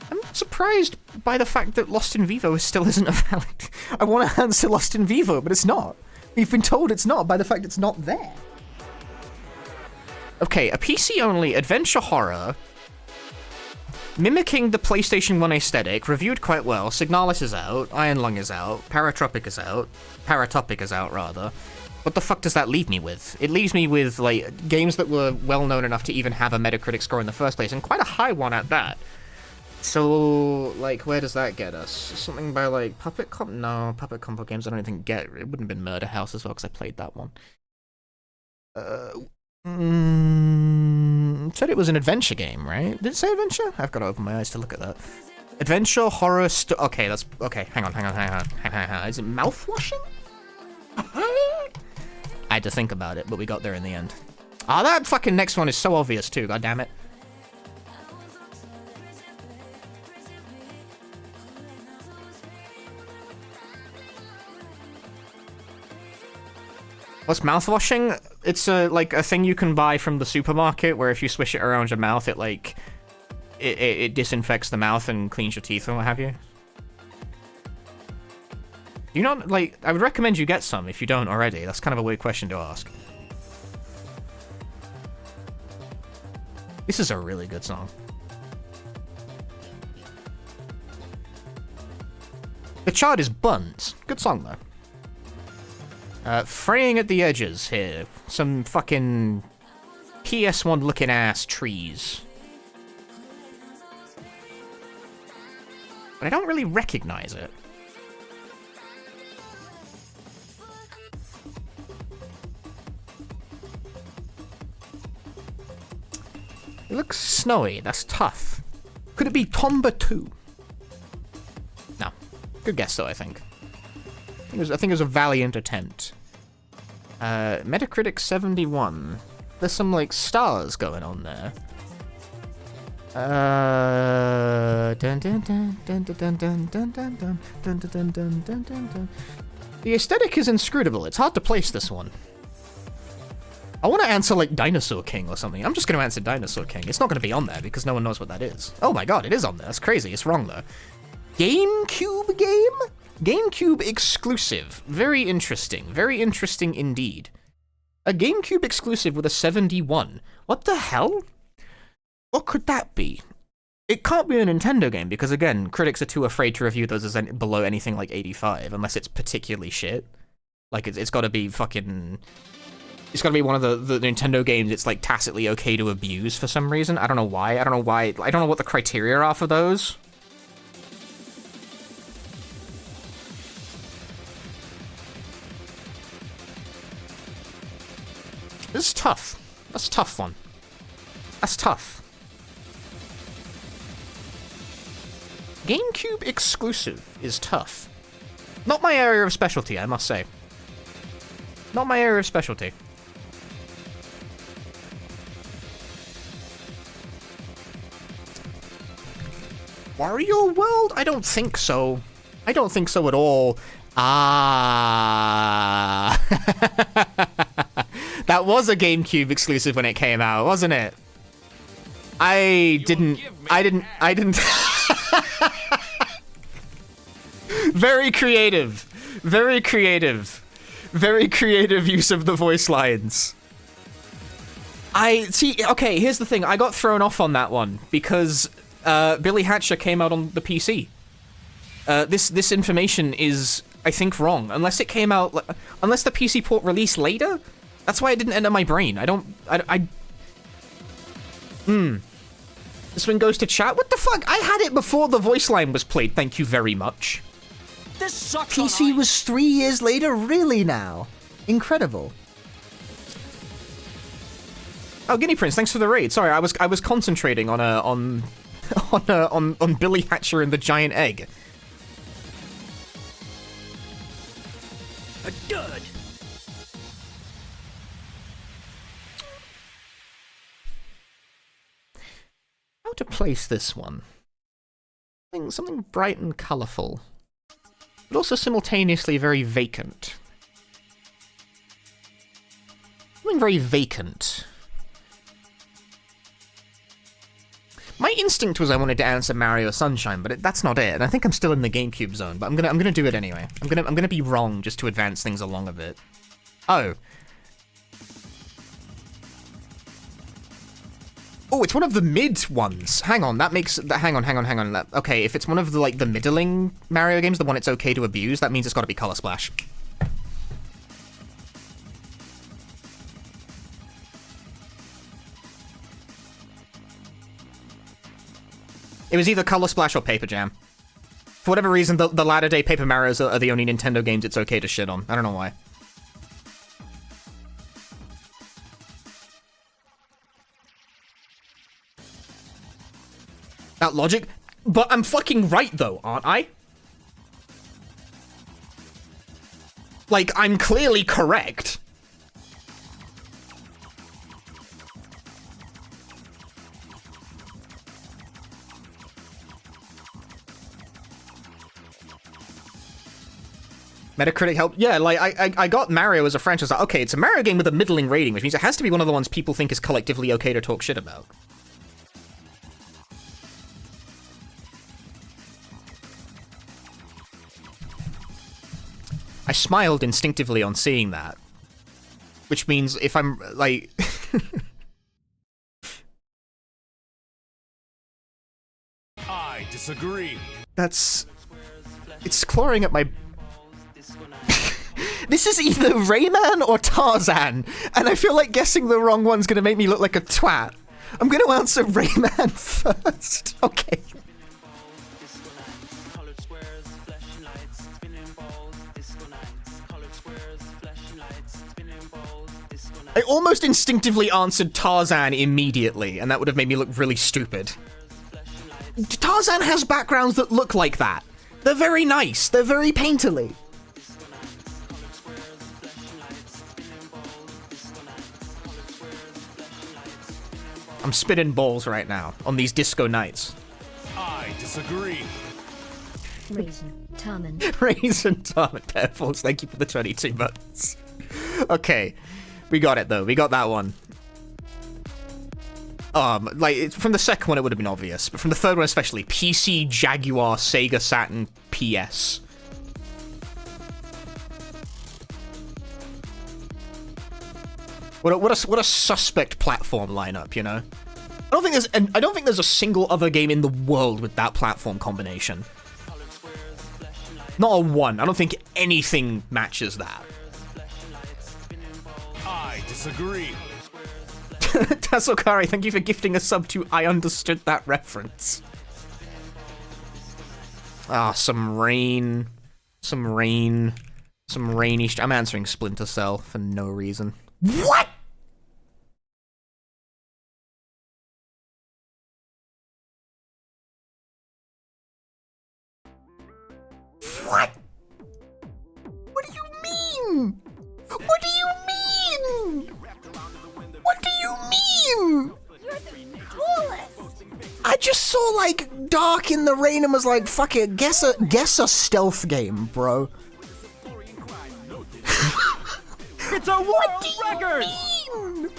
[SPEAKER 1] I'm surprised by the fact that Lost in Vivo still isn't a valid... I want to answer Lost in Vivo, but it's not. We've been told it's not by the fact it's not there. Okay, a PC-only adventure horror mimicking the PlayStation 1 aesthetic, reviewed quite well. Signalis is out, Iron Lung is out, Paratopic is out, rather. What the fuck does that leave me with? It leaves me with, like, games that were well-known enough to even have a Metacritic score in the first place, and quite a high one at that. So, like, where does that get us? Something by, like, Puppet Comp? No, Puppet Compo games I don't even get. It wouldn't have been Murder House as well, because I played that one. Said it was an adventure game, right? Did it say adventure? I've got to open my eyes to look at that. Adventure, horror, okay, that's... Okay, hang on. Is it mouthwashing? I had to think about it, but we got there in the end. Ah, that fucking next one is so obvious too, god damn it. What's mouthwashing? It's like a thing you can buy from the supermarket where if you swish it around your mouth, it like it disinfects the mouth and cleans your teeth and what have you. You not like? I would recommend you get some if you don't already. That's kind of a weird question to ask. This is a really good song. The chart is Buns. Good song though. Fraying at the edges here. Some fucking PS1 looking ass trees. But I don't really recognize it. It looks snowy. That's tough. Could it be Tomba 2? No. Good guess, though, I think. I think it was a valiant attempt. Metacritic 71. There's some, like, stars going on there. The aesthetic is inscrutable. It's hard to place this one. I want to answer, like, Dinosaur King or something. I'm just going to answer Dinosaur King. It's not going to be on there because no one knows what that is. Oh my god, it is on there. That's crazy. It's wrong, though. GameCube game? GameCube exclusive. Very interesting. Very interesting indeed. A GameCube exclusive with a 71. What the hell? What could that be? It can't be a Nintendo game because, again, critics are too afraid to review those as below anything like 85 unless it's particularly shit. Like, it's got to be fucking... It's gotta be one of the Nintendo games it's, like, tacitly okay to abuse for some reason. I don't know why. I don't know what the criteria are for those. This is tough. That's a tough one. That's tough. GameCube exclusive is tough. Not my area of specialty, I must say. Not my area of specialty. Wario World? I don't think so. I don't think so at all. Ah. That was a GameCube exclusive when it came out, wasn't it? I didn't. Very creative. Very creative. Very creative use of the voice lines. Okay, here's the thing. I got thrown off on that one because Billy Hatcher came out on the PC. This information is, I think, wrong. Unless it came out, unless the PC port released later? That's why it didn't enter my brain. This one goes to chat? What the fuck? I had it before the voice line was played, thank you very much.
[SPEAKER 6] This sucks.
[SPEAKER 7] PC was 3 years later? Really now? Incredible.
[SPEAKER 1] Oh, Guinea Prince, thanks for the raid. Sorry, I was concentrating on Billy Hatcher and the giant egg.
[SPEAKER 6] A dud.
[SPEAKER 1] How to place this one? Something bright and colourful, but also simultaneously very vacant. Something very vacant. My instinct was I wanted to answer Mario Sunshine, but that's not it. And I think I'm still in the GameCube zone, but I'm gonna do it anyway. I'm gonna be wrong just to advance things along a bit. Oh. Oh, it's one of the mid ones. Hang on, that makes... Hang on. Okay, if it's one of the, like, the middling Mario games, the one it's okay to abuse, that means it's gotta be Color Splash. It was either Color Splash or Paper Jam. For whatever reason, the latter-day Paper Marios are the only Nintendo games it's okay to shit on. I don't know why. That logic? But I'm fucking right, though, aren't I? Like, I'm clearly correct. Metacritic helped. Yeah, like, I got Mario as a franchise. Like, okay, it's a Mario game with a middling rating, which means it has to be one of the ones people think is collectively okay to talk shit about. I smiled instinctively on seeing that. Which means if I'm, like...
[SPEAKER 2] I disagree.
[SPEAKER 1] That's... It's clawing at my...
[SPEAKER 7] This is either Rayman or Tarzan, and I feel like guessing the wrong one's gonna make me look like a twat. I'm gonna answer Rayman first. Okay. I almost instinctively answered Tarzan immediately, and that would have made me look really stupid. Tarzan has backgrounds that look like that. They're very nice. They're very painterly. I'm spinning balls right now on these disco nights.
[SPEAKER 2] I disagree.
[SPEAKER 3] Raisin, Tarman.
[SPEAKER 7] Raisin Tarman Pebbles, thank you for the 22 months. Okay, we got it though. We got that one. From the second one it would have been obvious, but from the third one especially, PC, Jaguar, Sega Saturn, PS. What a suspect platform lineup, you know? I don't think there's a single other game in the world with that platform combination. Not a one. I don't think anything matches that.
[SPEAKER 2] I disagree.
[SPEAKER 7] Tasokari, thank you for gifting a sub to I understood that reference. Ah, some rain. Some rainy... I'm answering Splinter Cell for no reason. What?! What? What do you mean? What do you mean? What do you mean?
[SPEAKER 5] You're the coolest.
[SPEAKER 7] I just saw like Dark in the Rain and was like, fuck it, guess a stealth game, bro.
[SPEAKER 4] It's a world record!
[SPEAKER 7] Mean?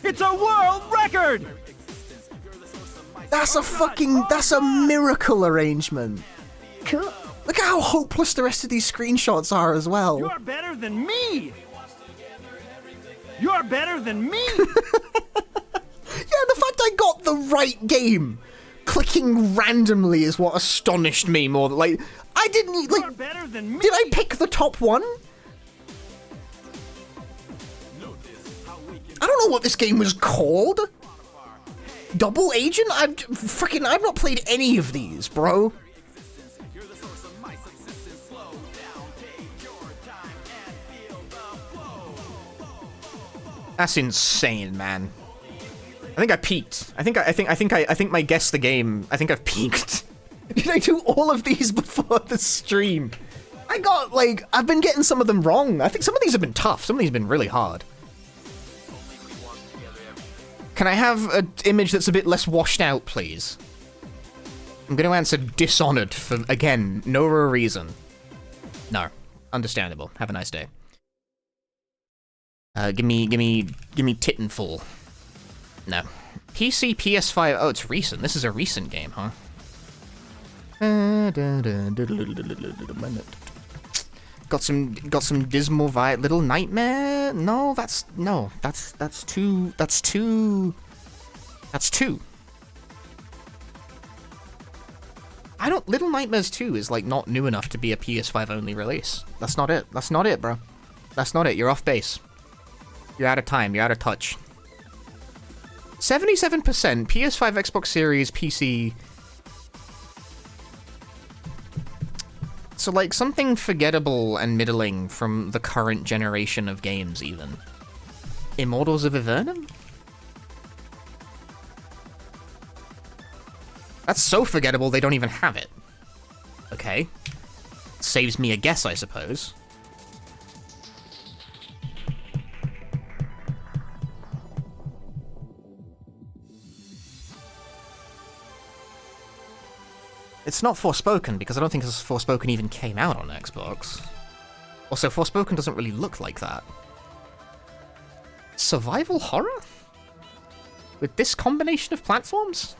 [SPEAKER 4] It's a world record!
[SPEAKER 7] That's a miracle arrangement.
[SPEAKER 3] Cool.
[SPEAKER 7] Look at how hopeless the rest of these screenshots are as well.
[SPEAKER 4] You're better than me! You're better than me!
[SPEAKER 7] Yeah, the fact I got the right game, clicking randomly is what astonished me more. Like, I didn't,
[SPEAKER 4] You're
[SPEAKER 7] like,
[SPEAKER 4] better than me!
[SPEAKER 7] did I pick the top one? I don't know what this game was called. Double Agent? I've not played any of these, bro. That's insane, man. I think I peaked. I think my guess the game. I think I've peaked. Did I do all of these before the stream? I've been getting some of them wrong. I think some of these have been tough. Some of these have been really hard. Can I have an image that's a bit less washed out, please? I'm going to answer Dishonored for, again, no real reason. No. Understandable. Have a nice day. Give me Titanfall. No. PC, PS5. Oh, it's recent. This is a recent game, huh? Got some dismal vibe. Little Nightmare? No, that's two. Little Nightmares 2 is like not new enough to be a PS5 only release. That's not it. That's not it, bro. That's not it. You're off base. You're out of time. You're out of touch. 77% PS5, Xbox Series, PC. So, like, something forgettable and middling from the current generation of games, even. Immortals of Avernum? That's so forgettable they don't even have it. Okay. Saves me a guess, I suppose. It's not Forspoken, because I don't think Forspoken even came out on Xbox. Also, Forspoken doesn't really look like that. Survival horror? With this combination of platforms?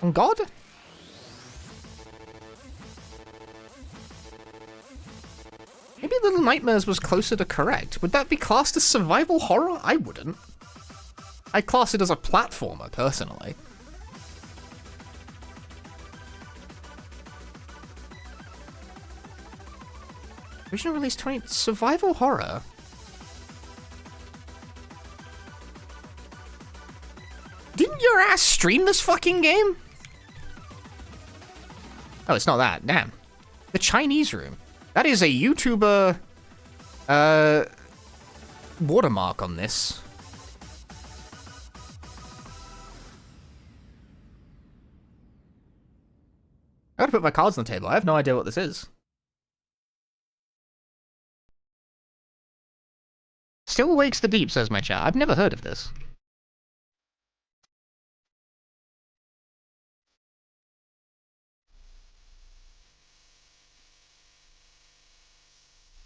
[SPEAKER 7] On God? Maybe Little Nightmares was closer to correct. Would that be classed as survival horror? I wouldn't. I'd class it as a platformer, personally. Original release 20... Survival horror? Didn't your ass stream this fucking game? Oh, it's not that. Damn. The Chinese Room. That is a YouTuber... watermark on this. I gotta put my cards on the table. I have no idea what this is. Still Wakes the Deep, says my chat. I've never heard of this.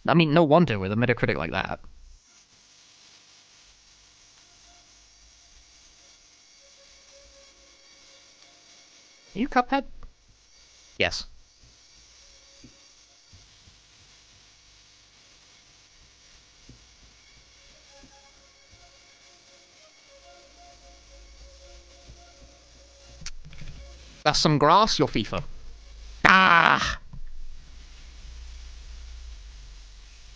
[SPEAKER 7] I mean, no wonder with a Metacritic like that. Are you Cuphead? Yes. That's some grass, you're FIFA. Ah!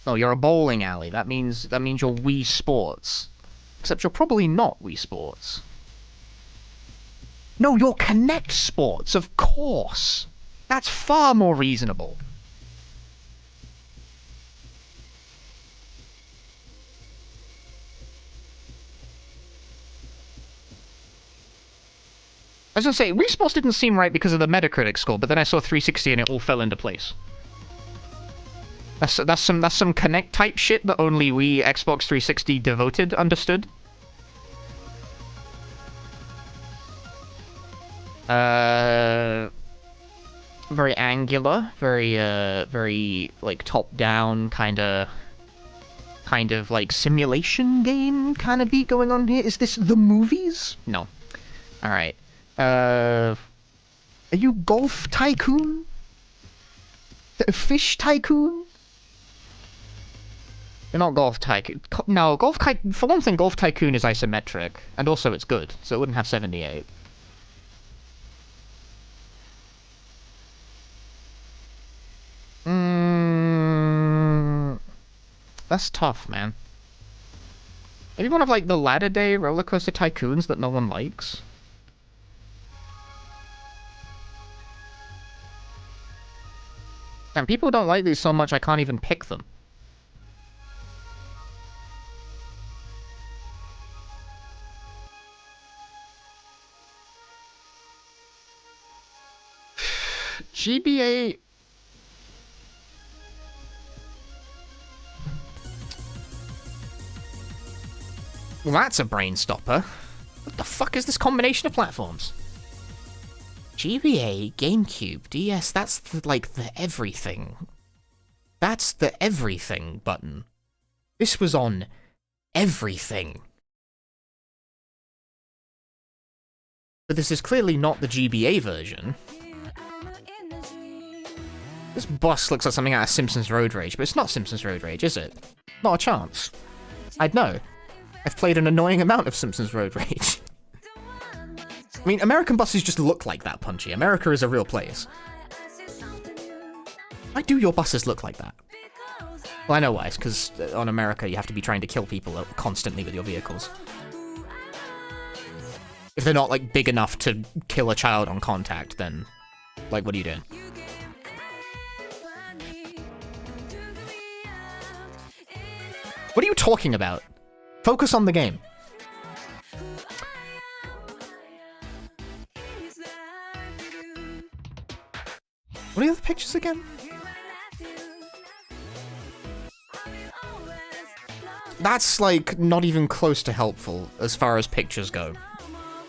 [SPEAKER 7] No, you're a bowling alley. That means you're Wii Sports. Except you're probably not Wii Sports. No, you're Connect Sports, of course. That's far more reasonable. I was gonna say, Wii Sports didn't seem right because of the Metacritic score, but then I saw 360 and it all fell into place. That's some Connect type shit that only we Xbox 360 devoted understood. Very angular, very like top down kind of like simulation game kind of beat going on here. Is this the movies? No. All right. Are you Golf Tycoon? Fish Tycoon? You're not Golf Tycoon. No, for one thing, Golf Tycoon is isometric, and also it's good, so it wouldn't have 78. That's tough, man. Maybe one of, like, the latter-day roller coaster tycoons that no one likes? And people don't like these so much I can't even pick them. GBA... Well, that's a brain stopper. What the fuck is this combination of platforms? GBA, GameCube, DS, that's like the everything. That's the everything button. This was on everything. But this is clearly not the GBA version. This bus looks like something out of Simpsons Road Rage, but it's not Simpsons Road Rage, is it? Not a chance. I'd know. I've played an annoying amount of Simpsons Road Rage. I mean, American buses just look like that, Punchy. America is a real place. Why do your buses look like that? Well, I know why. It's because on America you have to be trying to kill people constantly with your vehicles. If they're not, like, big enough to kill a child on contact, then, like, what are you doing? What are you talking about? Focus on the game. What are the other pictures again? That's, like, not even close to helpful as far as pictures go.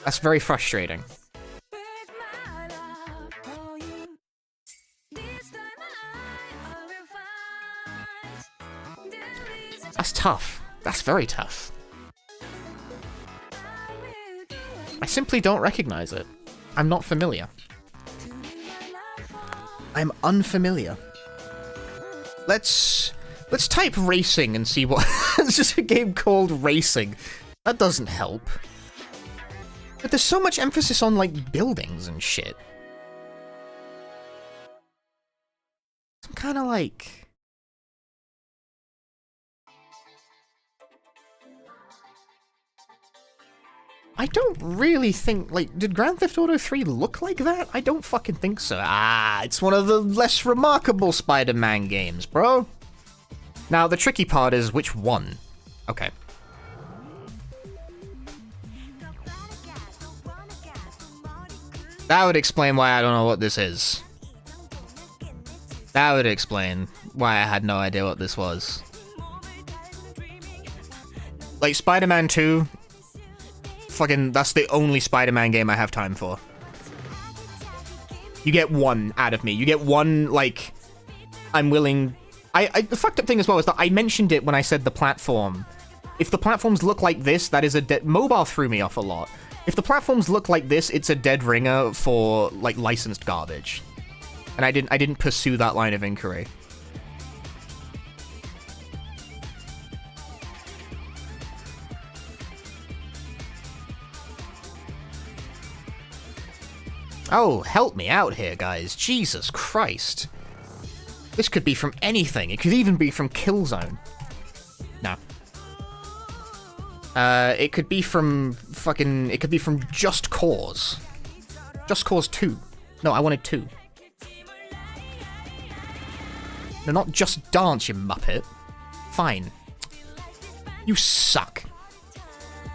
[SPEAKER 7] That's very frustrating. That's tough. That's very tough. I simply don't recognize it. I'm not familiar. I'm unfamiliar. Let's type racing and see what... It's just a game called Racing. That doesn't help. But there's so much emphasis on, like, buildings and shit. I'm kind of like... I don't really think, like, did Grand Theft Auto 3 look like that? I don't fucking think so. Ah, it's one of the less remarkable Spider-Man games, bro. Now, the tricky part is which one? Okay. That would explain why I don't know what this is. That would explain why I had no idea what this was. Like, Spider-Man 2, fucking, that's the only Spider-Man game I have time for. You get one out of me. You get one, like, I'm willing... the fucked up thing as well is that I mentioned it when I said the platform. If the platforms look like this, that is a mobile threw me off a lot. If the platforms look like this, it's a dead ringer for, like, licensed garbage. And I didn't pursue that line of inquiry. Oh, help me out here, guys. Jesus Christ. This could be from anything. It could even be from Killzone. No. It could be from fucking... It could be from Just Cause. Just Cause 2. No, I wanted 2. No, not Just Dance, you muppet. Fine. You suck.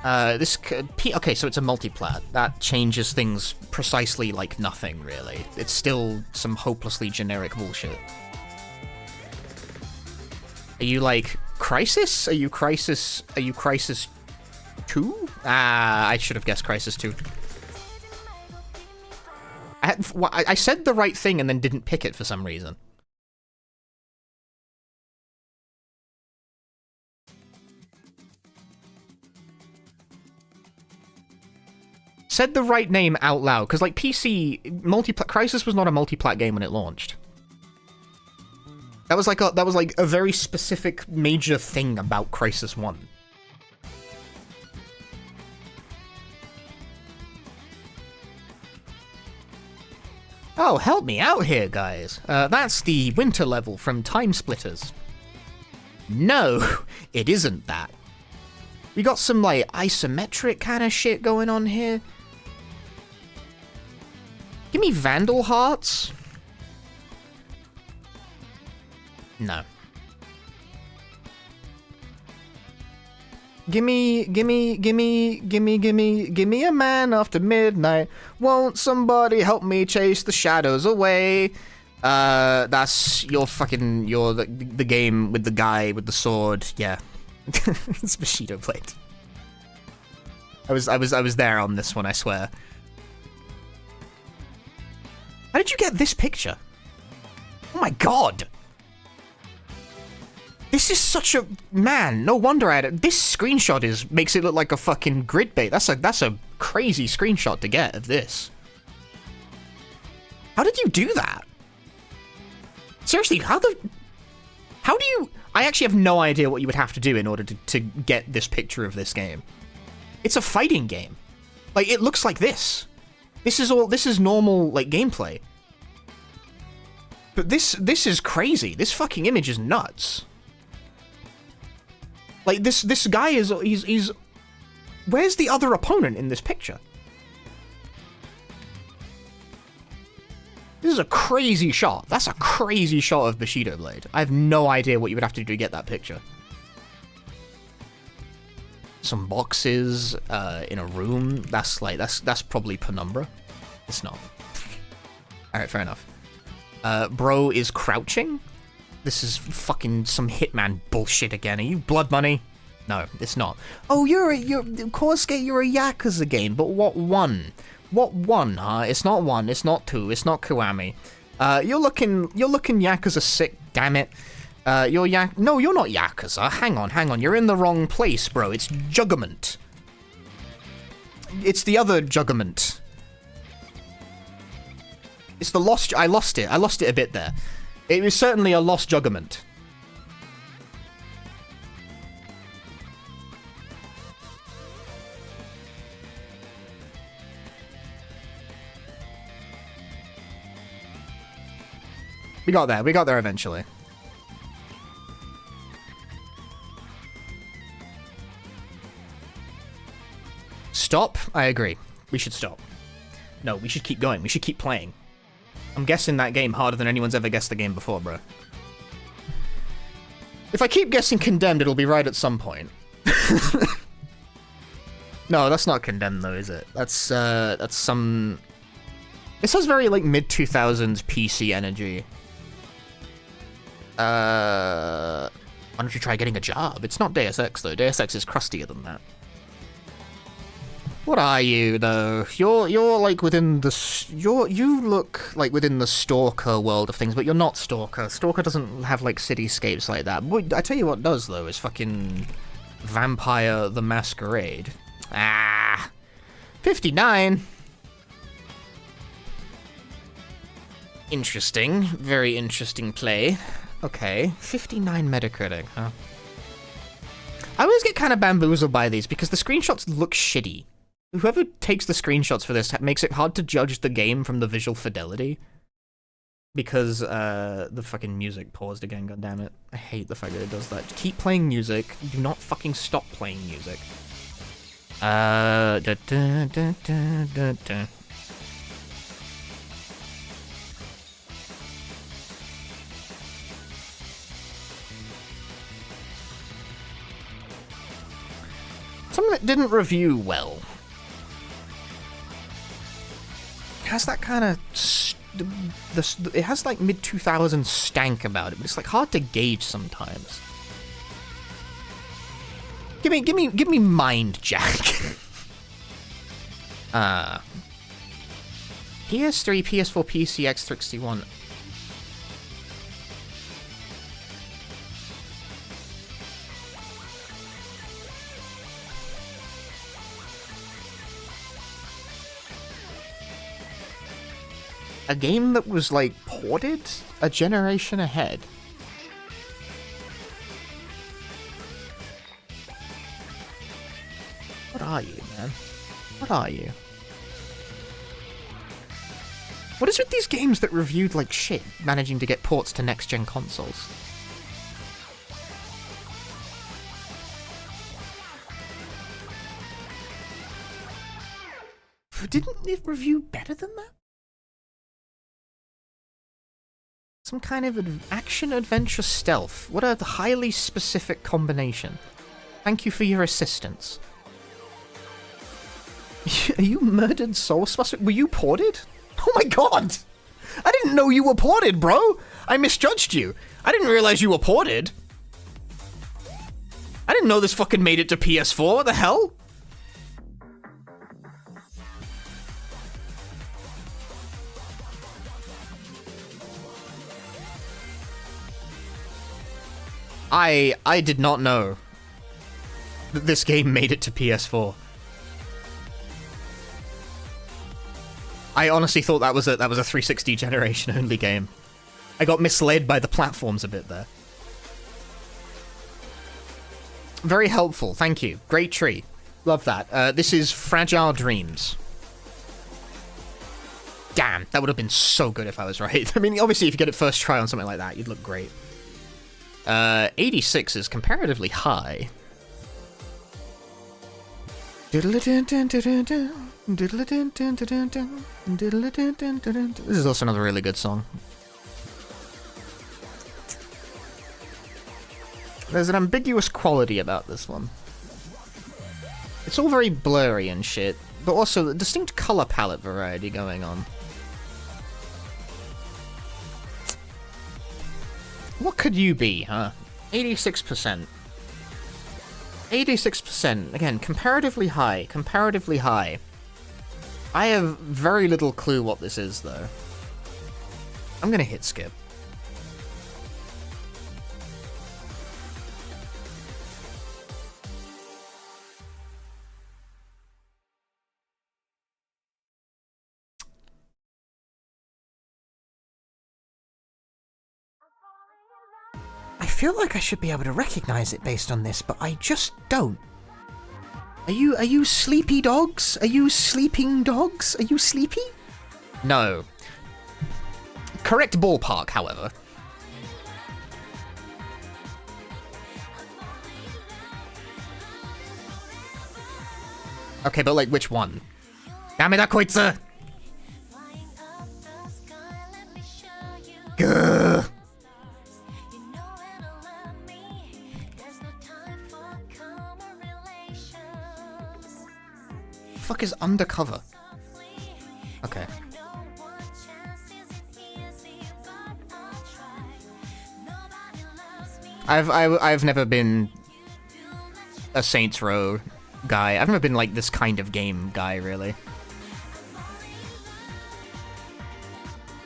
[SPEAKER 7] Okay, so it's a multiplat. That changes things precisely like nothing, really. It's still some hopelessly generic bullshit. Are you, like, Crisis? Are you Crisis 2? Ah, I should have guessed Crisis 2. I said the right thing and then didn't pick it for some reason. Said the right name out loud, because, like, PC Crisis was not a multiplat game when it launched. That was like a very specific major thing about Crisis 1. Oh, help me out here, guys. That's the winter level from Time Splitters. No, it isn't that. We got some, like, isometric kind of shit going on here. Give me Vandal Hearts. No. Gimme a man after midnight. Won't somebody help me chase the shadows away? That's your the game with the guy with the sword. Yeah. It's Bushido Blade. I was there on this one, I swear. How did you get this picture? Oh my god! This is such a... Man, no wonder I had it. This screenshot makes it look like a fucking grid bait. That's a crazy screenshot to get of this. How did you do that? Seriously, how do you... I actually have no idea what you would have to do in order to get this picture of this game. It's a fighting game. Like, it looks like this. This is normal, like, gameplay. But this is crazy. This fucking image is nuts. Like, this guy he's... Where's the other opponent in this picture? This is a crazy shot. That's a crazy shot of Bushido Blade. I have no idea what you would have to do to get that picture. Some boxes in a room. That's probably Penumbra. It's not. Alright, fair enough. Bro is crouching? This is fucking some Hitman bullshit again. Are you Blood Money? No, it's not. Oh, you're a Yakuza game, but what one? What one, huh? It's not 1, it's not 2, it's not Kiwami. You're looking Yakuza sick, damn it. No, you're not Yakuza. Hang on. You're in the wrong place, bro. It's Juggerment. It's the other Juggerment. It's the lost... I lost it a bit there. It was certainly a lost Juggerment. We got there eventually. stop? I agree. We should stop. No, we should keep going. We should keep playing. I'm guessing that game harder than anyone's ever guessed the game before, bro. If I keep guessing Condemned, it'll be right at some point. No, that's not Condemned though, is it? That's some... This has very, like, mid-2000s PC energy. Why don't you try getting a job? It's not Deus Ex, though. Deus Ex is crustier than that. What are you, though? You're like within the... You look like within the Stalker world of things, but you're not Stalker. Stalker doesn't have, like, cityscapes like that. I tell you what does, though, is fucking Vampire the Masquerade. Ah! 59! Interesting. Very interesting play. Okay. 59 Metacritic, huh? I always get kind of bamboozled by these because the screenshots look shitty. Whoever takes the screenshots for this makes it hard to judge the game from the visual fidelity. Because, the fucking music paused again, goddammit. I hate the fact that it does that. Keep playing music. Do not fucking stop playing music. Da, da, da, da, da, da. Something that didn't review well. It has that kind of... it has like mid-2000s stank about it, but it's like hard to gauge sometimes. Give me Mind Jack. PS3, PS4, PC, X361. A game that was, like, ported a generation ahead. What are you, man? What are you? What is with these games that reviewed like shit, managing to get ports to next-gen consoles? Didn't it review better than that? Some kind of action-adventure stealth. What a highly specific combination. Thank you for your assistance. Are you Murdered Soul Suspect? Were you ported? Oh my god! I didn't know you were ported, bro! I misjudged you. I didn't realize you were ported. I didn't know this fucking made it to PS4. What the hell? I did not know that this game made it to PS4. I honestly thought that was a 360 generation only game. I got misled by the platforms a bit there. Very helpful, thank you. Great tree. Love that. This is Fragile Dreams. Damn, that would have been so good if I was right. I mean, obviously, if you get it first try on something like that, you'd look great. 86 is comparatively high. This is also another really good song. There's an ambiguous quality about this one. It's all very blurry and shit, but also a distinct color palette variety going on. What could you be, huh? 86%. 86%. Again, comparatively high. Comparatively high. I have very little clue what this is, though. I'm gonna hit skip. I feel like I should be able to recognize it based on this, but I just don't. Are you sleepy dogs? Are you sleeping dogs? Are you sleepy? No. Correct ballpark, however. Okay, but like which one? Dameda koitsu! Gah! Fuck is undercover? Okay. I've never been a Saints Row guy. I've never been like this kind of game guy, really.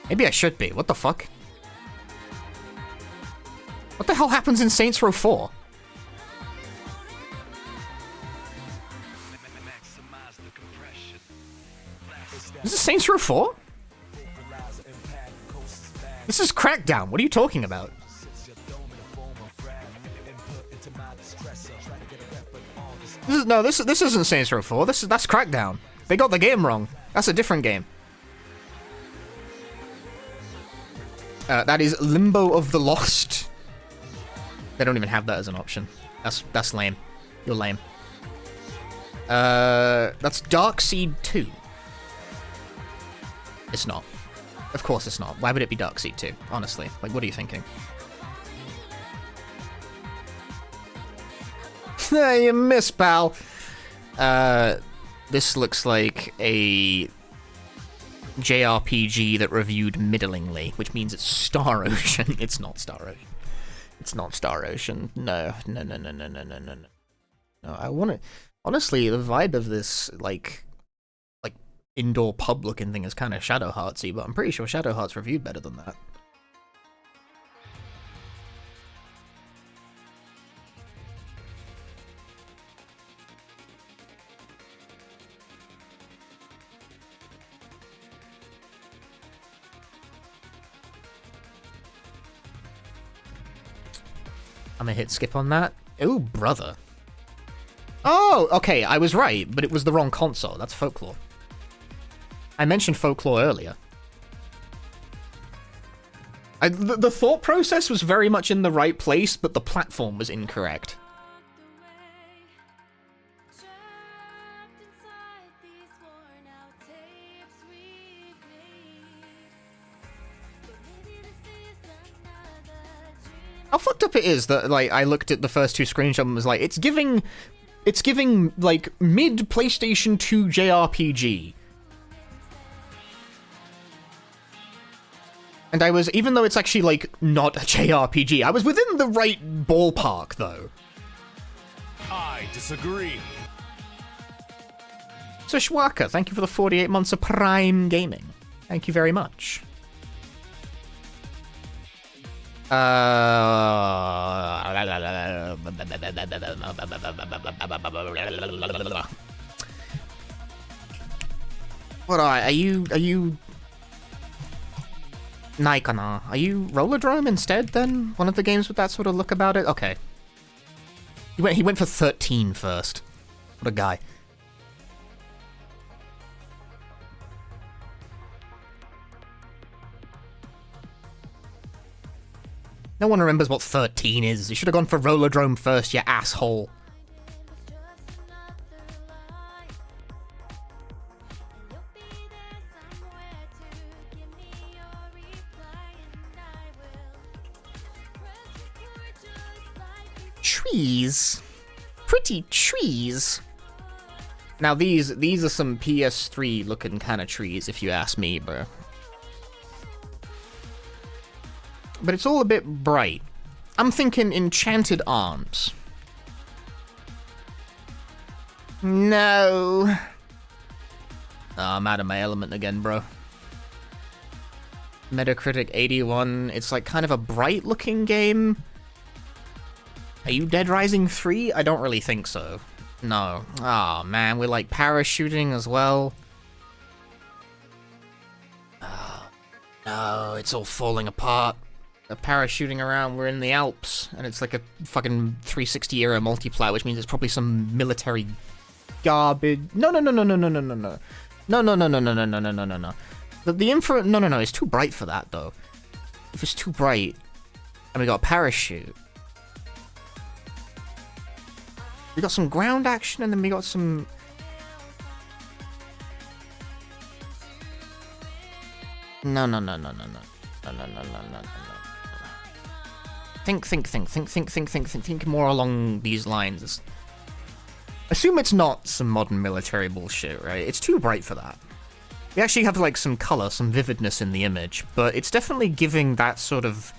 [SPEAKER 7] Maybe I should be. What the fuck? What the hell happens in Saints Row 4? Is this Saints Row 4? This is Crackdown. What are you talking about? This isn't Saints Row 4. That's Crackdown. They got the game wrong. That's a different game. That is Limbo of the Lost. They don't even have that as an option. That's lame. You're lame. That's Darkseid 2. It's not. Of course it's not. Why would it be Darkseid 2? Honestly. Like, what are you thinking? You miss, pal. This looks like a JRPG that reviewed middlingly, which means it's Star Ocean. It's not Star Ocean. It's not Star Ocean. No. No, I want to... Honestly, the vibe of this, like indoor pub looking thing is kind of Shadow Heartsy, but I'm pretty sure Shadow Hearts reviewed better than that. I'm gonna hit skip on that. Ooh, brother. Oh, okay, I was right, but it was the wrong console. That's Folklore. I mentioned Folklore earlier. The thought process was very much in the right place, but the platform was incorrect. How fucked up it is that, like, I looked at the first two screenshots and was like, it's giving, like, mid-PlayStation 2 JRPG. And I was, even though it's actually, like, not a JRPG, I was within the right ballpark, though.
[SPEAKER 2] I disagree.
[SPEAKER 7] So, Schwaka, thank you for the 48 months of Prime Gaming. Thank you very much. What are you Naikana? Are you Rollerdrome instead then? One of the games with that sort of look about it? Okay. He went for 13 first. What a guy. No one remembers what 13 is. You should have gone for Rollerdrome first, you asshole. Trees. Pretty trees. Now these are some PS3 looking kind of trees, if you ask me, bro. But it's all a bit bright. I'm thinking Enchanted Arms. No. Oh, I'm out of my element again, bro. Metacritic 81. It's like kind of a bright looking game. Are you Dead Rising 3? I don't really think so. No. Oh man, we're like parachuting as well. Oh, no, it's all falling apart. They're parachuting around, we're in the Alps, and it's like a fucking 360 era multiplayer, which means it's probably some military garbage. No. The infra, no, it's too bright for that, though. If it's too bright, and we got a parachute. We got some ground action, and then we got some No, no, no, no, no, no. No, no, no, no, no, no, no. Think more along these lines. Assume it's not some modern military bullshit, right? It's too bright for that. We actually have like some color, some vividness in the image, but it's definitely giving that sort of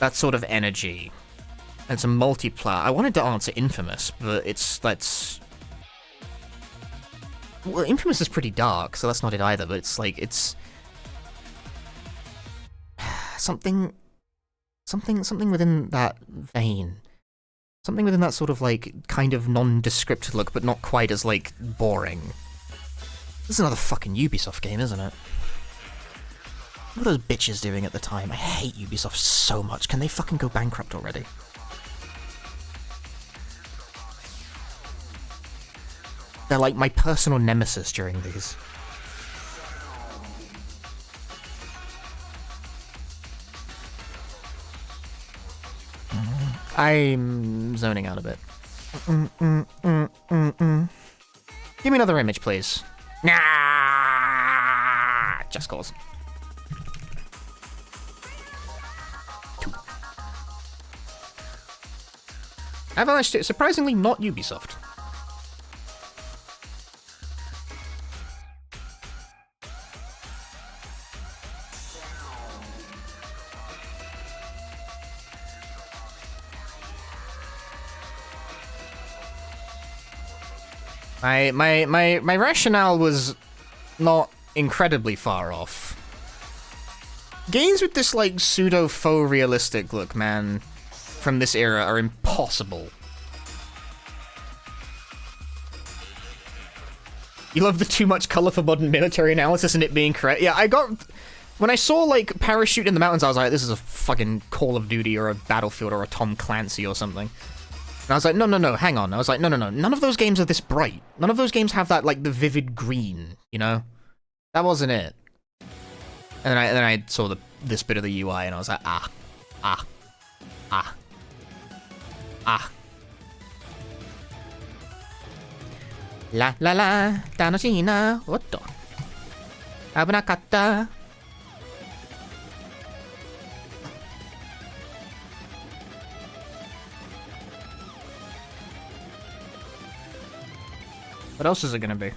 [SPEAKER 7] energy and some multiplayer. I wanted to answer Infamous, but well, Infamous is pretty dark, so that's not it either. But it's like it's something within that vein. Something within that sort of, like, kind of nondescript look, but not quite as, like, boring. This is another fucking Ubisoft game, isn't it? What were those bitches doing at the time? I hate Ubisoft so much. Can they fucking go bankrupt already? They're, like, my personal nemesis during these. I'm zoning out a bit. Give me another image, please. Nah, just cause. Avalanche, surprisingly not Ubisoft. My rationale was not incredibly far off. Games with this, like, pseudo-faux realistic look, man, from this era are impossible. You love the too much color for modern military analysis and it being correct. Yeah, when I saw, like, Parachute in the Mountains, I was like, this is a fucking Call of Duty or a Battlefield or a Tom Clancy or something. And I was like, no, hang on. I was like, no, none of those games are this bright. None of those games have that, like, the vivid green, you know? That wasn't it. And then I saw this bit of the UI and I was like, ah. La la la, tanoshii na, otto. Abunakatta. What else is it gonna be?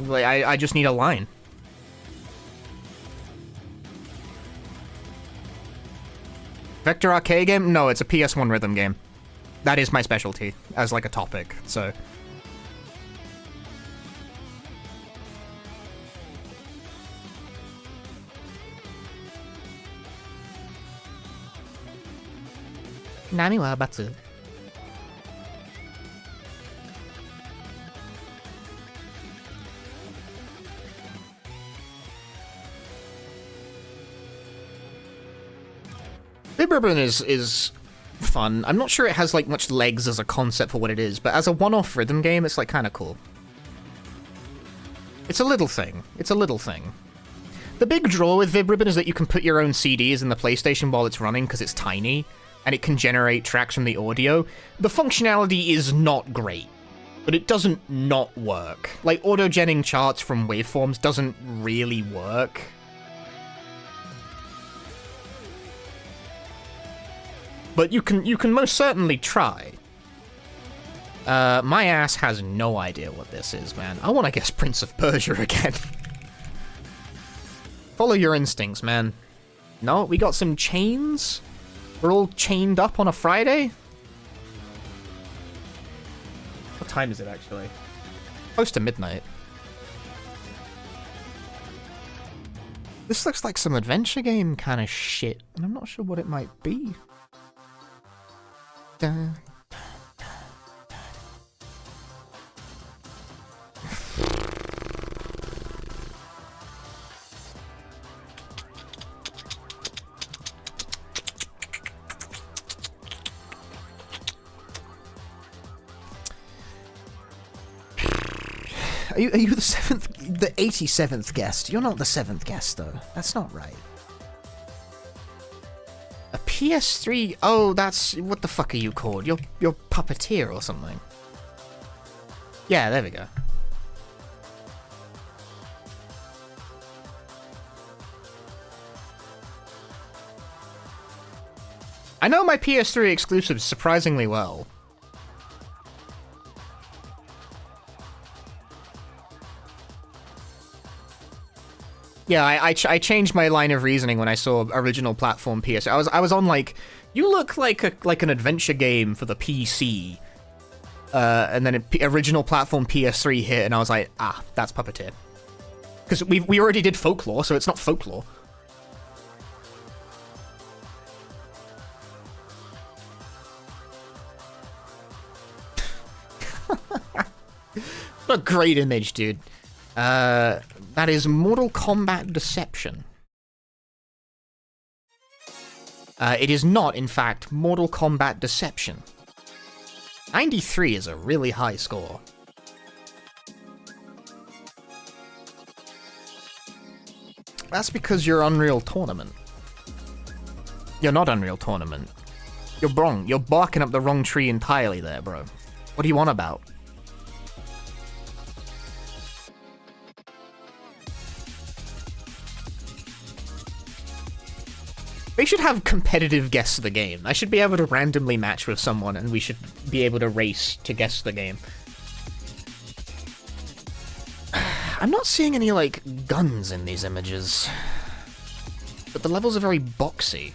[SPEAKER 7] Like, I just need a line. Vector arcade game? No, it's a PS1 rhythm game. That is my specialty, as like a topic, so... Nani wa batsu. Bib Ribbon is fun. I'm not sure it has like much legs as a concept for what it is, but as a one-off rhythm game, it's like kind of cool. It's a little thing. It's a little thing. The big draw with Vib Ribbon is that you can put your own CDs in the PlayStation while it's running because it's tiny, and it can generate tracks from the audio. The functionality is not great, but it doesn't not work. Like, auto-genning charts from waveforms doesn't really work. But you can most certainly try. My ass has no idea what this is, man. I want to guess Prince of Persia again. Follow your instincts, man. No, we got some chains? We're all chained up on a Friday? What time is it, actually? Close to midnight. This looks like some adventure game kind of shit, and I'm not sure what it might be. Dun. Are you the 87th guest? You're not the 7th guest, though. That's not right. A PS3? Oh, that's... What the fuck are you called? You're Puppeteer or something. Yeah, there we go. I know my PS3 exclusives surprisingly well. Yeah, I changed my line of reasoning when I saw original platform PS. I was on like, you look like an adventure game for the PC, and then original platform PS3 hit, and I was like, ah, that's Puppeteer, because we already did Folklore, so it's not Folklore. What a great image, dude. That is Mortal Kombat Deception. It is not, in fact, Mortal Kombat Deception. 93 is a really high score. That's because you're Unreal Tournament. You're not Unreal Tournament. You're wrong. You're barking up the wrong tree entirely there, bro. What do you want about? They should have competitive guess the game. I should be able to randomly match with someone and we should be able to race to guess the game. I'm not seeing any, like, guns in these images. But the levels are very boxy.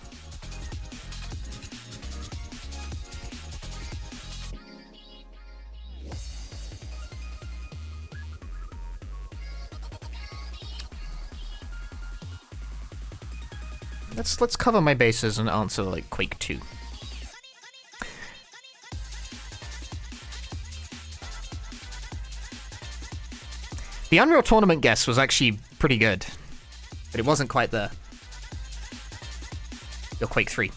[SPEAKER 7] Let's cover my bases and answer like Quake 2. The Unreal Tournament guess was actually pretty good, but it wasn't quite there. Your Quake 3.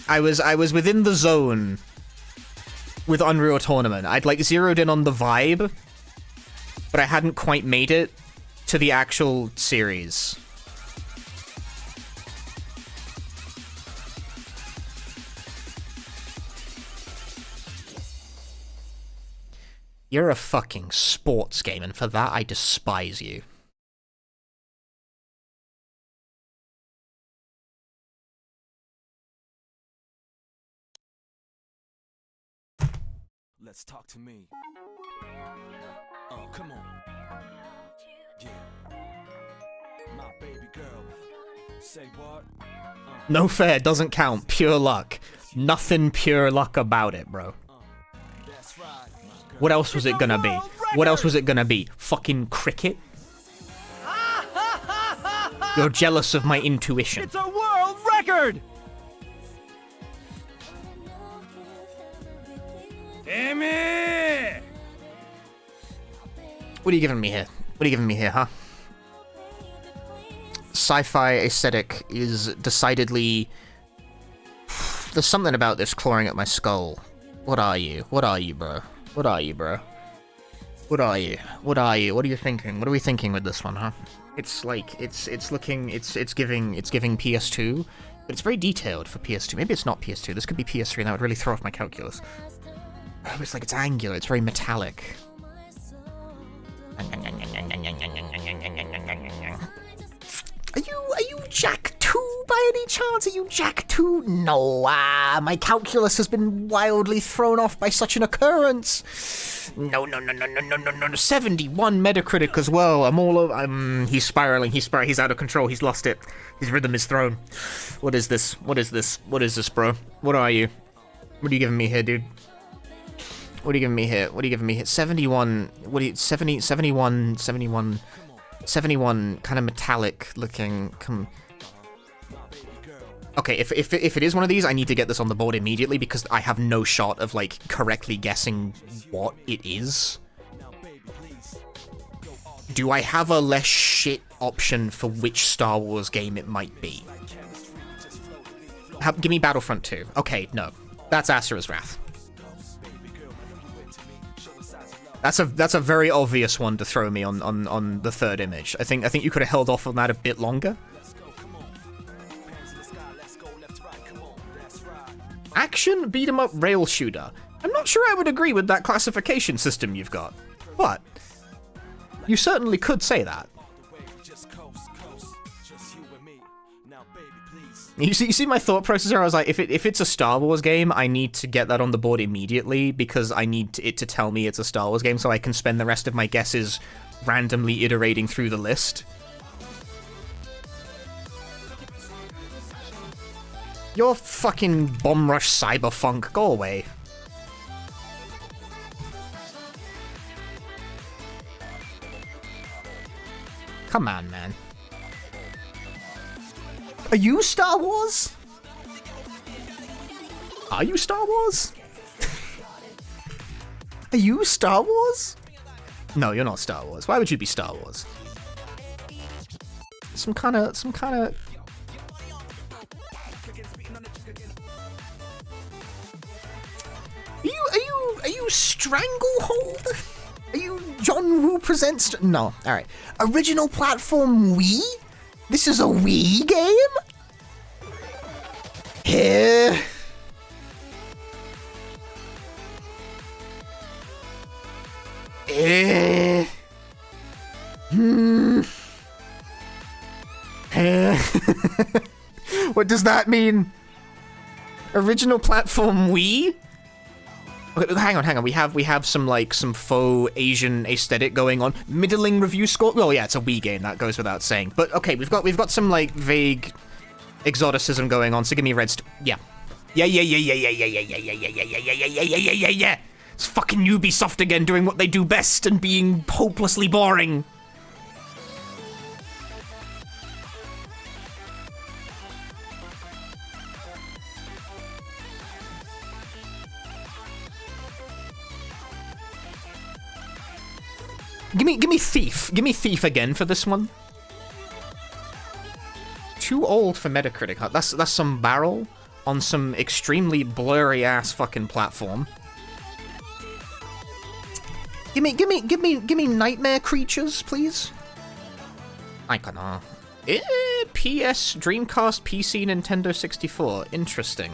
[SPEAKER 7] I was within the zone with Unreal Tournament. I'd like zeroed in on the vibe, but I hadn't quite made it to the actual series. You're a fucking sports game, and for that I despise you.
[SPEAKER 2] Let's talk to me. Oh, come on. Yeah. My baby girl. Say what?
[SPEAKER 7] No fair, doesn't count. Pure luck. Nothing pure luck about it, bro.
[SPEAKER 2] That's right.
[SPEAKER 7] What else was it gonna be? What else was it gonna be? Fucking cricket? You're jealous of my intuition.
[SPEAKER 4] It's a world record! Damn it!
[SPEAKER 7] What are you giving me here? What are you giving me here, huh? Sci-fi aesthetic is decidedly... There's something about this clawing at my skull. What are you? What are you, bro? What are you, bro? What are you? What are you? What are you thinking? What are we thinking with this one, huh? It's like, it's giving PS2, but it's very detailed for PS2. Maybe it's not PS2. This could be PS3, and that would really throw off my calculus. It's like, it's angular. It's very metallic. Are you Jack 2 by any chance? Are you Jack 2? No, my calculus has been wildly thrown off by such an occurrence. No. 71 Metacritic as well. I'm all over. He's spiraling. He's out of control. He's lost it. His rhythm is thrown. What is this? What is this? What is this, bro? What are you? What are you giving me here, dude? What are you giving me here? What are you giving me here? 71. What are you? 71 kind of metallic looking. Okay, if it is one of these, I need to get this on the board immediately because I have no shot of like correctly guessing what it is. Do I have a less shit option for which Star Wars game it might be? Give me Battlefront 2. Okay, no. That's Asura's Wrath. That's a very obvious one to throw me on the third image. I think you could have held off on that a bit longer. Action beat 'em up rail shooter. I'm not sure I would agree with that classification system you've got, but You certainly could say that.
[SPEAKER 2] The way we just coast, just you and me. Now, baby, please.
[SPEAKER 7] You see my thought process here? I was like, if it's a Star Wars game, I need to get that on the board immediately because I need it to tell me it's a Star Wars game so I can spend the rest of my guesses randomly iterating through the list. You're fucking Bomb Rush Cyberfunk. Go away. Come on, man. Are you Star Wars? Are you Star Wars? Are you Star Wars? No, you're not Star Wars. Why would you be Star Wars? Some kind of. Are you Stranglehold? Are you John Woo Presents? No. All right. Original platform Wii? This is a Wii game? Here. What does that mean? Original platform Wii? Okay, hang on. We have some faux Asian aesthetic going on. Middling review score. Well, yeah, it's a Wii game. That goes without saying. But okay, we've got some like vague exoticism going on. So give me red. Yeah. It's fucking Ubisoft again, doing what they do best and being hopelessly boring. Give me Thief. Give me Thief again for this one. Too old for Metacritic. That's some barrel on some extremely blurry ass fucking platform. Give me Nightmare Creatures, please. I don't know. PS, Dreamcast, PC, Nintendo 64. Interesting.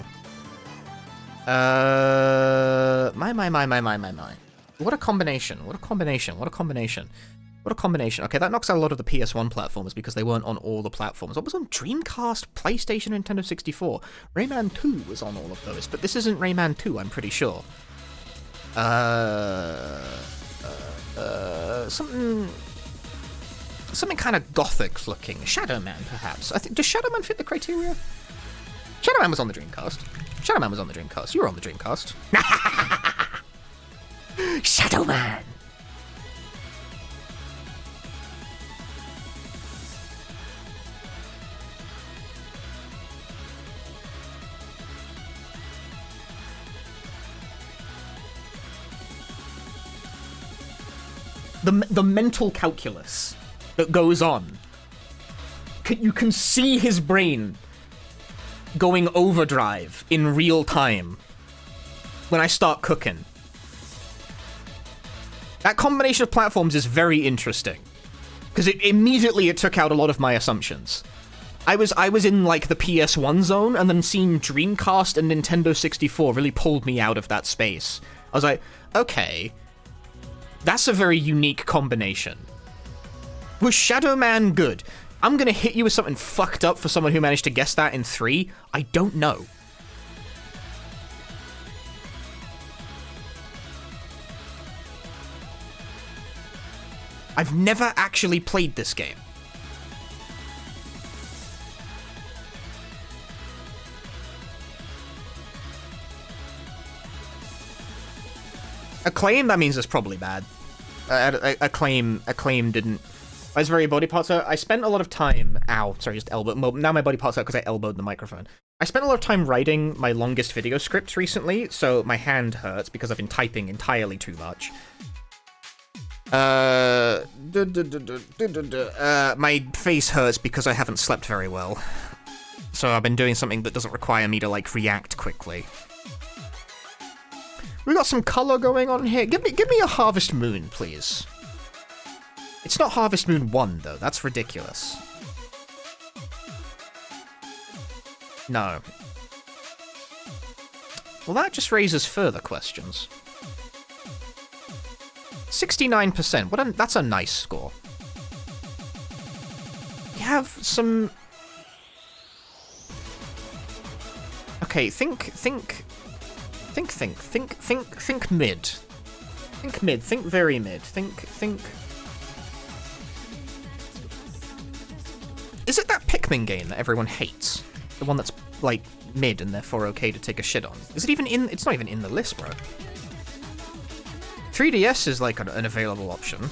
[SPEAKER 7] My. What a combination. Okay, that knocks out a lot of the PS1 platforms because they weren't on all the platforms. What was on Dreamcast, PlayStation, Nintendo 64? Rayman 2 was on all of those, but this isn't Rayman 2, I'm pretty sure. Something kind of gothic looking. Shadow Man, perhaps. Does Shadow Man fit the criteria? Shadow Man was on the Dreamcast. You were on the Dreamcast. Shadow Man. The mental calculus that goes on. You can see his brain going overdrive in real time when I start cooking. That combination of platforms is very interesting because it took out a lot of my assumptions. I was in like the PS1 zone, and then seeing Dreamcast and Nintendo 64 really pulled me out of that space. I was like, okay, that's a very unique combination. Was Shadow Man good? I'm gonna hit you with something fucked up for someone who managed to guess that in 3. I don't know. I've never actually played this game. Acclaim, that means it's probably bad. Acclaim didn't. I was very body parts out. I spent a lot of time. Ow, sorry, just elbow. Now my body parts out because I elbowed the microphone. I spent a lot of time writing my longest video scripts recently, so my hand hurts because I've been typing entirely too much. My face hurts because I haven't slept very well. So I've been doing something that doesn't require me to, like, react quickly. We got some color going on here. Give me a Harvest Moon, please. It's not Harvest Moon 1, though. That's ridiculous. No. Well, that just raises further questions. 69%. That's a nice score. We have some... Okay, think mid. Think mid, think very mid. Think... Is it that Pikmin game that everyone hates? The one that's, like, mid and therefore okay to take a shit on? Is it even in... It's not even in the list, bro. 3DS is, like, an available option.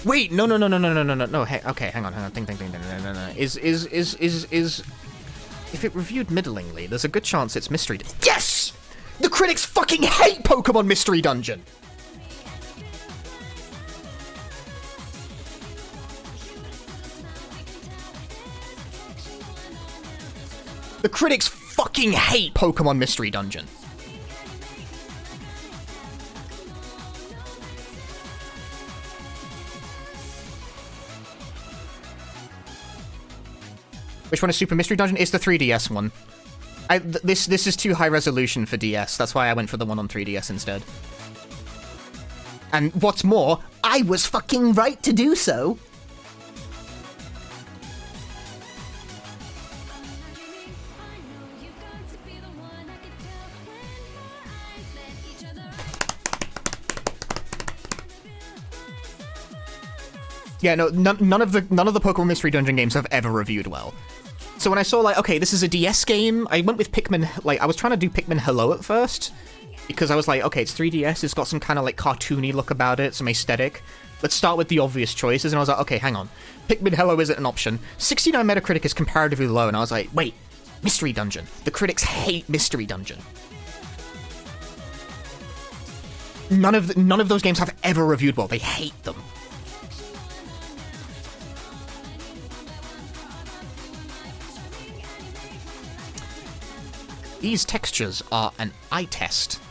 [SPEAKER 7] Wait, no. Hey, okay, hang on. Think. No. Is... If it reviewed middlingly, there's a good chance it's Mystery... Yes! The critics fucking hate Pokemon Mystery Dungeon! The critics fucking hate Pokemon Mystery Dungeon. Which one is Super Mystery Dungeon? It's the 3DS one. This is too high resolution for DS. That's why I went for the one on 3DS instead. And what's more, I was fucking right to do so. Yeah, no, none of the Pokemon Mystery Dungeon games have ever reviewed well. So when I saw, like, okay, this is a DS game, I went with Pikmin, like, I was trying to do Pikmin Hello at first, because I was like, okay, it's 3DS, it's got some kind of, like, cartoony look about it, some aesthetic. Let's start with the obvious choices, and I was like, okay, hang on. Pikmin Hello isn't an option. 69 Metacritic is comparatively low, and I was like, wait, Mystery Dungeon. The critics hate Mystery Dungeon. None of those games have ever reviewed well. They hate them. These textures are an eye test.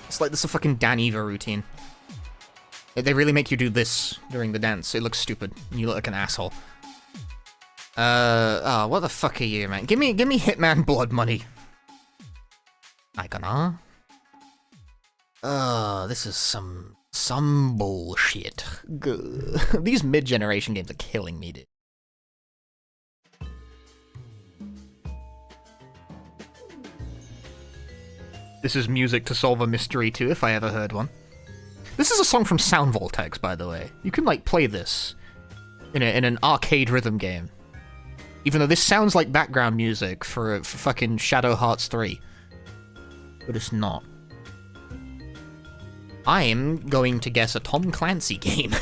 [SPEAKER 7] It's like this is a fucking Dan Eva routine. They really make you do this during the dance. It looks stupid. You look like an asshole. Oh, what the fuck are you, man? Give me Hitman Blood money. Icona. This is some bullshit. These mid-generation games are killing me, dude. This is music to solve a mystery too, if I ever heard one. This is a song from Sound Vortex, by the way. You can, like, play this in an arcade rhythm game. Even though this sounds like background music for fucking Shadow Hearts 3. But it's not. I'm going to guess a Tom Clancy game.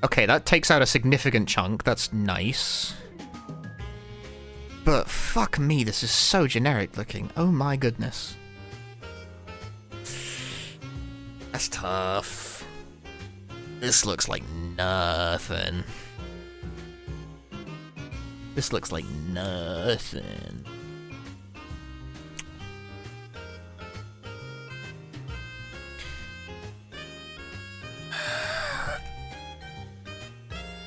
[SPEAKER 7] Okay, that takes out a significant chunk. That's nice. But fuck me, this is so generic looking. Oh my goodness. That's tough. This looks like nothing. This looks like nothing.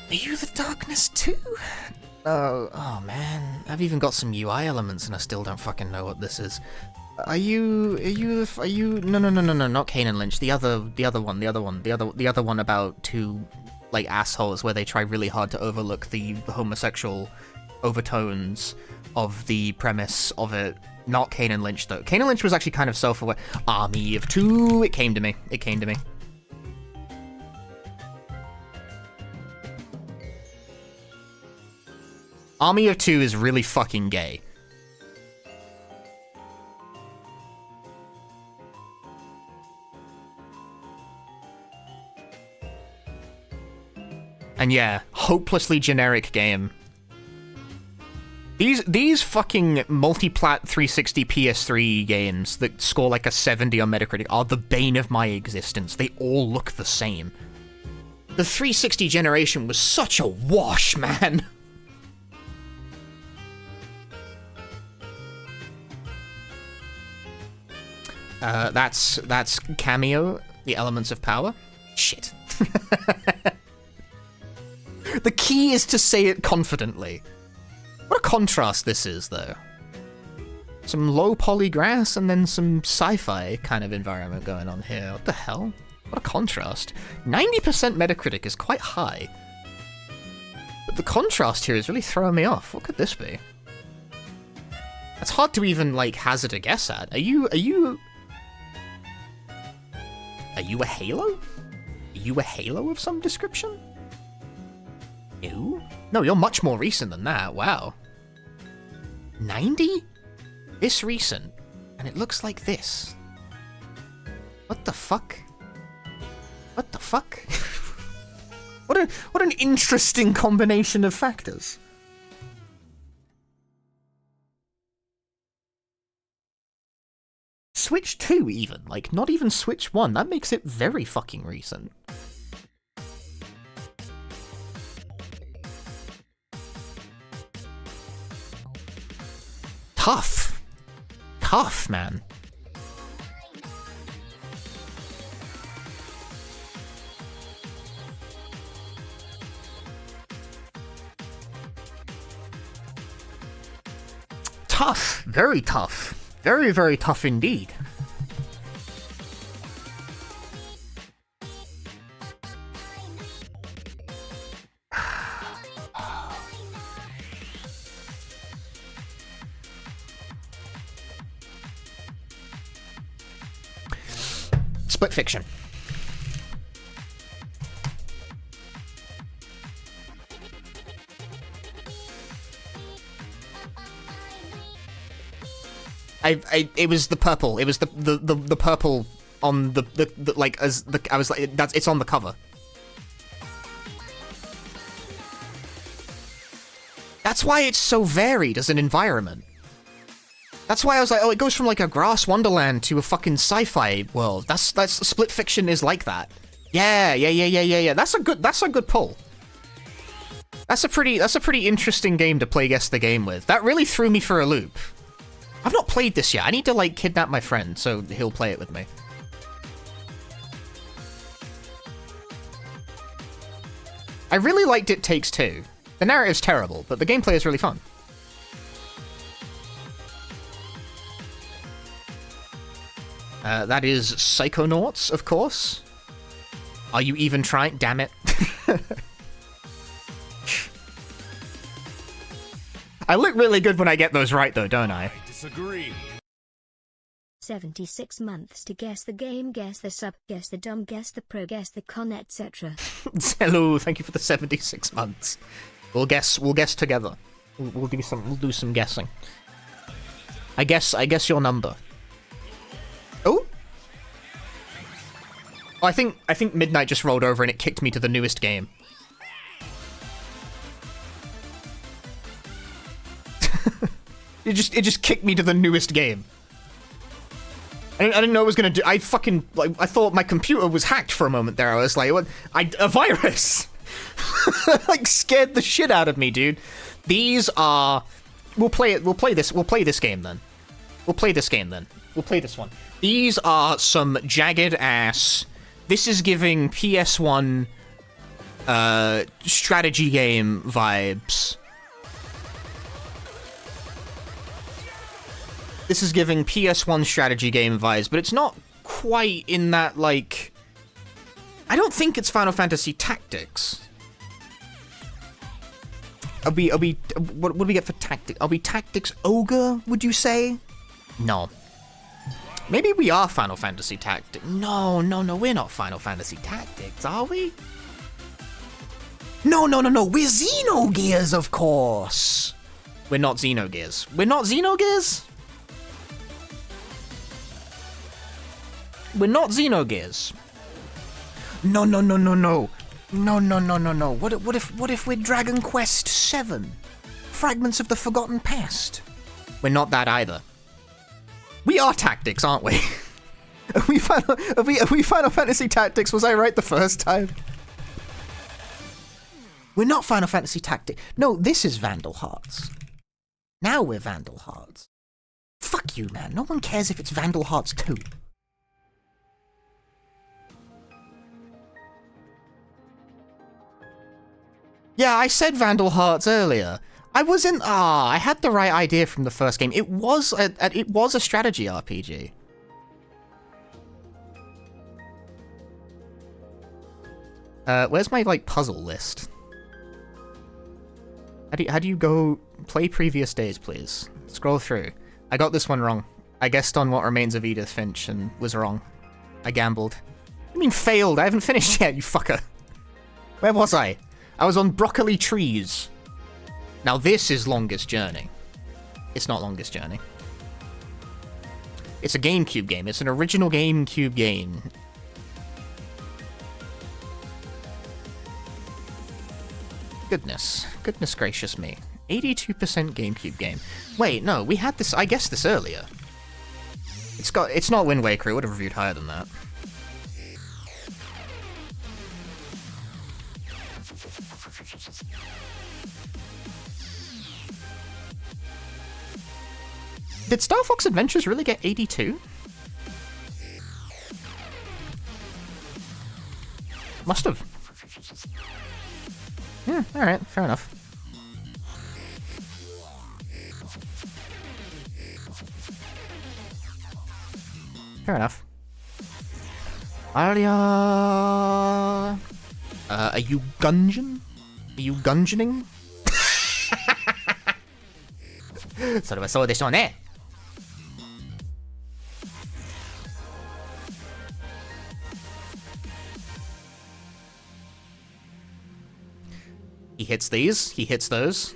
[SPEAKER 7] Are you the darkness too? Oh man. I've even got some UI elements and I still don't fucking know what this is. Are you, no, not Kane and Lynch, the other one about two, like, assholes where they try really hard to overlook the homosexual overtones of the premise of it. Not Kane and Lynch, though. Kane and Lynch was actually kind of self-aware. Army of Two, it came to me. Army of Two is really fucking gay. And yeah, hopelessly generic game. These fucking multi-plat 360 PS3 games that score like a 70 on Metacritic are the bane of my existence. They all look the same. The 360 generation was such a wash, man. That's Cameo, The Elements of Power. Shit. key is to say it confidently. What a contrast this is, though. Some low poly grass and then some sci-fi kind of environment going on here. What the hell? What a contrast. 90% Metacritic is quite high. But the contrast here is really throwing me off. What could this be? It's hard to even, like, hazard a guess at. Are you a Halo? Are you a Halo of some description? You? No, you're much more recent than that. Wow. 90? This recent. And it looks like this. What the fuck? What the fuck? What an interesting combination of factors. Switch 2 even, like not even Switch 1. That makes it very fucking recent. Tough. Tough, man. Tough. Very tough. Very, very tough indeed. Split fiction. It was the purple. It was the purple on the like as the I was like that's it's on the cover. That's why it's so varied as an environment. That's why I was like, oh, it goes from like a grass wonderland to a fucking sci-fi world. That's Split Fiction is like that. Yeah. That's a good pull. That's a pretty interesting game to play guess the game with. That really threw me for a loop. I've not played this yet. I need to like kidnap my friend so he'll play it with me. I really liked It Takes Two. The narrative's terrible, but the gameplay is really fun. That is Psychonauts, of course. Are you even trying? Damn it. I look really good when I get those right, though, don't I?
[SPEAKER 2] Disagree.
[SPEAKER 3] 76 months to guess the game, guess the sub, guess the dumb, guess the pro, guess the con, etc.
[SPEAKER 7] Hello, thank you for the 76 months. We'll guess together. We'll do some guessing. I guess your number. Oh? I think Midnight just rolled over and it kicked me to the newest game. It just kicked me to the newest game. I didn't know it was gonna do. I thought my computer was hacked for a moment there. I was like, what? A virus! Like scared the shit out of me, dude. These are. We'll play this game then. We'll play this one. These are some jagged ass. This is giving PS1 strategy game vibes. This is giving PS1 strategy game vibes, but it's not quite in that, like... I don't think it's Final Fantasy Tactics. What do we get for Tactics? Are we Tactics Ogre, would you say? No. Maybe we are Final Fantasy Tactics. No, we're not Final Fantasy Tactics, are we? No, we're Xenogears, of course. We're not Xenogears. We're not Xenogears? We're not Xenogears. No. What if we're Dragon Quest VII? Fragments of the Forgotten Past. We're not that either. We are Tactics, aren't we? Are we Final Fantasy Tactics? Was I right the first time? We're not Final Fantasy Tactics. No, this is Vandal Hearts. Now we're Vandal Hearts. Fuck you, man. No one cares if it's Vandal Hearts 2. Yeah, I said Vandal Hearts earlier. I wasn't. I had the right idea from the first game. It was a strategy RPG. Where's my like puzzle list? How do you go play previous days, please? Scroll through. I got this one wrong. I guessed on What Remains of Edith Finch and was wrong. I gambled. I mean failed. I haven't finished yet, you fucker. Where was I? I was on Broccoli Trees. Now this is Longest Journey. It's not Longest Journey. It's a GameCube game. It's an original GameCube game. Goodness gracious me. 82% GameCube game. Wait, no, we had this, I guessed this earlier. It's not Wind Waker, it would have reviewed higher than that. Did Star Fox Adventures really get 82? Must have. Yeah, alright, fair enough. Fair enough. Aria... are you gungeon? Are you gungeoning? それはそうでしょうね。He hits these. He hits those.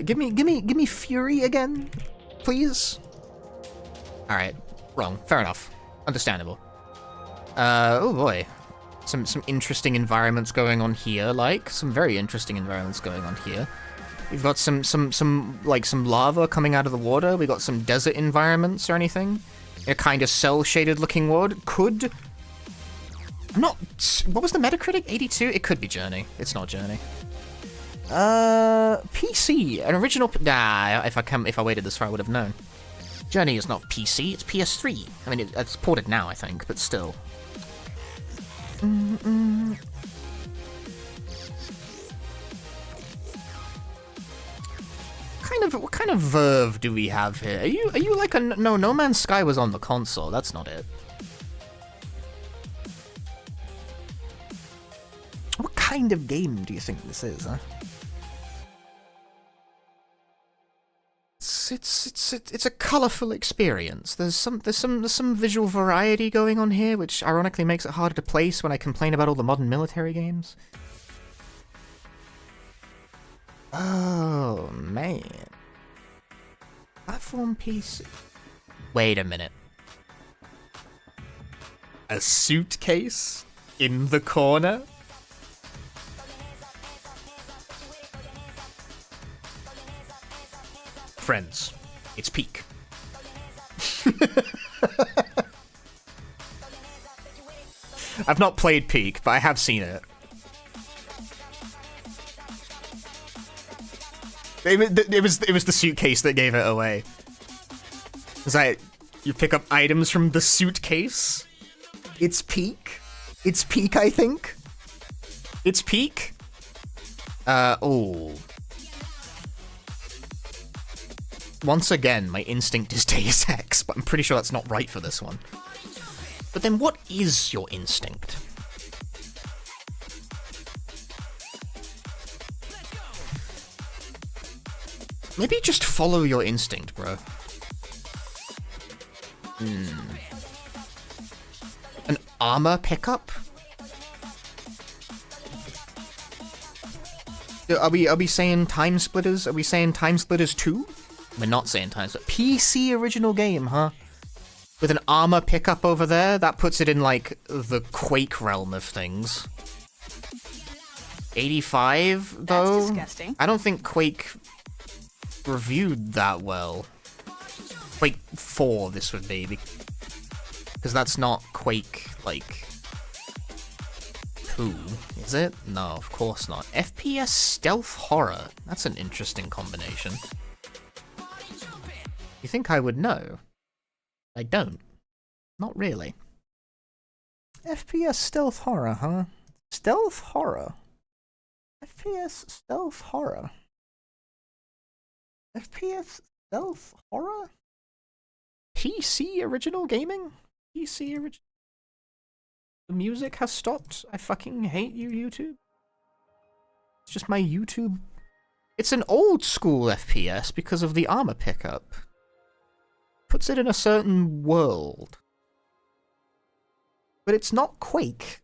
[SPEAKER 7] Give me Fury again, please. All right, wrong. Fair enough. Understandable. Oh boy, some interesting environments going on here. Like some very interesting environments going on here. We've got some lava coming out of the water. We got some desert environments or anything. A kind of cell shaded looking world could. I'm not. What was the Metacritic? 82? It could be Journey. It's not Journey. PC. An original. Nah. If I waited this far, I would have known. Journey is not PC. It's PS3. I mean, it's ported now, I think, but still. What kind of verve do we have here? Are you like a No Man's Sky was on the console. That's not it. What kind of game do you think this is, huh? It's a colourful experience. There's some visual variety going on here, which ironically makes it harder to place when I complain about all the modern military games. Oh man. Platform PC. Wait a minute. A suitcase in the corner? Friends, it's Peak. I've not played Peak, but I have seen it. It was the suitcase that gave it away. It's like you pick up items from the suitcase. It's Peak. It's Peak, I think. It's Peak. Oh. Once again, my instinct is Deus Ex, but I'm pretty sure that's not right for this one. But then what is your instinct? Maybe just follow your instinct, bro. An armor pickup? Are we saying Time Splitters? Are we saying Time Splitters 2? We're not saying Time Splitters. PC original game, huh? With an armor pickup over there? That puts it in, like, the Quake realm of things. 85, though?
[SPEAKER 5] That's disgusting.
[SPEAKER 7] I don't think Quake reviewed that well. Quake 4 this would be, because that's not Quake, like, 2, is it? No, of course not. FPS stealth horror. That's an interesting combination. You think I would know? I don't. Not really. FPS stealth horror, huh? Stealth horror? FPS stealth horror. FPS stealth horror? PC original gaming? PC original. The music has stopped. I fucking hate you, YouTube. It's just my YouTube. It's an old school FPS because of the armor pickup. Puts it in a certain world. But it's not Quake.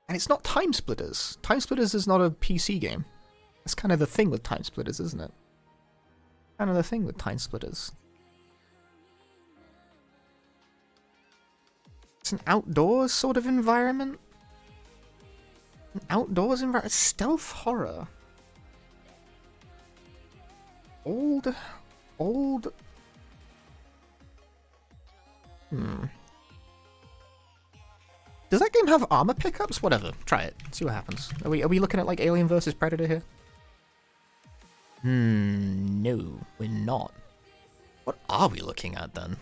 [SPEAKER 7] And it's not Time Splitters. Time Splitters is not a PC game. That's kind of the thing with Time Splitters, isn't it? Kind of the thing with Time Splitters. It's an outdoors sort of environment. An outdoors environment. Stealth horror. Old. Does that game have armor pickups? Whatever. Try it. See what happens. Are we looking at like Alien vs Predator here? No, we're not. What are we looking at then?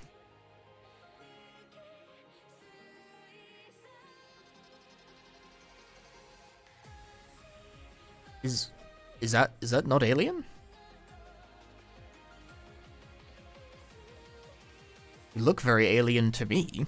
[SPEAKER 7] Is that not Alien? You look very alien to me.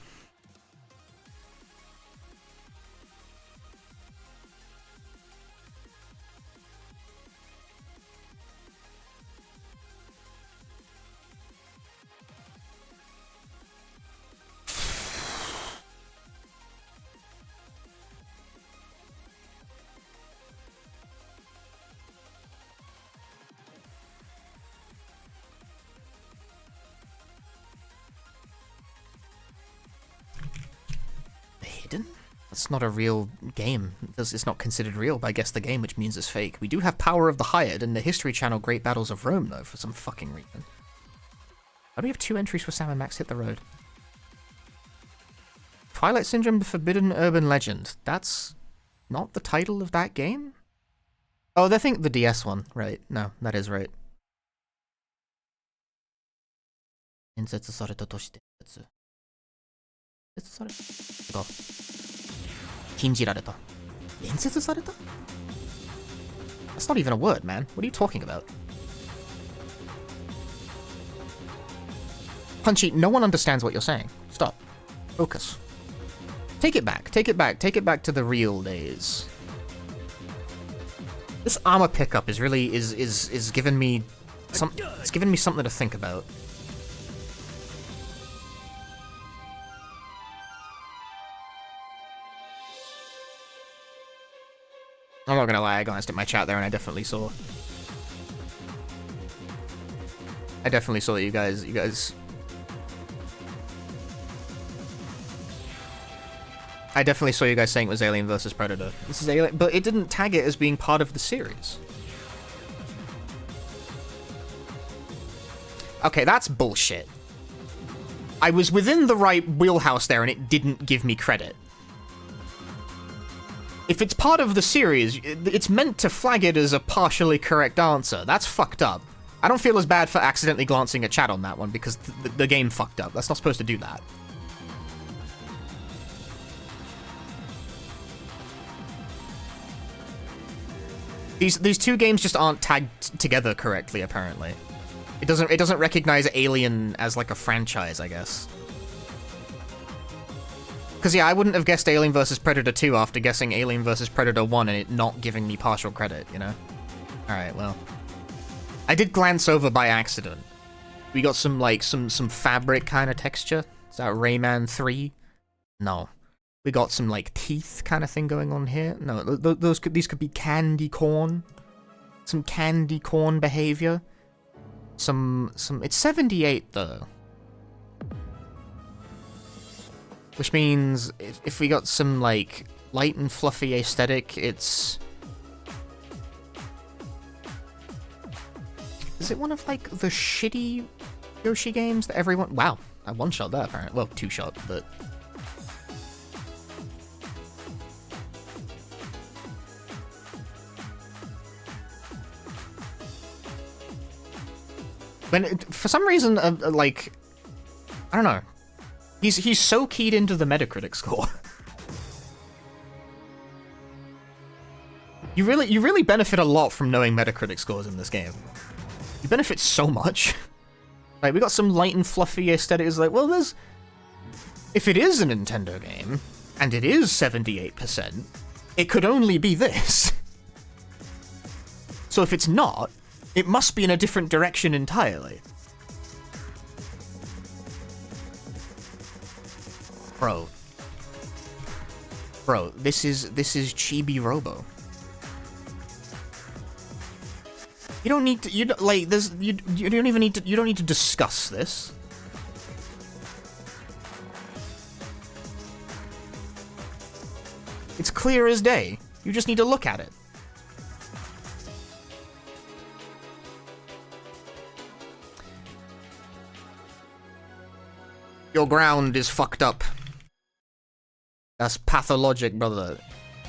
[SPEAKER 7] That's not a real game. It's not considered real by Guess the Game, which means it's fake. We do have Power of the Hired and the History Channel Great Battles of Rome, though, for some fucking reason. Why do we have 2 entries for Sam and Max Hit the Road? Twilight Syndrome: The Forbidden Urban Legend. That's not the title of that game? Oh, I think the DS one, right. No, that is right. 演説されたとして演説された禁じられた演説された That's not even a word, man. What are you talking about? Punchy, no one understands what you're saying. Stop. Focus. Take it back. Take it back. Take it back to the real days. This armor pickup is really is giving me some. It's giving me something to think about. I'm not gonna lie, I glanced at my chat there and I definitely saw that you guys. I definitely saw you guys saying it was Alien vs Predator. This is Alien, but it didn't tag it as being part of the series. Okay, that's bullshit. I was within the right wheelhouse there and it didn't give me credit. If it's part of the series, it's meant to flag it as a partially correct answer. That's fucked up. I don't feel as bad for accidentally glancing at chat on that one because the game fucked up. That's not supposed to do that. These two games just aren't tagged together correctly, apparently. It doesn't recognize Alien as like a franchise, I guess. Because yeah, I wouldn't have guessed Alien vs Predator 2 after guessing Alien vs Predator 1 and it not giving me partial credit, you know? Alright, well. I did glance over by accident. We got some, like, some fabric kind of texture. Is that Rayman 3? No. We got some, like, teeth kind of thing going on here. No, these could be candy corn. Some candy corn behavior. It's 78, though. Which means if we got some, like, light and fluffy aesthetic, it's... Is it one of, like, the shitty Yoshi games that everyone... Wow, I one-shot that, apparently. Well, two-shot, but... For some reason, like... I don't know. He's so keyed into the Metacritic score. You really benefit a lot from knowing Metacritic scores in this game. You benefit so much. Right, we got some light and fluffy aesthetics. Like, well, there's... If it is a Nintendo game, and it is 78%, it could only be this. So if it's not, it must be in a different direction entirely. Bro, this is Chibi Robo. You don't need to. You don't like. There's. You don't even need to. You don't need to discuss this. It's clear as day. You just need to look at it. Your ground is fucked up. That's pathologic, brother.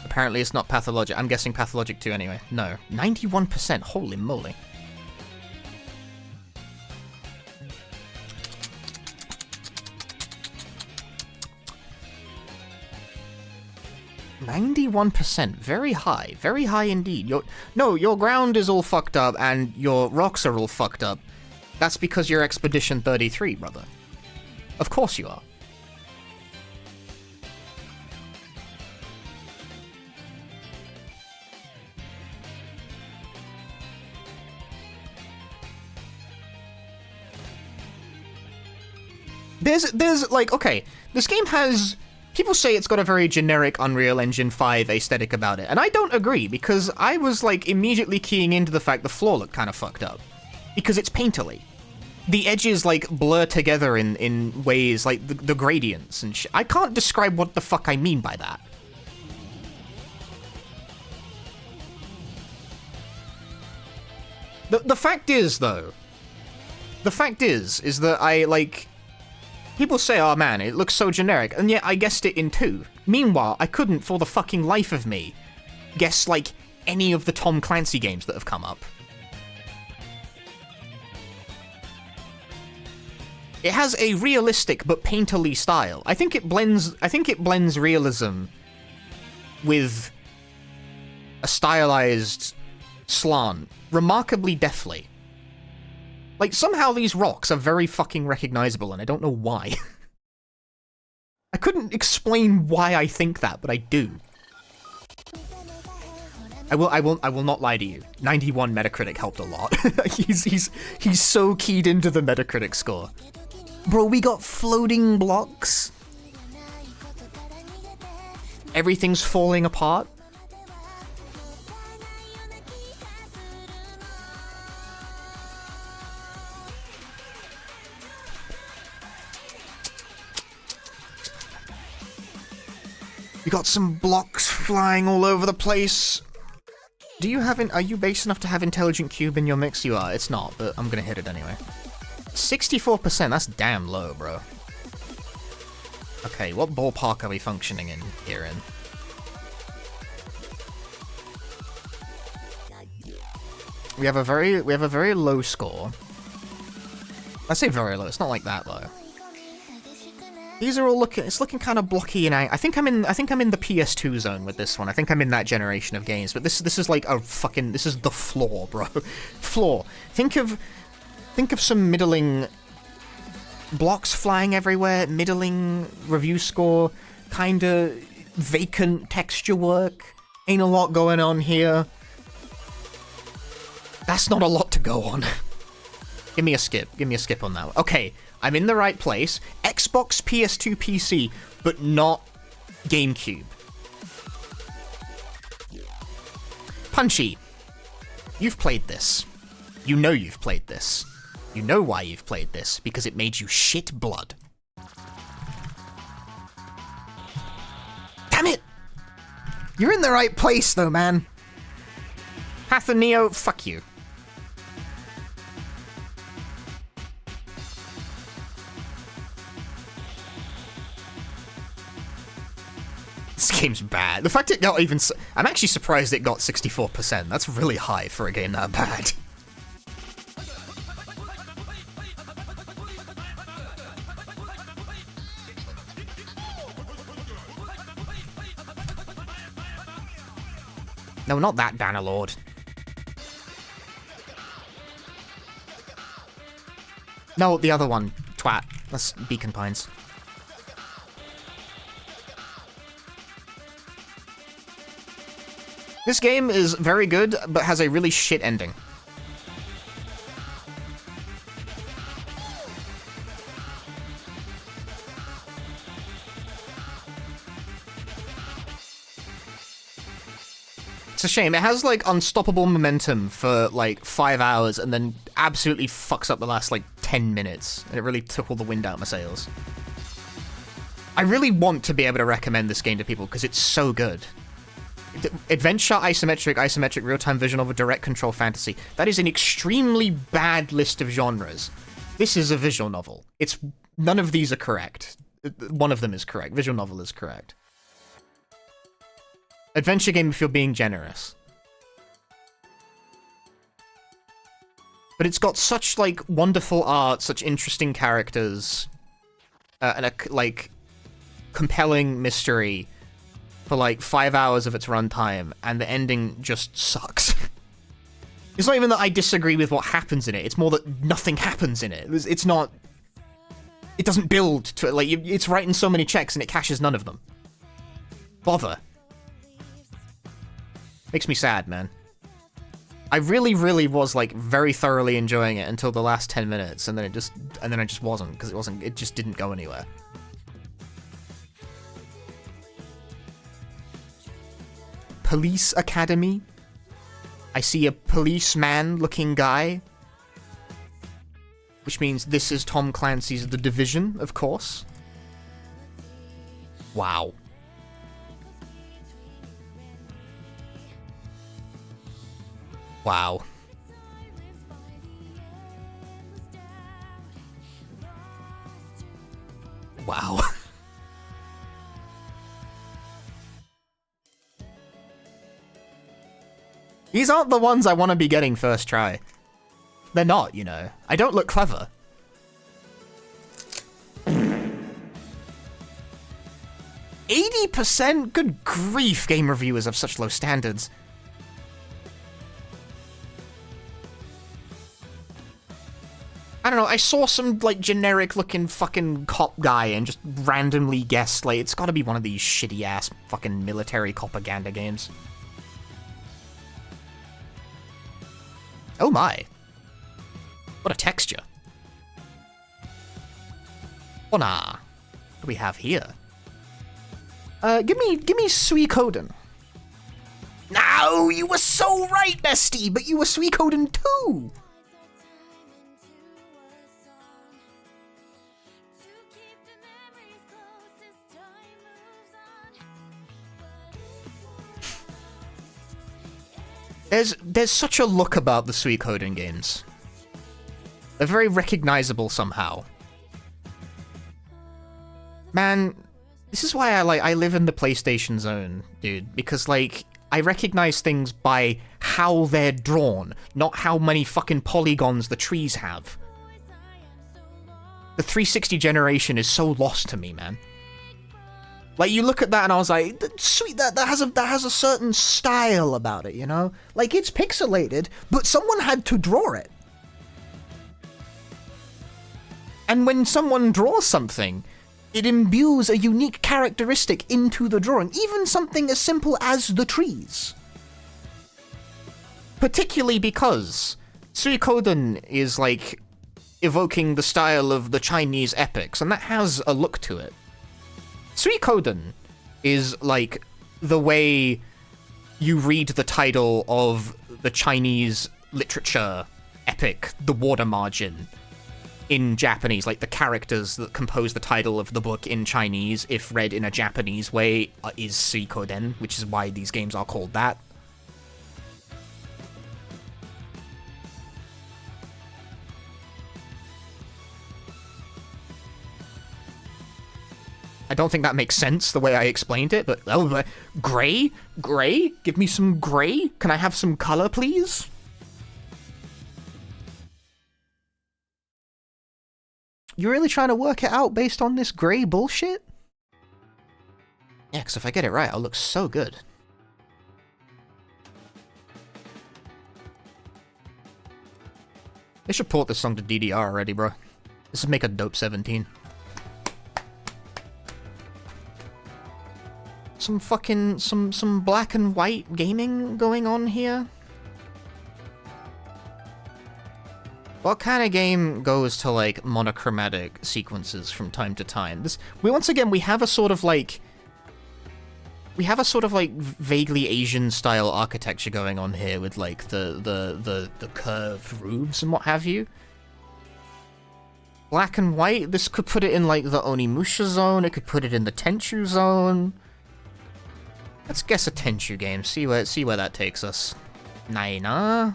[SPEAKER 7] Apparently it's not pathologic. I'm guessing pathologic too anyway. No. 91%. Holy moly. %. Very high. Very high indeed. Your ground is all fucked up and your rocks are all fucked up. That's because you're Expedition 33, brother. Of course you are. There's like, okay, this game has... People say it's got a very generic Unreal Engine 5 aesthetic about it, and I don't agree, because I was, like, immediately keying into the fact the floor looked kind of fucked up. Because it's painterly. The edges, like, blur together in ways, like, the gradients and I can't describe what the fuck I mean by that. The fact is, though, the fact is that I, like... People say, oh man, it looks so generic, and yet I guessed it in 2. Meanwhile, I couldn't, for the fucking life of me, guess, like, any of the Tom Clancy games that have come up. It has a realistic but painterly style. I think it blends realism with a stylized slant remarkably deftly. Like, somehow these rocks are very fucking recognizable, and I don't know why. I couldn't explain why I think that, but I do. I will not lie to you. 91 Metacritic helped a lot. he's so keyed into the Metacritic score. Bro, we got floating blocks. Everything's falling apart. You got some blocks flying all over the place. Do you have are you base enough to have Intelligent Cube in your mix? You are. It's not, but I'm gonna hit it anyway. 64%, that's damn low, bro. Okay, what ballpark are we functioning in here in? We have a very low score. I say very low, it's not like that low. These are all it's looking kind of blocky, and I think I'm in the PS2 zone with this one. I think I'm in that generation of games, but this is like a fucking, this is the floor, bro. Floor. Think of some middling blocks flying everywhere, middling review score, kinda vacant texture work. Ain't a lot going on here. That's not a lot to go on. Give me a skip on that. Okay, I'm in the right place. Xbox, PS2, PC, but not GameCube. Punchy, you've played this. You know you've played this. You know why you've played this, because it made you shit blood. Damn it! You're in the right place, though, man. Path of Neo, fuck you. This game's bad. The fact it got even... I'm actually surprised it got 64%. That's really high for a game that bad. No, not that Bannerlord. No, the other one. Twat. That's Beacon Pines. This game is very good, but has a really shit ending. It's a shame. It has, like, unstoppable momentum for, like, 5 hours and then absolutely fucks up the last, like, 10 minutes. And it really took all the wind out of my sails. I really want to be able to recommend this game to people because it's so good. Adventure, isometric, real-time vision novel, direct control fantasy. That is an extremely bad list of genres. This is a visual novel. None of these are correct. One of them is correct. Visual novel is correct. Adventure game if you're being generous. But it's got such, like, wonderful art, such interesting characters, and a, like, compelling mystery for, like, 5 hours of its runtime, and the ending just sucks. It's not even that I disagree with what happens in it, it's more that nothing happens in it. It's not... It doesn't build to it, like, it's writing so many checks and it cashes none of them. Bother. Makes me sad, man. I really, really was, like, very thoroughly enjoying it until the last 10 minutes, and then I just wasn't, because it just didn't go anywhere. Police Academy. I see a policeman-looking guy. Which means this is Tom Clancy's The Division, of course. Wow. Wow. Wow. These aren't the ones I want to be getting first try. They're not, you know. I don't look clever. %? Good grief, game reviewers have such low standards. I don't know, I saw some, like, generic-looking fucking cop guy and just randomly guessed, like, it's gotta be one of these shitty-ass fucking military propaganda games. Oh my. What a texture. Oh nah. What do we have here? Give me Suikoden. No, you were so right, bestie, but you were Suikoden too! There's such a look about the Suikoden games. They're very recognizable somehow. Man, this is why I live in the PlayStation zone, dude, because, like, I recognize things by how they're drawn, not how many fucking polygons the trees have. The 360 generation is so lost to me, man. Like, you look at that and I was like, sweet, that has a certain style about it, you know? Like, it's pixelated, but someone had to draw it. And when someone draws something, it imbues a unique characteristic into the drawing, even something as simple as the trees. Particularly because Suikoden is, like, evoking the style of the Chinese epics, and that has a look to it. Suikoden is, like, the way you read the title of the Chinese literature epic, The Water Margin, in Japanese. Like, the characters that compose the title of the book in Chinese, if read in a Japanese way, is Suikoden, which is why these games are called that. I don't think that makes sense the way I explained it, but oh, gray? Gray? Give me some gray? Can I have some color, please? You're really trying to work it out based on this gray bullshit? Yeah, because if I get it right, I'll look so good. They should port this song to DDR already, bro. This would make a dope 17. Some fucking, some black and white gaming going on here? What kind of game goes to, like, monochromatic sequences from time to time? Once again, we have a sort of, like, vaguely Asian-style architecture going on here with, like, the curved roofs and what have you. Black and white, this could put it in, like, the Onimusha zone, it could put it in the Tenchu zone. Let's guess a Tenchu game, see where that takes us. Nah.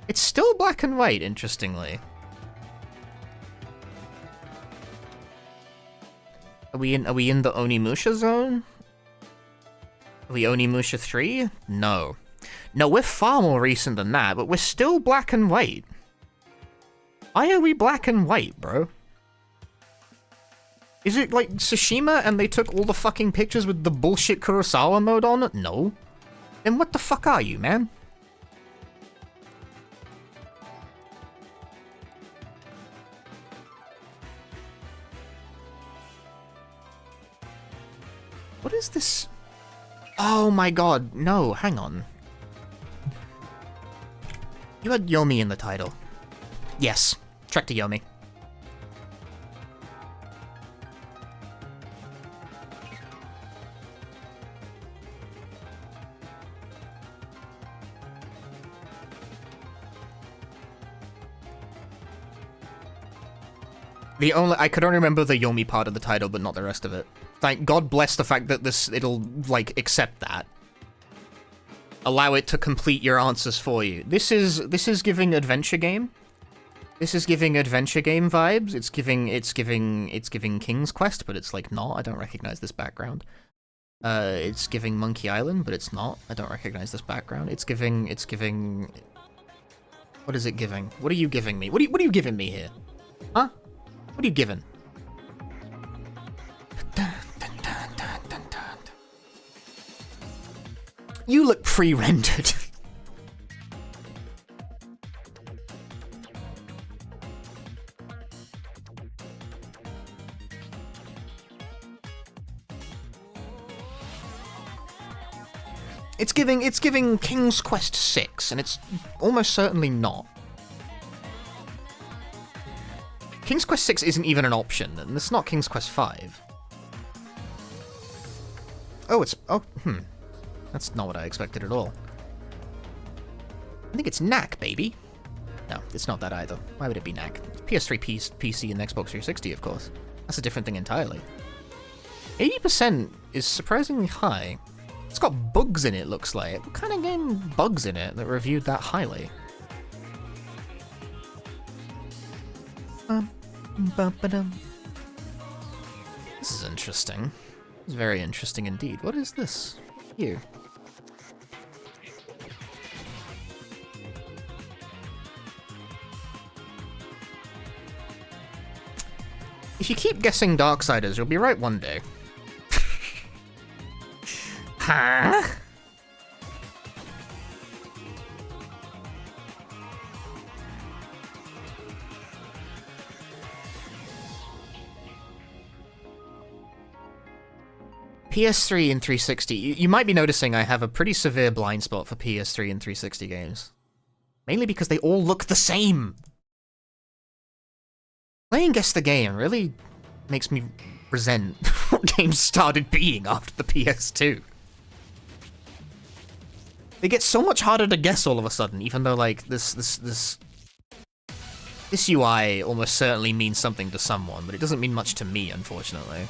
[SPEAKER 7] It's still black and white, interestingly. Are we in the Onimusha zone? Are we Onimusha 3? No. No, we're far more recent than that, but we're still black and white. Why are we black and white, bro? Is it like Tsushima and they took all the fucking pictures with the bullshit Kurosawa mode on it? No. Then what the fuck are you, man? What is this? Oh my god, no, hang on. You had Yomi in the title. Yes, Trek to Yomi. I could only remember the Yomi part of the title, but not the rest of it. Thank God bless the fact that it'll, like, accept that. Allow it to complete your answers for you. This is giving adventure game. This is giving adventure game vibes. It's giving King's Quest, but it's like not. I don't recognize this background. It's giving Monkey Island, but it's not. I don't recognize this background. It's giving. What is it giving? What are you giving me? What are you giving me here? Huh? What are you giving? You look pre-rendered. It's giving King's Quest 6, and it's almost certainly not. King's Quest 6 isn't even an option, and it's not King's Quest 5. That's not what I expected at all. I think it's Knack, baby. No, it's not that either. Why would it be Knack? PS3, PC, and Xbox 360, of course. That's a different thing entirely. 80% is surprisingly high. It's got bugs in it, looks like. What kind of game bugs in it that reviewed that highly? This is interesting. It's very interesting indeed. What is this? You. If you keep guessing Darksiders, you'll be right one day. Huh? PS3 and 360. You might be noticing I have a pretty severe blind spot for PS3 and 360 games. Mainly because they all look the same. Playing Guess the Game really makes me resent what games started being after the PS2. They get so much harder to guess all of a sudden, even though, like, this UI almost certainly means something to someone, but it doesn't mean much to me, unfortunately.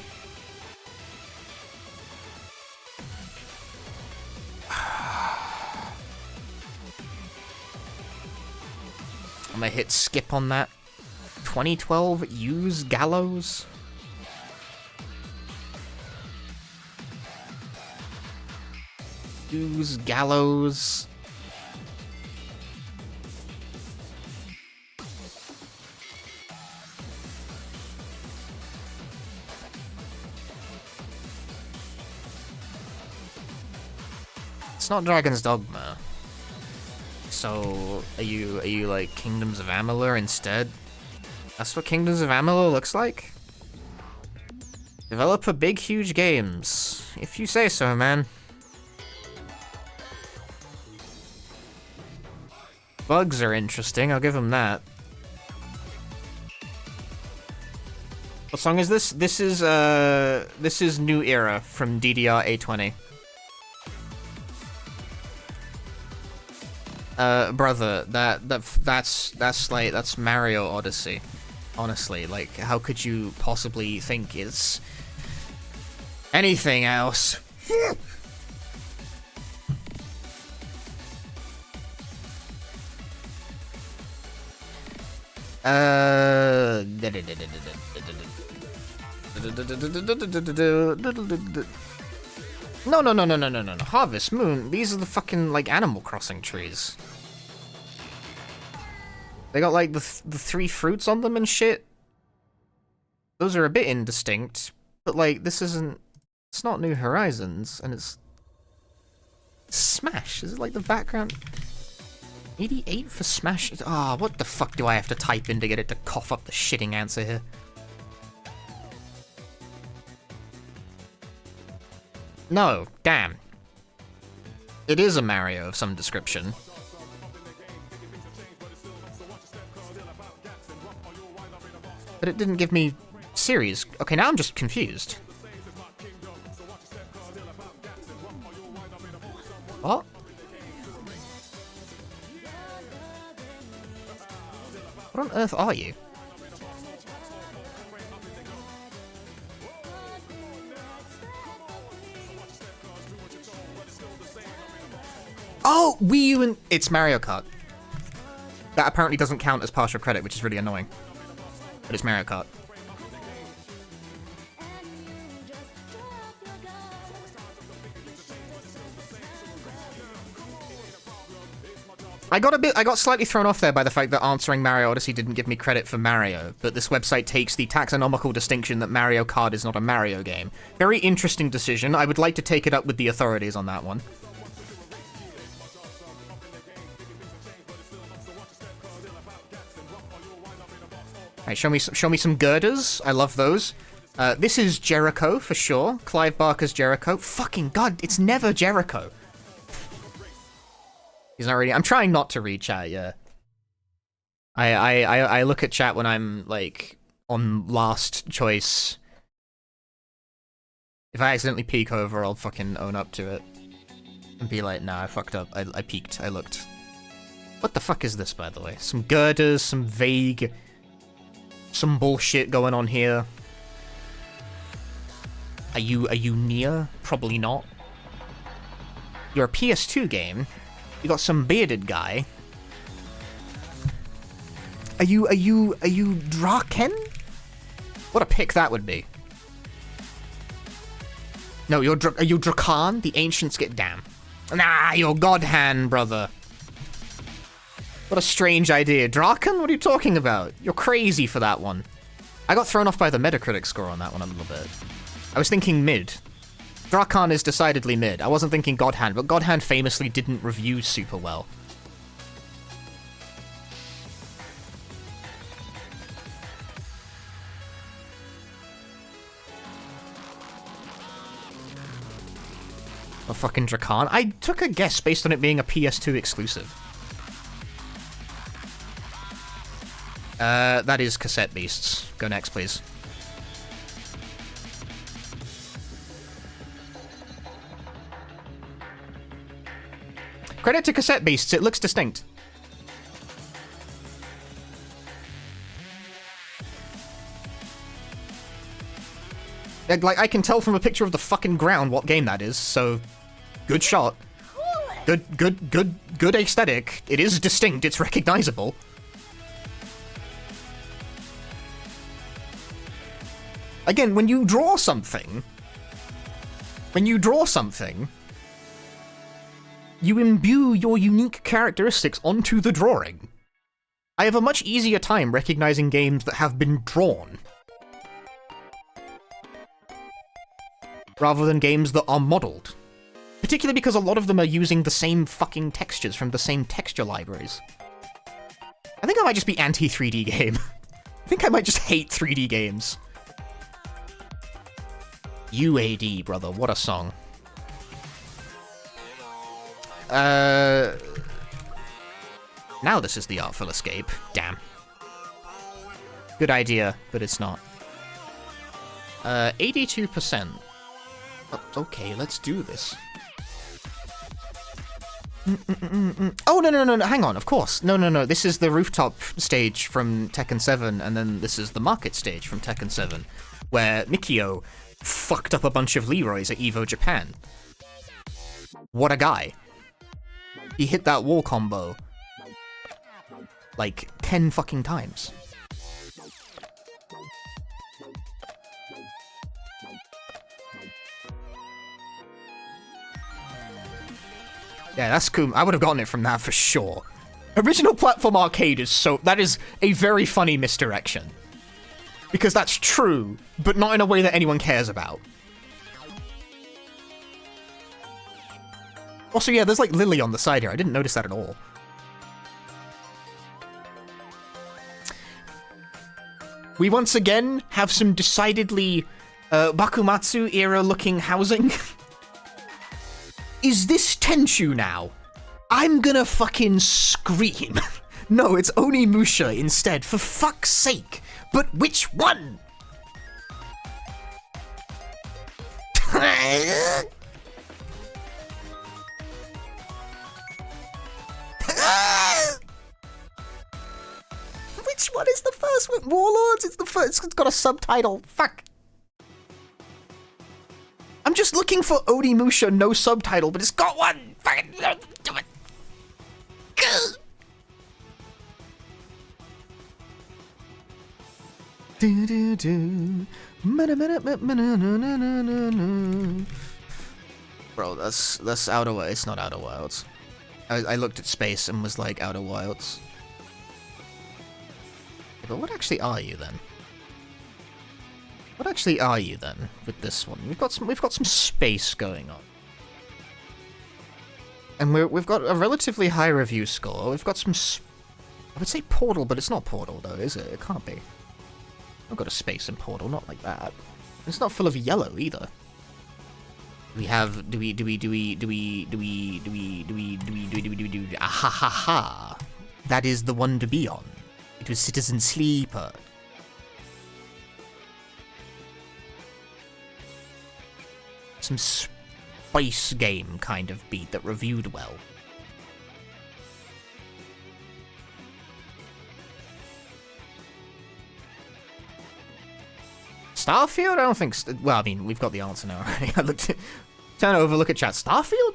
[SPEAKER 7] I'm gonna hit skip on that. 2012 Use Gallows. Use Gallows. It's not Dragon's Dogma.
[SPEAKER 1] So, are you like Kingdoms of Amalur instead? That's what Kingdoms of Amalur looks like? Develop for big, huge games. If you say so, man. Bugs are interesting, I'll give them that. What song is this? This is New Era from DDR A20. Brother, that's Mario Odyssey. Honestly, like, how could you possibly think it's anything else? No. Harvest Moon. These are the fucking, like, Animal Crossing trees. They got, like, the 3 fruits on them and shit. Those are a bit indistinct, but, like, this isn't... It's not New Horizons, and it's... Smash. Is it, like, the background... 88 for Smash? Ah, what the fuck do I have to type in to get it to cough up the shitting answer here? No, damn. It is a Mario of some description. But it didn't give me series. Okay, now I'm just confused. What? What on earth are you? Oh, Wii U and... It's Mario Kart. That apparently doesn't count as partial credit, which is really annoying. But it's Mario Kart. I got slightly thrown off there by the fact that answering Mario Odyssey didn't give me credit for Mario, but this website takes the taxonomical distinction that Mario Kart is not a Mario game. Very interesting decision. I would like to take it up with the authorities on that one. Alright, show me some girders. I love those. This is Jericho for sure. Clive Barker's Jericho. Fucking god, it's never Jericho. He's not reading. I'm trying not to read chat, yeah. I look at chat when I'm, like, on last choice. If I accidentally peek over, I'll fucking own up to it. And be like, nah, I fucked up. I peeked. I looked. What the fuck is this, by the way? Some girders, some vague... Some bullshit going on here. Are you near? Probably not. You're a PS2 game. You got some bearded guy. Are you Draken? What a pick that would be. No, are you Drakan? The ancients get damn. Nah, you're Godhan, brother. What a strange idea. Draken? What are you talking about? You're crazy for that one. I got thrown off by the Metacritic score on that one a little bit. I was thinking mid. Drakan is decidedly mid. I wasn't thinking Godhand, but Godhand famously didn't review super well. A fucking Drakan? I took a guess based on it being a PS2 exclusive. That is Cassette Beasts. Go next, please. Credit to Cassette Beasts, it looks distinct. Like, I can tell from a picture of the fucking ground what game that is, so... Good shot. Good aesthetic. It is distinct, it's recognizable. Again, when you draw something, you imbue your unique characteristics onto the drawing. I have a much easier time recognizing games that have been drawn, rather than games that are modeled.
[SPEAKER 7] Particularly because a lot of them are using the same fucking textures from the same texture libraries. I think I might just be anti-3D game. I think I might just hate 3D games. UAD, brother, what a song. Now this is the Artful Escape. Damn. Good idea, but it's not. 82%. Okay, let's do this. Oh, no, hang on, of course. No, this is the rooftop stage from Tekken 7, and then this is the market stage from Tekken 7, where Mikio fucked up a bunch of Leroys at EVO Japan. What a guy. He hit that wall combo like 10 fucking times. Yeah, that's cool. I would have gotten it from that for sure. Original platform arcade is that is a very funny misdirection. Because that's true, but not in a way that anyone cares about. Also, yeah, there's like Lily on the side here. I didn't notice that at all. We once again have some decidedly Bakumatsu era looking housing. Is this Tenchu now? I'm gonna fucking scream. No, it's Onimusha instead, for fuck's sake. But which one? Which one is the first one? Warlords? It's the first. It's got a subtitle. Fuck. I'm just looking for Onimusha, no subtitle, but it's got one. Fucking do it. Bro, that's Outer Wilds. It's not Outer Wilds. I looked at space and was like, Outer Wilds. But what actually are you then? What actually are you then with this one? We've got some space going on, and we've got a relatively high review score. We've got some. I would say Portal, but it's not Portal though, is it? It can't be. I've got a space in Portal, not like that. It's not full of yellow either. We have do we ah ha ha ha. That is the one to be on. It was Citizen Sleeper. Some space game kind of beat that reviewed well. Starfield? I don't think. Well, I mean, we've got the answer now already. I looked at. Turn over, look at chat. Starfield?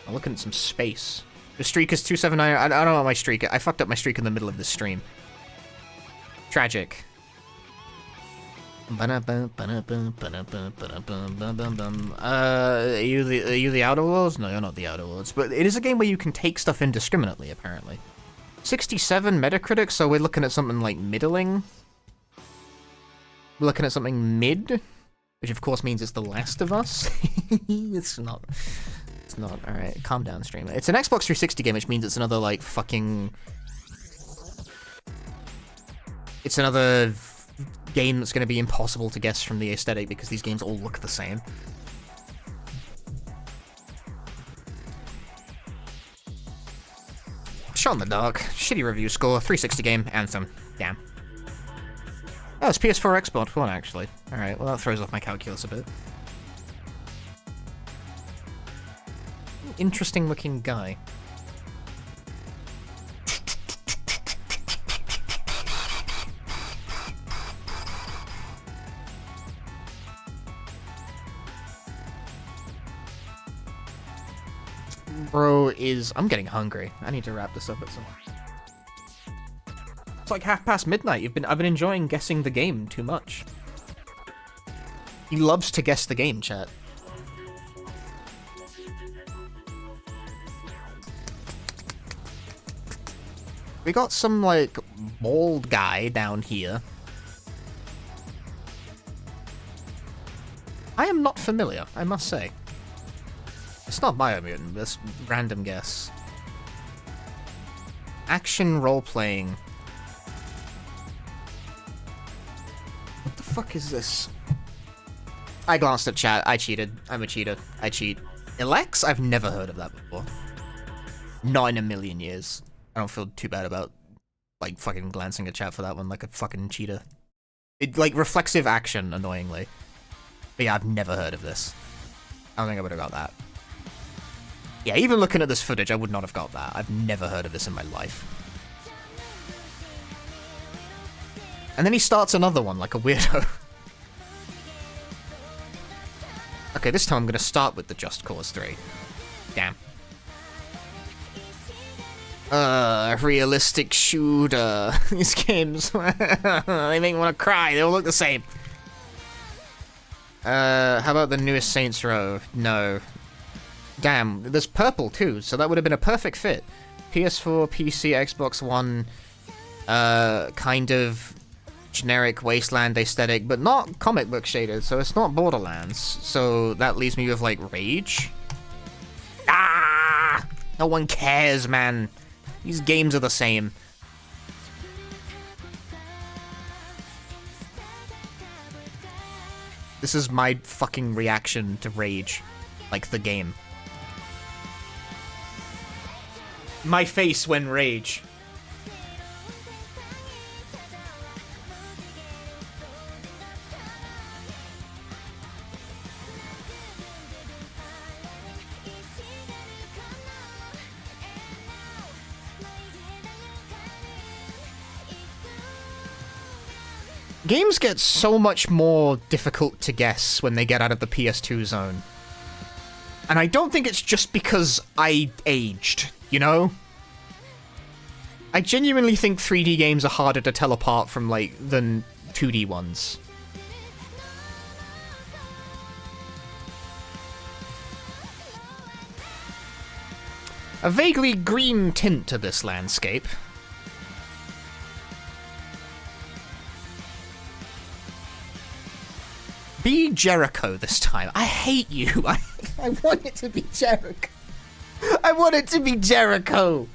[SPEAKER 7] I'm looking at some space. The streak is 279. I don't know my streak. I fucked up my streak in the middle of this stream. Tragic. Are you the Outer Worlds? No, you're not the Outer Worlds. But it is a game where you can take stuff indiscriminately, apparently. 67 Metacritic, so we're looking at something like middling. We're looking at something mid, which of course means it's The Last of Us. It's not. It's not. Alright, calm down, streamer. It's an Xbox 360 game, which means it's another, like, fucking... It's another game that's going to be impossible to guess from the aesthetic because these games all look the same. Shot in the dark. Shitty review score. 360 game. Anthem. Damn. Oh, it's PS4 Xbox One, actually. Alright, well that throws off my calculus a bit. Interesting looking guy. Bro is... I'm getting hungry. I need to wrap this up at some point. It's like midnight. I've been enjoying guessing the game too much. He loves to guess the game, chat. We got some, like, bald guy down here. I am not familiar, I must say. It's not Biomutant, that's random guess. Action role-playing. What the fuck is this? I glanced at chat. I cheated. I'm a cheater. I cheat. Elex? I've never heard of that before. Not in a million years. I don't feel too bad about, like, fucking glancing at chat for that one like a fucking cheater. It, like, reflexive action, annoyingly. But yeah, I've never heard of this. I don't think I would have got that. Yeah, even looking at this footage, I would not have got that. I've never heard of this in my life. And then he starts another one like a weirdo. Okay, this time I'm gonna start with the Just Cause 3. Damn. Realistic shooter. These games, they make me want to cry. They all look the same. How about the newest Saints Row? No. Damn, there's purple too, so that would have been a perfect fit. PS4, PC, Xbox One, kind of generic wasteland aesthetic, but not comic book shaded, so it's not Borderlands. So that leaves me with, like, Rage. Ah! No one cares, man. These games are the same. This is my fucking reaction to Rage. Like, the game. My face when Rage. Games get so much more difficult to guess when they get out of the PS2 zone. And I don't think it's just because I aged, you know? I genuinely think 3D games are harder to tell apart from, like, than 2D ones. A vaguely green tint to this landscape. Be Jericho this time. I hate you. I want it to be Jericho. I want it to be Jericho.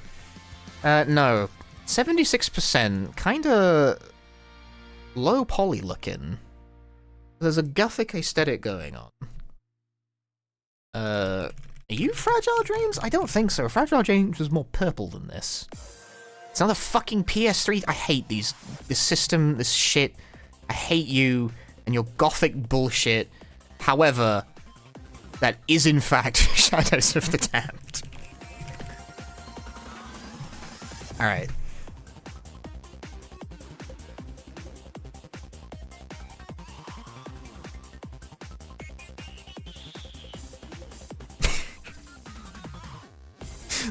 [SPEAKER 7] No. 76%. Kinda low poly looking. There's a gothic aesthetic going on. Are you Fragile Dreams? I don't think so. Fragile Dreams was more purple than this. It's another fucking PS3. I hate this system, this shit. I hate you and your gothic bullshit. However, that is in fact Shadows of the Damned. Alright.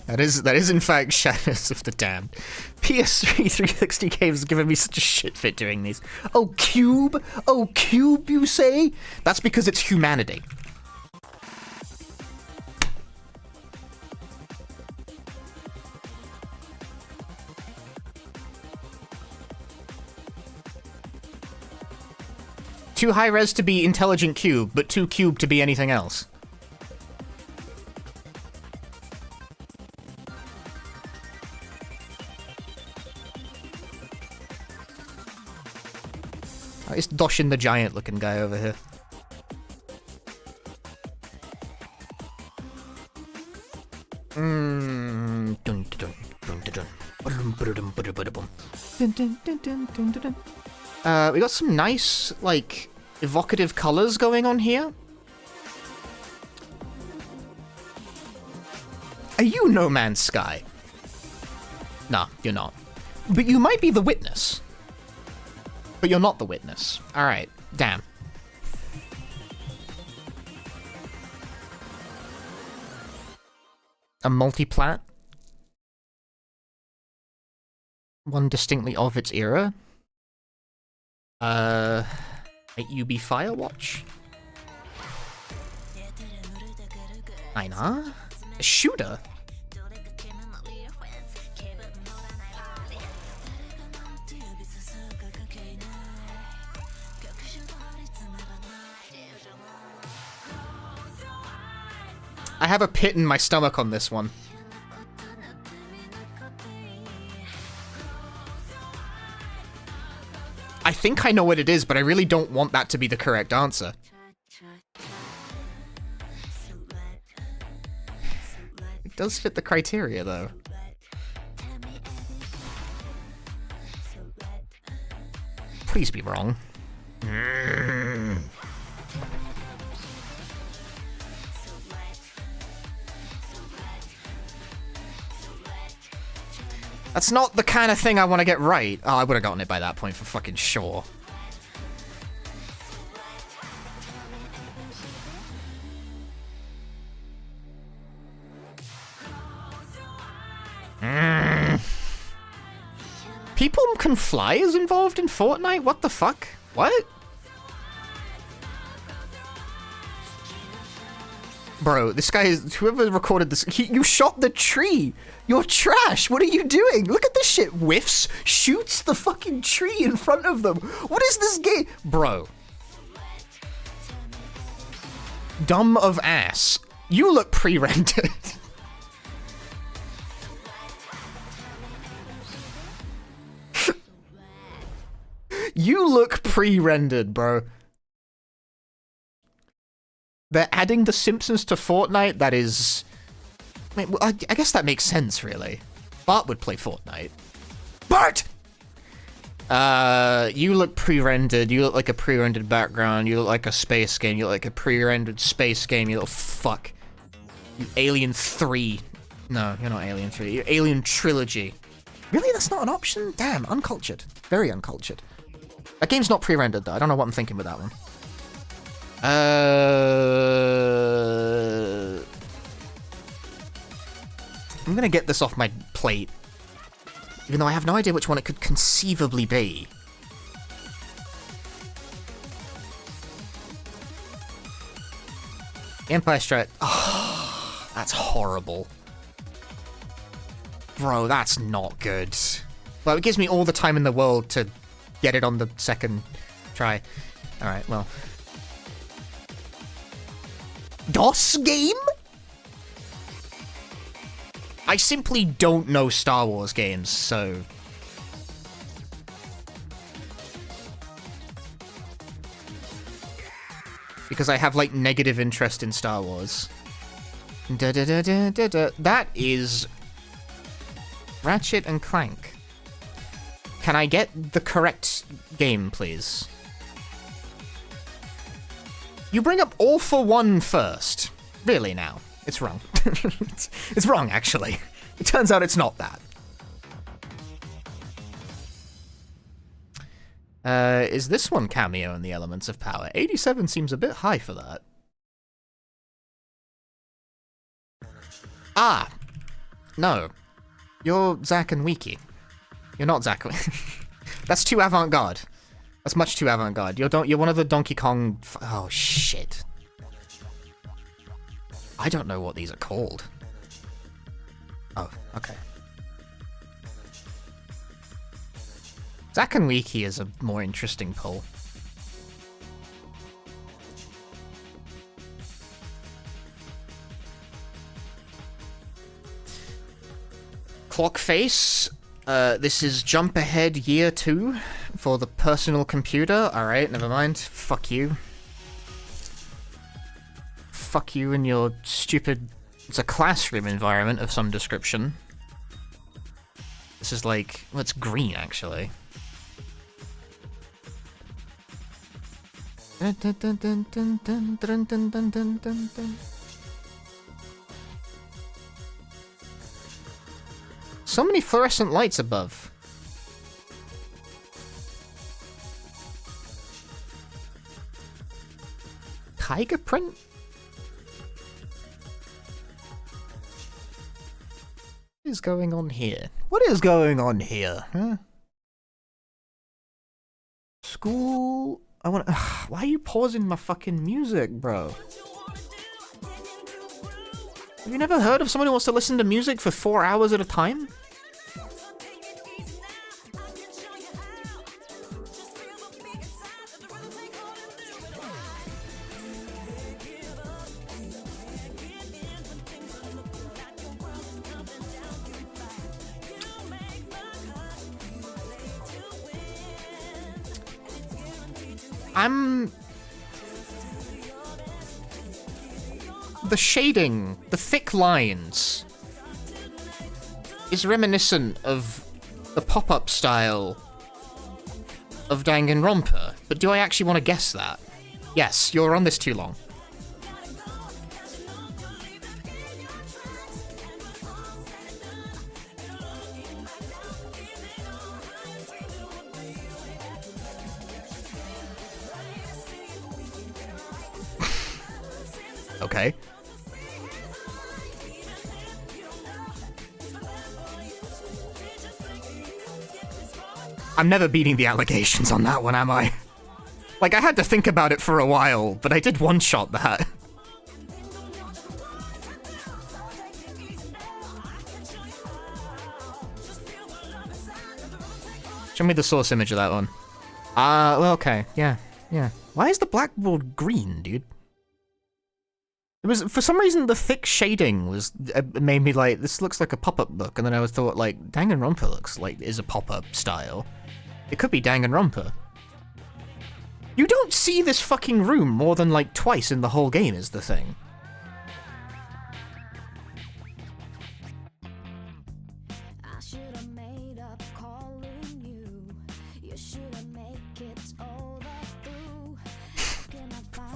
[SPEAKER 7] That is in fact Shadows of the Damned. PS3 360 games giving me such a shit fit doing these. Oh, Cube? Oh, Cube, you say? That's because it's humanity. Too high res to be intelligent cube, but too cube to be anything else. Oh, it's Doshin the Giant looking guy over here. We got some nice, like, evocative colors going on here. Are you No Man's Sky? Nah, you're not. But you might be the witness. But you're not the witness. Alright, damn. A multiplat? One distinctly of its era? Might you be Firewatch? Aina? A shooter? I have a pit in my stomach on this one. I think I know what it is, but I really don't want that to be the correct answer. It does fit the criteria, though. Please be wrong. That's not the kind of thing I want to get right. Oh, I would have gotten it by that point for fucking sure. People can fly is involved in Fortnite? What the fuck? What? Bro, this guy is... Whoever recorded this... you shot the tree! You're trash! What are you doing? Look at this shit! Whiffs, shoots the fucking tree in front of them! What is this game? Bro. Dumb of ass. You look pre-rendered. You look pre-rendered, bro. They're adding The Simpsons to Fortnite? That is... I guess that makes sense, really. Bart would play Fortnite. Bart! You look pre-rendered. You look like a pre-rendered background. You look like a space game. You look like a pre-rendered space game. You little fuck. You Alien 3. No, you're not Alien 3. You're Alien Trilogy. Really? That's not an option? Damn, uncultured. Very uncultured. That game's not pre-rendered, though. I don't know what I'm thinking with that one. I'm gonna get this off my plate. Even though I have no idea which one it could conceivably be. Empire Strike. Oh, that's horrible. Bro, that's not good. Well, it gives me all the time in the world to get it on the second try. Alright, well. DOS game? I simply don't know Star Wars games, so... Because I have, like, negative interest in Star Wars. That is... Ratchet and Clank. Can I get the correct game, please? You bring up All for One first. Really now? It's wrong. It's wrong, actually. It turns out it's not that. Is this one cameo in the Elements of Power? 87 seems a bit high for that. Ah! No. You're Zack and Wiki. You're not Zack. That's too avant-garde. That's much too avant-garde. You're one of the Donkey Kong... Oh, shit. I don't know what these are called. Oh, okay. Zack and Wiki is a more interesting pull. Clockface. This is Jump Ahead Year 2 for the personal computer. Alright, never mind. Fuck you. Fuck you and your stupid... It's a classroom environment of some description. This is like... Well, it's green, actually. So many fluorescent lights above. Tiger print? What is going on here? What is going on here, huh? School... I want. Why are you pausing my fucking music, bro? Have you never heard of someone who wants to listen to music for 4 hours at a time? The shading, the thick lines, is reminiscent of the pop-up style of Danganronpa. But do I actually want to guess that? Yes, you're on this too long. Okay. I'm never beating the allegations on that one, am I? Like, I had to think about it for a while, but I did one-shot that. Show me the source image of that one. Well, okay. Yeah. Why is the blackboard green, dude? It was, for some reason, the thick shading was made me like, this looks like a pop-up book, and then I thought, like, Danganronpa looks like is a pop-up style. It could be Danganronpa. You don't see this fucking room more than, like, twice in the whole game is the thing.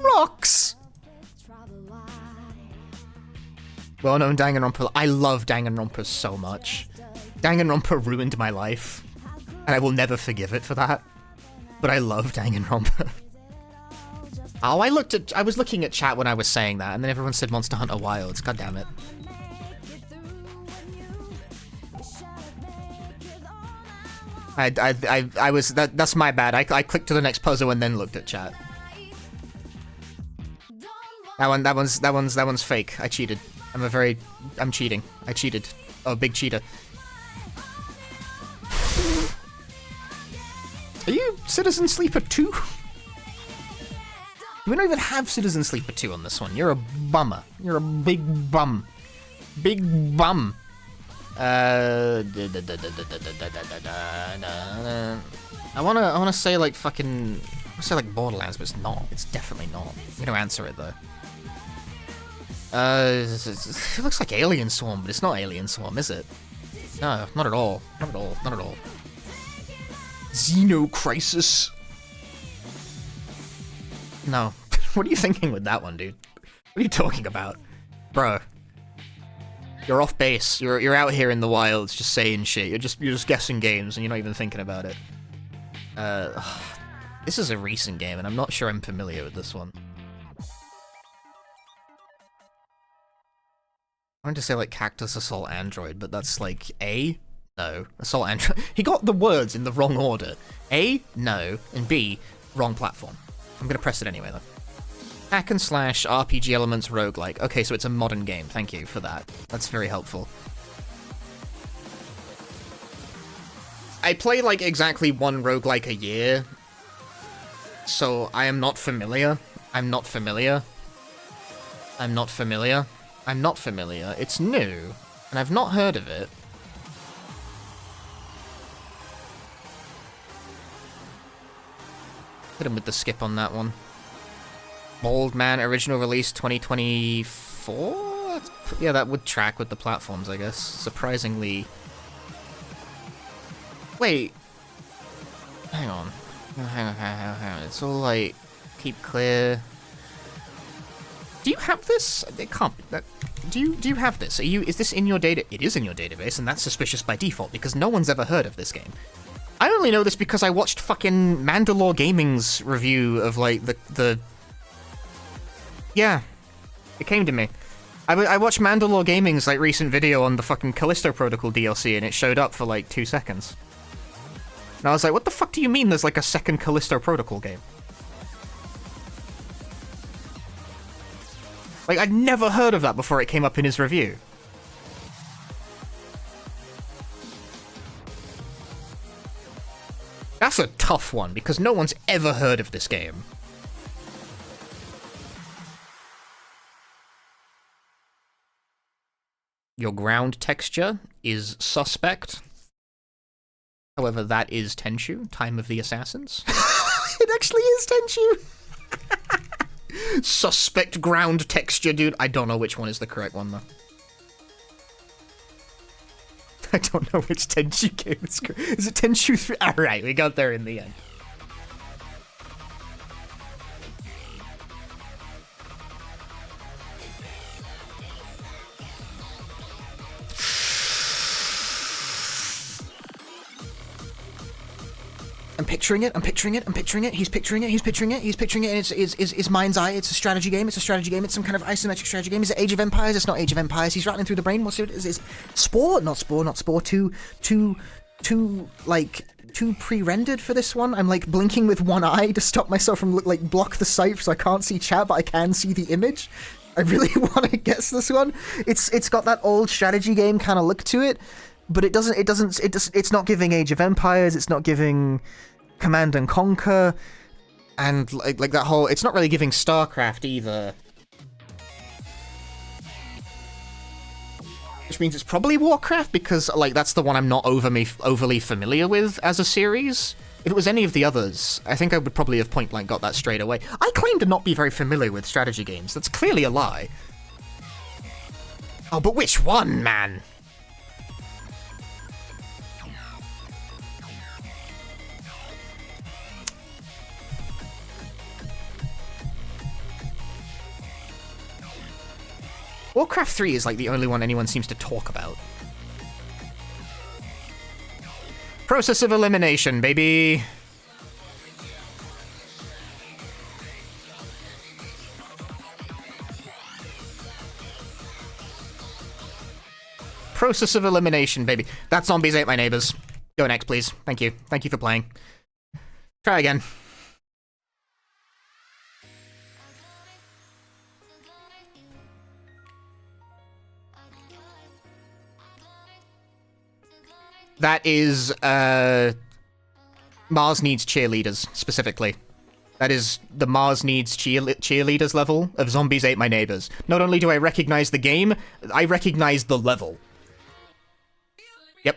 [SPEAKER 7] Rocks! Well-known Danganronpa. I love Danganronpa so much. Danganronpa ruined my life, and I will never forgive it for that. But I love Danganronpa. Oh, I was looking at chat when I was saying that, and then everyone said Monster Hunter Wilds. God damn it. I was that's my bad. I clicked to the next puzzle and then looked at chat. That one's fake. I cheated. I'm cheating. I cheated. Oh, big cheater. Are you Citizen Sleeper 2? We don't even have Citizen Sleeper 2 on this one. You're a bummer. You're a big bum. Big bum. I wanna say like fucking, I say like Borderlands, but it's not. It's definitely not. I'm gonna answer it though. It looks like Alien Swarm, but it's not Alien Swarm, is it? No, not at all. Not at all. Not at all. Xeno Crisis. No. What are you thinking with that one, dude? What are you talking about? Bro. You're off base. You're out here in the wilds just saying shit. You're just guessing games and you're not even thinking about it. This is a recent game and I'm not sure I'm familiar with this one. I wanted to say like Cactus Assault Android, but that's like A? No. Assault Android. He got the words in the wrong order. A? No. And B? Wrong platform. I'm gonna press it anyway though. Hack and slash, RPG elements, roguelike. Okay, so it's a modern game. Thank you for that. That's very helpful. I play like exactly one roguelike a year, so I am not familiar. I'm not familiar. It's new, and I've not heard of it. Hit him with the skip on that one. Bald Man, original release 2024? Yeah, that would track with the platforms, I guess. Surprisingly. Wait. Hang on. Hang on. It's all like, keep clear. Do you have this? It can't be that. Do you have this? Is this in your data? It is in your database, and that's suspicious by default, because no one's ever heard of this game. I only know this because I watched fucking Mandalore Gaming's review of, like, the... Yeah. It came to me. I watched Mandalore Gaming's, like, recent video on the fucking Callisto Protocol DLC, and it showed up for, like, 2 seconds. And I was like, what the fuck do you mean there's, like, a second Callisto Protocol game? Like, I'd never heard of that before it came up in his review. That's a tough one, because no one's ever heard of this game. Your ground texture is suspect. However, that is Tenchu, Time of the Assassins. It actually is Tenchu. Suspect ground texture, dude. I don't know which one is the correct one, though. I don't know which Tenchu game is correct. Is it Tenchu 3? Alright, we got there in the end. I'm picturing it, I'm picturing it, I'm picturing it, he's picturing it, he's picturing it, he's picturing it, and it's mind's eye, it's a strategy game, it's some kind of isometric strategy game. Is it Age of Empires? It's not Age of Empires, he's rattling through the brain. What's it? Is Spore? Not Spore, too pre-rendered for this one. I'm like blinking with one eye to stop myself from block the sight so I can't see chat, but I can see the image. I really want to guess this one. It's got that old strategy game kind of look to it, but it's not giving Age of Empires, it's not giving Command and Conquer, and like that whole, it's not really giving StarCraft either. Which means it's probably Warcraft, because like that's the one I'm not overly familiar with as a series. If it was any of the others, I think I would probably have point blank got that straight away. I claim to not be very familiar with strategy games. That's clearly a lie. Oh, but which one, man? Warcraft 3 is like the only one anyone seems to talk about. Process of elimination, baby. Process of elimination, baby. That zombies ate my neighbors. Go next, please. Thank you. Thank you for playing. Try again. That is, Mars Needs Cheerleaders, specifically. That is the Mars Needs Cheerleaders level of Zombies Ate My Neighbors. Not only do I recognize the game, I recognize the level. Yep.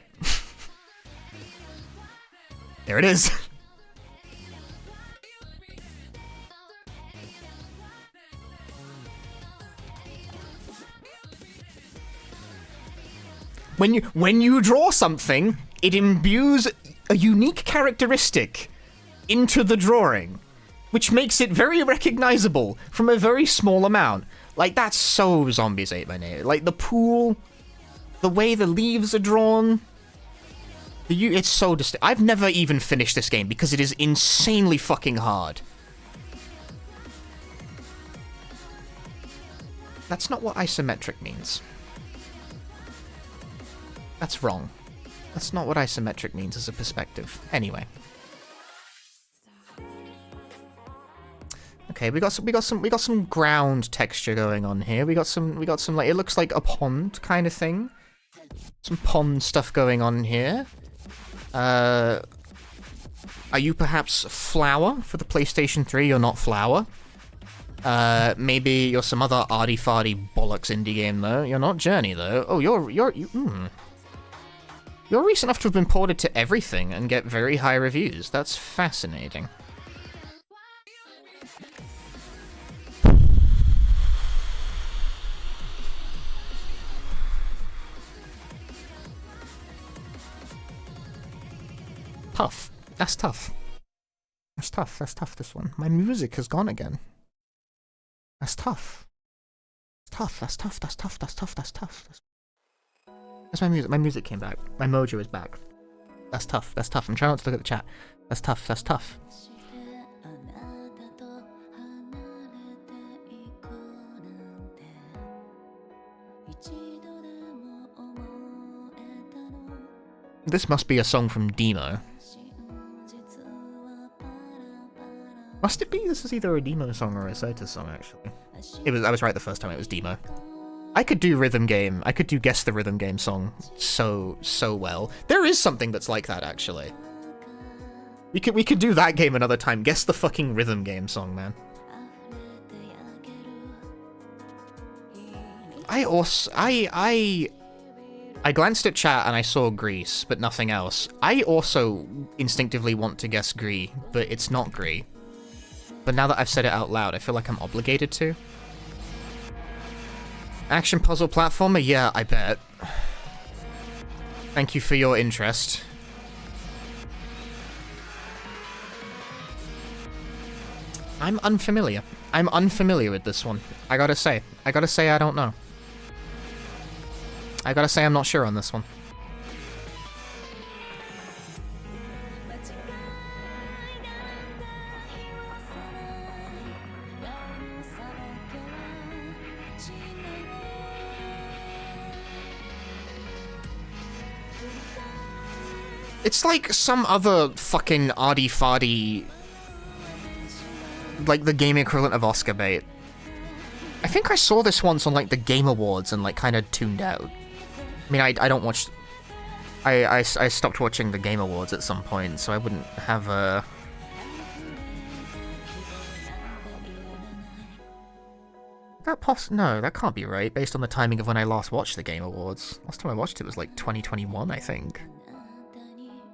[SPEAKER 7] There it is. When you draw something, it imbues a unique characteristic into the drawing, which makes it very recognizable from a very small amount. Like, that's so Zombies Ate My Neighbor. Like, the pool, the way the leaves are drawn, it's so distinct. I've never even finished this game because it is insanely fucking hard. That's not what isometric means. That's wrong. That's not what isometric means as a perspective. Anyway. Okay, we got some ground texture going on here. We got some like, it looks like a pond kind of thing. Some pond stuff going on here. Are you perhaps Flower for the PlayStation 3? You're not Flower. Maybe you're some other arty-farty bollocks indie game though. You're not Journey though. Oh, You're recent enough to have been ported to everything and get very high reviews. That's fascinating. Tough. That's tough. That's tough. That's tough, this one. My music has gone again. That's tough. It's tough. That's tough. That's tough. That's tough. That's tough. That's my music. My music came back. My mojo is back. That's tough. That's tough. I'm trying not to look at the chat. That's tough. That's tough. This must be a song from Demo. Must it be? This is either a Demo song or a Sota song, actually. I was right the first time, it was Demo. I could do rhythm game. I could do Guess the Rhythm Game song so well. There is something that's like that, actually. We could do that game another time. Guess the fucking rhythm game song, man. I I glanced at chat and I saw Greece, but nothing else. I also instinctively want to guess Gree, but it's not Gree. But now that I've said it out loud, I feel like I'm obligated to. Action puzzle platformer? Yeah, I bet. Thank you for your interest. I'm unfamiliar. I'm unfamiliar with this one. I gotta say I don't know. I gotta say I'm not sure on this one. It's like some other fucking arty-farty, like the game equivalent of Oscar bait. I think I saw this once on like the Game Awards and like kind of tuned out. I mean, I don't watch... I stopped watching the Game Awards at some point, so I wouldn't have a... No, that can't be right, based on the timing of when I last watched the Game Awards. Last time I watched it was like 2021, I think.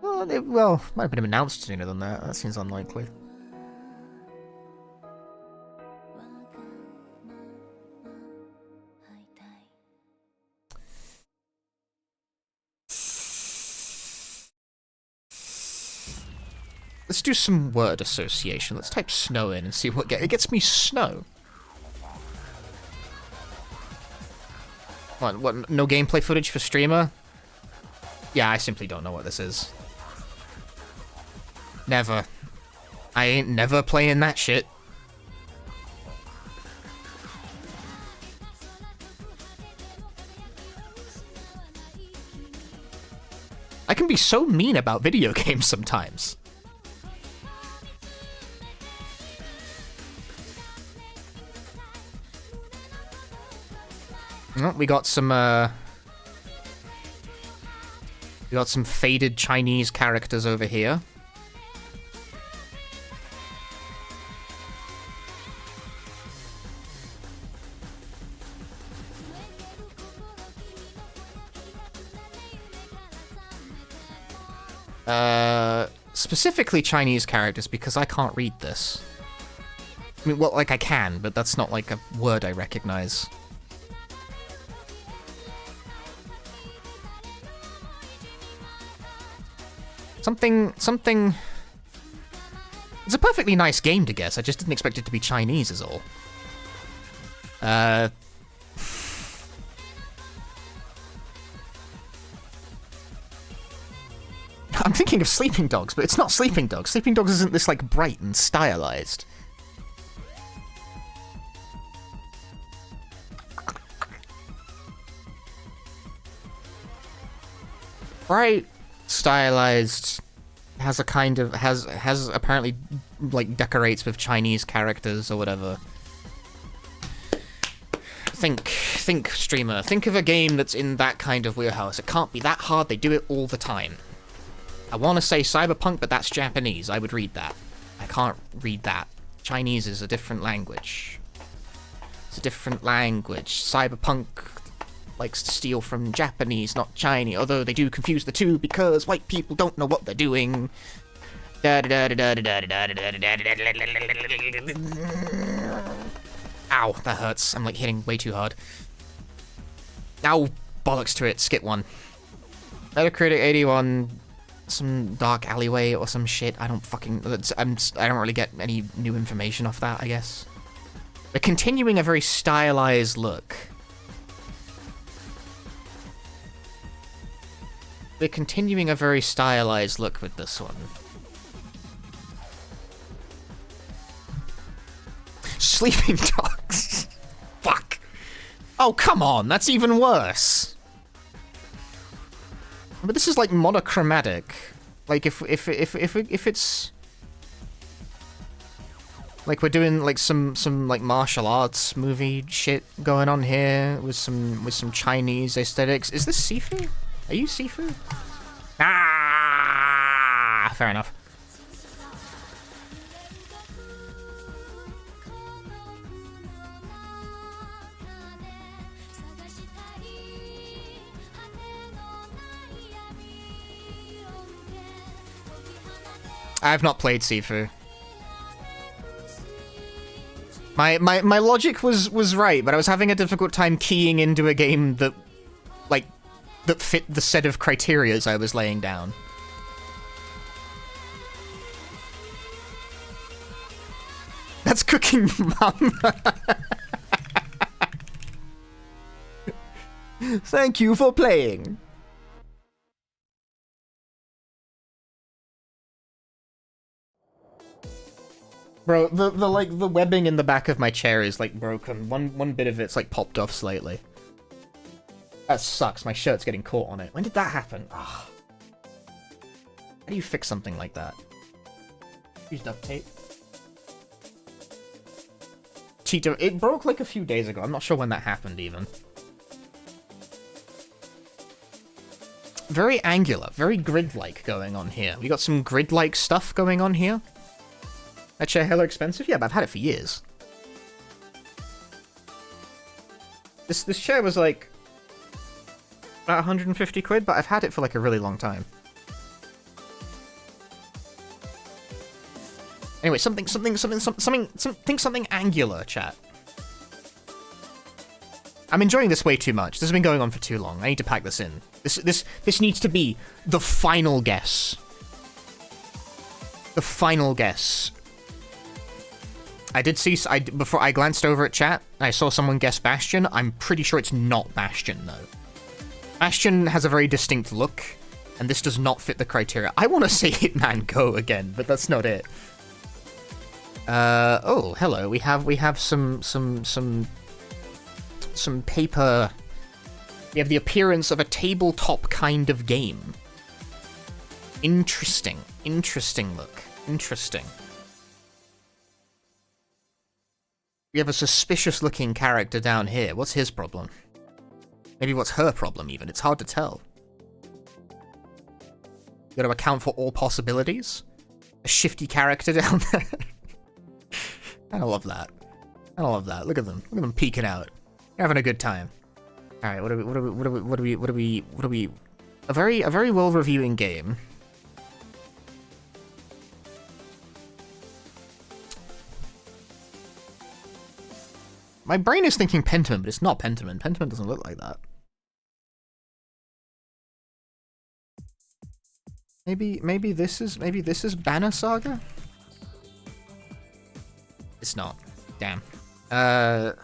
[SPEAKER 7] Well, might have been announced sooner than that. That seems unlikely. Let's do some word association. Let's type snow in and see what it gets me snow. What, no gameplay footage for streamer? Yeah, I simply don't know what this is. Never. I ain't never playing that shit. I can be so mean about video games sometimes. Oh, we got some faded Chinese characters over here. Specifically Chinese characters, because I can't read this. I mean, well, like, I can, but that's not, like, a word I recognize. Something... It's a perfectly nice game to guess, I just didn't expect it to be Chinese is all. I'm thinking of Sleeping Dogs, but it's not Sleeping Dogs. Sleeping Dogs isn't this, like, bright and stylized. Bright, stylized, has a kind of, has apparently, like, decorates with Chinese characters or whatever. Think, streamer. Think of a game that's in that kind of wheelhouse. It can't be that hard, they do it all the time. I want to say Cyberpunk, but that's Japanese. I would read that. I can't read that. Chinese is a different language. It's a different language. Cyberpunk likes to steal from Japanese, not Chinese, although they do confuse the two because white people don't know what they're doing. Ow, that hurts. I'm like hitting way too hard. Ow, bollocks to it. Skip one. Metacritic 81... some dark alleyway or some shit. I don't fucking... I don't really get any new information off that, I guess. They're continuing a very stylized look. They're continuing a very stylized look with this one. Sleeping Dogs. Fuck. Oh, come on. That's even worse. But this is like monochromatic. Like if it's like we're doing like some like martial arts movie shit going on here with some Chinese aesthetics. Is this Sifu? Are you Sifu? Ah, fair enough. I have not played Sifu. My logic was right, but I was having a difficult time keying into a game that, like, that fit the set of criterias I was laying down. That's cooking, Mum. Thank you for playing. Bro, the webbing in the back of my chair is like broken. One bit of it's like popped off slightly. That sucks. My shirt's getting caught on it. When did that happen? Ah. How do you fix something like that? Use duct tape. Cheeto, it broke like a few days ago. I'm not sure when that happened even. Very angular, very grid-like going on here. We got some grid-like stuff going on here. That chair hella expensive? Yeah, but I've had it for years. This chair was like about 150 quid, but I've had it for like a really long time. Anyway, something angular, chat. I'm enjoying this way too much. This has been going on for too long. I need to pack this in. This needs to be the final guess. The final guess. I did see, before I glanced over at chat, I saw someone guess Bastion. I'm pretty sure it's not Bastion, though. Bastion has a very distinct look, and this does not fit the criteria. I want to say Hitman Go again, but that's not it. Oh, hello. We have some paper. We have the appearance of a tabletop kind of game. Interesting. Interesting look. Interesting. We have a suspicious-looking character down here. What's his problem? Maybe what's her problem, even? It's hard to tell. You gotta account for all possibilities? A shifty character down there? I love that. I love that. Look at them. Look at them peeking out. They're having a good time. Alright, what are we... A very well-reviewing game. My brain is thinking Pentiment, but it's not Pentiment. Pentiment doesn't look like that. Maybe this is Banner Saga? It's not. Damn. Right.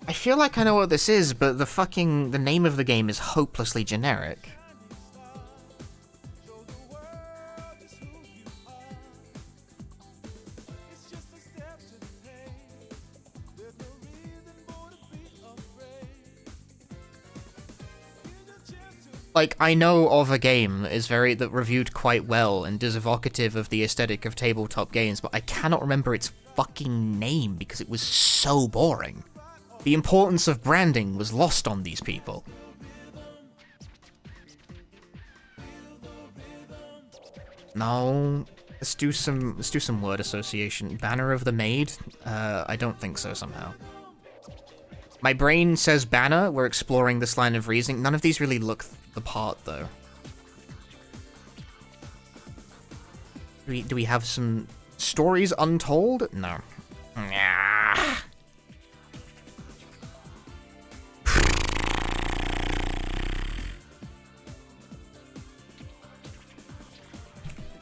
[SPEAKER 7] I feel like I know what this is, but the name of the game is hopelessly generic. Like, I know of a game that reviewed quite well and is evocative of the aesthetic of tabletop games, but I cannot remember its fucking name because it was so boring. The importance of branding was lost on these people. No, let's do some word association. Banner of the Maid? I don't think so somehow. My brain says Banner. We're exploring this line of reasoning. None of these really look the part, though. Do we have some stories untold? No.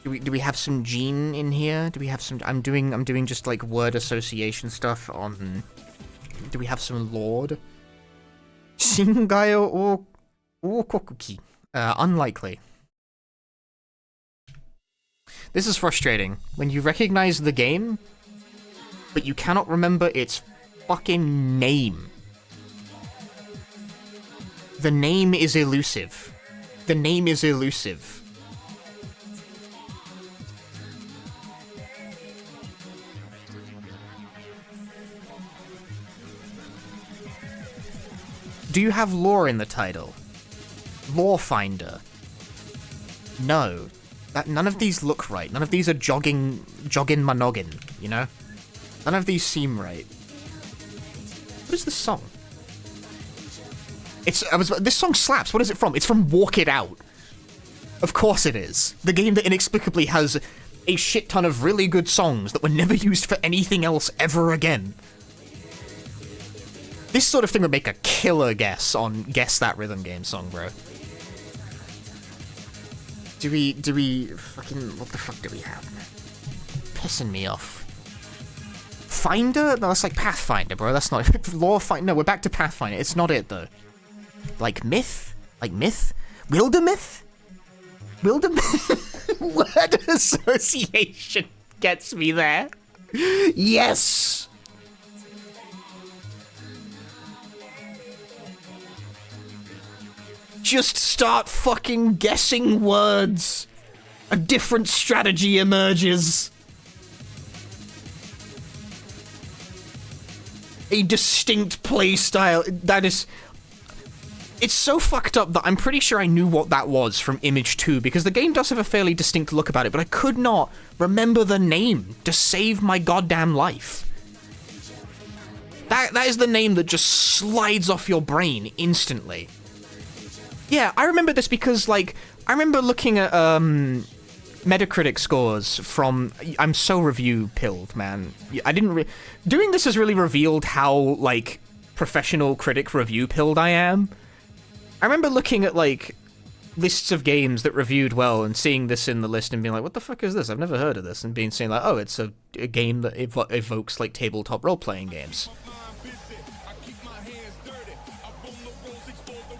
[SPEAKER 7] Do we have some Gene in here? Do we have some? I'm doing just like word association stuff on. Do we have some Lord? Shingayo o Kokuki. Unlikely. This is frustrating. When you recognize the game, but you cannot remember its fucking name. The name is elusive. The name is elusive. Do you have lore in the title? Lore Finder. No. None of these look right. None of these are jogging my noggin, you know? None of these seem right. What is this song? This song slaps. What is it from? It's from Walk It Out. Of course it is. The game that inexplicably has a shit ton of really good songs that were never used for anything else ever again. This sort of thing would make a killer guess on Guess That Rhythm Game song, bro. Do we fucking, what the fuck do we have? Pissing me off. Finder? No, that's like Pathfinder, bro. That's not Lore Finder. No, we're back to Pathfinder. It's not it though. Like myth? Like myth? Wildermyth? Wildermyth? Word association gets me there. Yes! Just start fucking guessing words. A different strategy emerges. A distinct playstyle. That is... It's so fucked up that I'm pretty sure I knew what that was from Image 2, because the game does have a fairly distinct look about it, but I could not remember the name to save my goddamn life. That is the name that just slides off your brain instantly. Yeah, I remember this because, like, I remember looking at, Metacritic scores from... I'm so review-pilled, man. I didn't doing this has really revealed how, like, professional critic review-pilled I am. I remember looking at, like, lists of games that reviewed well and seeing this in the list and being like, what the fuck is this? I've never heard of this. And being saying, like, oh, it's a game that evokes, like, tabletop role-playing games.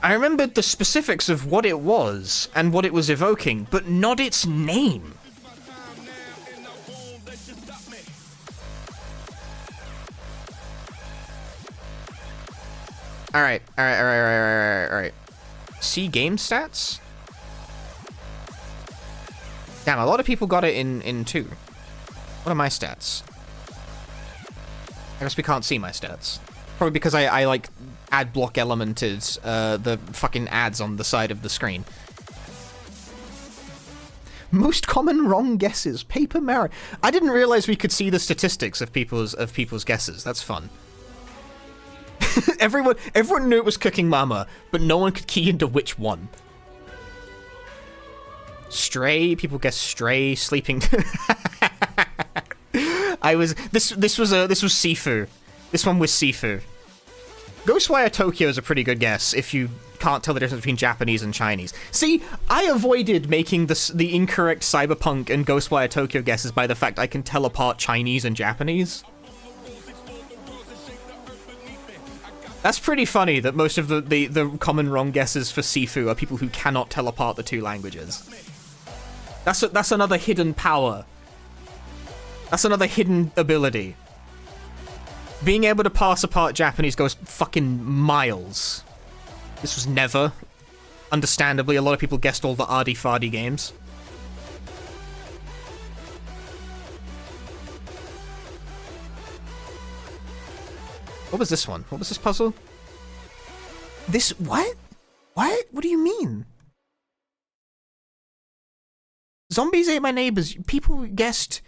[SPEAKER 7] I remembered the specifics of what it was and what it was evoking, but not its name. Alright. See game stats? Damn, a lot of people got it in 2. What are my stats? I guess we can't see my stats. Probably because I like, ad block elemented the fucking ads on the side of the screen. Most common wrong guesses. Paper Mario. I didn't realize we could see the statistics of people's guesses. That's fun. everyone knew it was Cooking Mama, but no one could key into which one. Stray. People guess Stray. Sleeping. This was Sifu. This one was Sifu. Ghostwire Tokyo is a pretty good guess if you can't tell the difference between Japanese and Chinese. See, I avoided making the incorrect Cyberpunk and Ghostwire Tokyo guesses by the fact I can tell apart Chinese and Japanese. That's pretty funny that most of the common wrong guesses for Sifu are people who cannot tell apart the two languages. That's another hidden power. That's another hidden ability. Being able to parse apart Japanese goes fucking miles. This was never. Understandably, a lot of people guessed all the arty-farty games. What was this one? What was this puzzle? This... what? What? What do you mean? Zombies ate my neighbors. People guessed...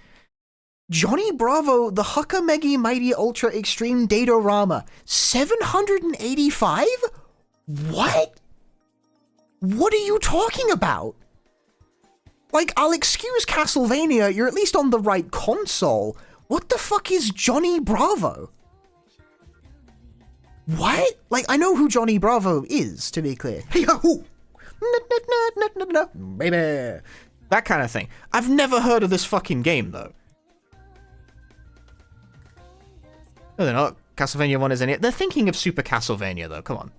[SPEAKER 7] Johnny Bravo, the Hucka Megi Mighty Ultra Extreme Datorama. 785? What? What are you talking about? Like, I'll excuse Castlevania, you're at least on the right console. What the fuck is Johnny Bravo? What? Like, I know who Johnny Bravo is, to be clear. Hey-ho! Baby. That kind of thing. I've never heard of this fucking game, though. No, they're not. Castlevania 1 is in it. They're thinking of Super Castlevania, though. Come on.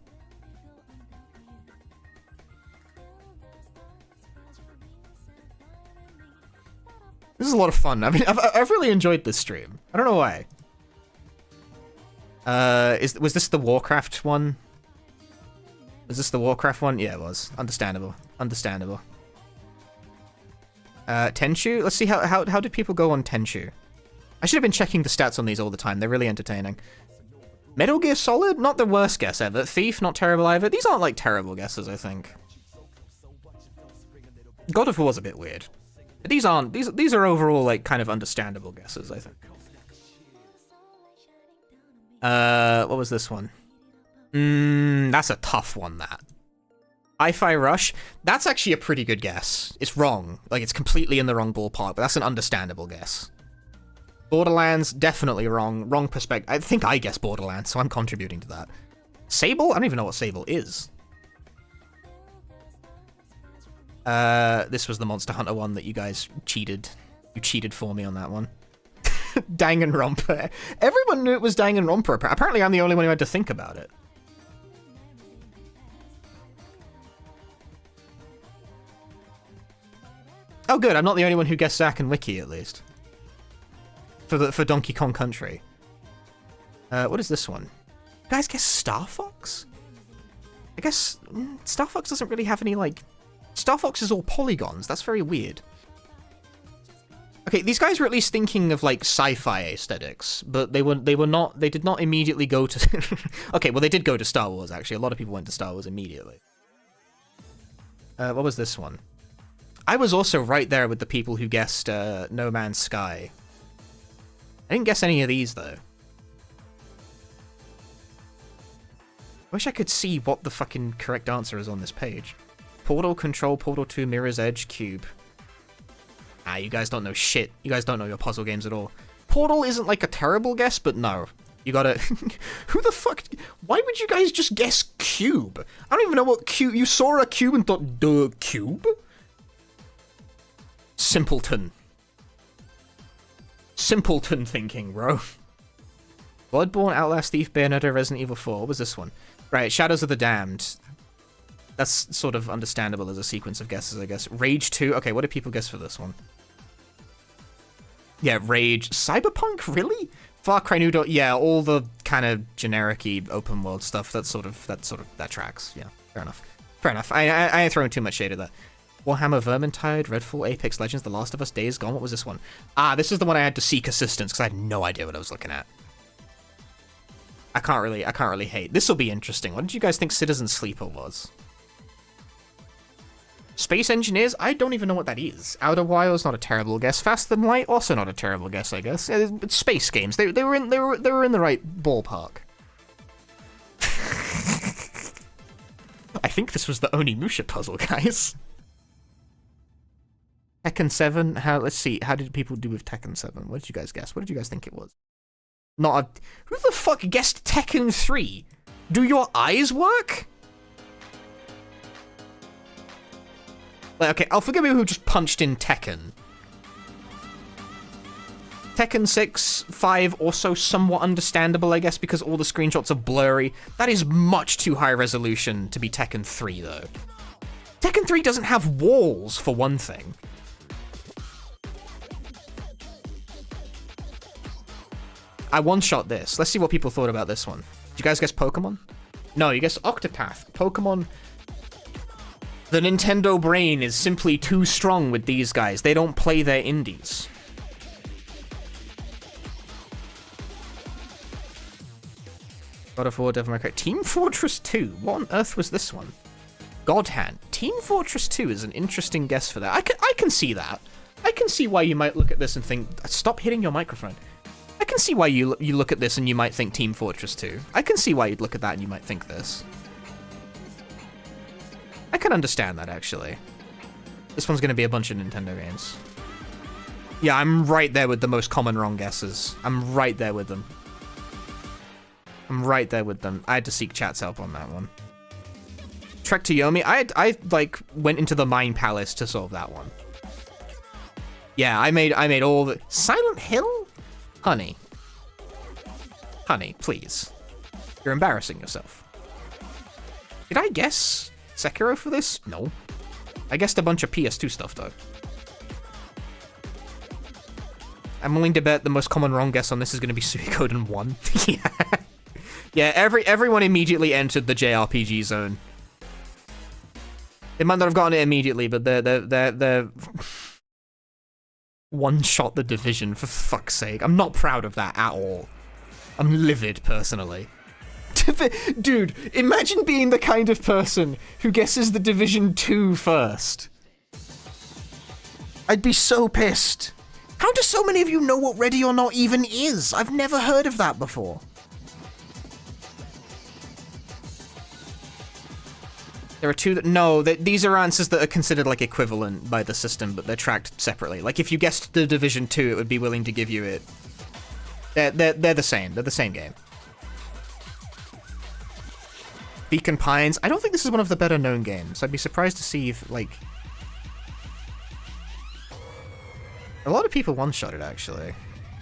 [SPEAKER 7] This is a lot of fun. I mean, I've really enjoyed this stream. I don't know why. Was this the Warcraft one? Was this the Warcraft one? Yeah, it was. Understandable. Understandable. Tenchu? Let's see how did people go on Tenchu? I should have been checking the stats on these all the time. They're really entertaining. Metal Gear Solid? Not the worst guess ever. Thief? Not terrible either. These aren't like terrible guesses, I think. God of War was a bit weird. But these aren't. These are overall like kind of understandable guesses, I think. What was this one? That's a tough one, that. Hi-Fi Rush, that's actually a pretty good guess. It's wrong. Like, it's completely in the wrong ballpark, but that's an understandable guess. Borderlands, definitely wrong. Wrong perspective. I think I guessed Borderlands, so I'm contributing to that. Sable? I don't even know what Sable is. This was the Monster Hunter one that you guys cheated. You cheated for me on that one. Danganronpa. Everyone knew it was Danganronpa. Apparently I'm the only one who had to think about it. Oh good, I'm not the only one who guessed Zack and Wiki, at least. For Donkey Kong Country. What is this one? You guys guess Star Fox? I guess Star Fox doesn't really have any, like... Star Fox is all polygons. That's very weird. Okay, these guys were at least thinking of, like, sci-fi aesthetics, but they did not immediately go to... Okay, well, they did go to Star Wars, actually. A lot of people went to Star Wars immediately. What was this one? I was also right there with the people who guessed No Man's Sky. I didn't guess any of these, though. I wish I could see what the fucking correct answer is on this page. Portal, Control, Portal 2, Mirror's Edge, Cube. Ah, you guys don't know shit. You guys don't know your puzzle games at all. Portal isn't like a terrible guess, but no. You gotta... Who the fuck... Why would you guys just guess Cube? I don't even know what Cube... You saw a cube and thought, duh, Cube? Simpleton. Simpleton thinking, bro. Bloodborne, Outlast, Thief, Bayonetta, Resident Evil 4. What was this one? Right, Shadows of the Damned. That's sort of understandable as a sequence of guesses, I guess. Rage 2. Okay, what did people guess for this one? Yeah, Rage. Cyberpunk? Really? Far Cry New Dawn. Yeah, all the kind of generic-y open world stuff. That tracks. Yeah, fair enough. Fair enough. I ain't throwing too much shade at that. Warhammer Vermintide, Redfall, Apex Legends, The Last of Us, Days Gone. What was this one? Ah, this is the one I had to seek assistance because I had no idea what I was looking at. I can't really hate. This will be interesting. What did you guys think Citizen Sleeper was? Space Engineers? I don't even know what that is. Outer Wilds, not a terrible guess. Faster Than Light, also not a terrible guess, I guess. It's space games. They were in the right ballpark. I think this was the Onimusha puzzle, guys. Tekken 7. Let's see. How did people do with Tekken 7? What did you guys guess? What did you guys think it was? Who the fuck guessed Tekken 3? Do your eyes work? Like, okay, I'll forgive people who just punched in Tekken. Tekken 6, 5, also somewhat understandable, I guess, because all the screenshots are blurry. That is much too high resolution to be Tekken 3, though. Tekken 3 doesn't have walls, for one thing. I one-shot this. Let's see what people thought about this one. Did you guys guess Pokemon? No, you guessed Octopath. Pokemon... The Nintendo brain is simply too strong with these guys. They don't play their indies. God of War, Devil May Cry. Team Fortress 2. What on earth was this one? God Hand. Team Fortress 2 is an interesting guess for that. I can see that. I can see why you might look at this and think... Stop hitting your microphone. I can see why you look at this and you might think Team Fortress 2. I can see why you'd look at that and you might think this. I can understand that, actually. This one's going to be a bunch of Nintendo games. Yeah, I'm right there with the most common wrong guesses. I'm right there with them. I'm right there with them. I had to seek chat's help on that one. Trek to Yomi. I like, went into the Mine Palace to solve that one. Yeah, I made all the... Silent Hill? Honey. Honey, please. You're embarrassing yourself. Did I guess Sekiro for this? No. I guessed a bunch of PS2 stuff, though. I'm willing to bet the most common wrong guess on this is going to be Suikoden 1. Yeah. Yeah, everyone immediately entered the JRPG zone. They might not have gotten it immediately, but they're one-shot the Division, for fuck's sake. I'm not proud of that at all. I'm livid, personally. Dude, imagine being the kind of person who guesses the Division 2 first. I'd be so pissed. How do so many of you know what Ready or Not even is? I've never heard of that before. There are two that no, these are answers that are considered like equivalent by the system, but they're tracked separately. Like if you guessed the Division 2, it would be willing to give you it. They're the same. They're the same game. Beacon Pines. I don't think this is one of the better known games. I'd be surprised to see if like a lot of people one-shot it actually.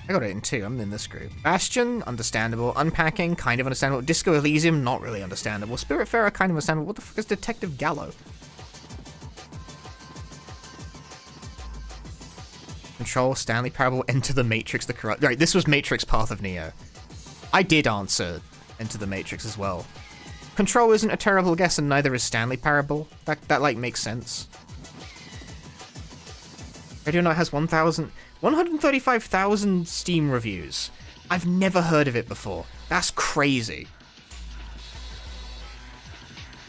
[SPEAKER 7] I got it in 2. I'm in this group. Bastion, understandable. Unpacking, kind of understandable. Disco Elysium, not really understandable. Spiritfarer, kind of understandable. What the fuck is Detective Gallo? Control, Stanley Parable, Enter the Matrix, The Corrupt. Right, this was Matrix Path of Neo. I did answer Enter the Matrix as well. Control isn't a terrible guess, and neither is Stanley Parable. That like makes sense. Radio Night has 135,000 Steam reviews. I've never heard of it before. That's crazy.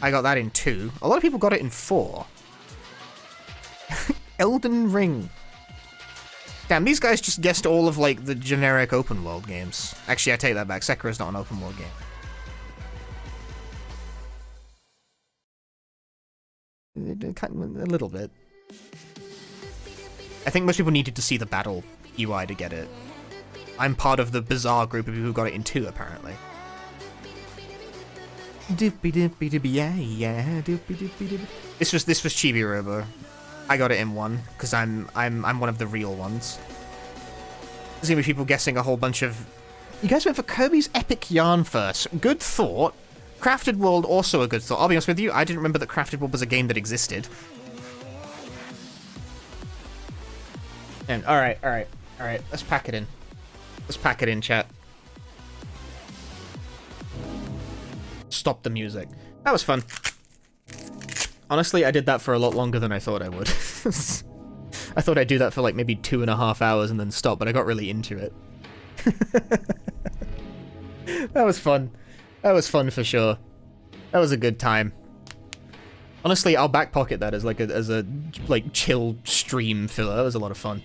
[SPEAKER 7] I got that in 2. A lot of people got it in 4. Elden Ring. Damn, these guys just guessed all of, like, the generic open world games. Actually, I take that back. Sekira's not an open world game. A little bit. I think most people needed to see the battle UI to get it. I'm part of the bizarre group of people who got it in 2, apparently. This was Chibi Robo. I got it in 1 because I'm one of the real ones. There's gonna be people guessing a whole bunch of. You guys went for Kirby's Epic Yarn first. Good thought. Crafted World also a good thought. I'll be honest with you, I didn't remember that Crafted World was a game that existed. And all right. Let's pack it in. Let's pack it in, chat. Stop the music. That was fun. Honestly, I did that for a lot longer than I thought I would. I thought I'd do that for like maybe 2.5 hours and then stop, but I got really into it. That was fun. That was fun for sure. That was a good time. Honestly, I'll back pocket that as like a chill stream filler. That was a lot of fun.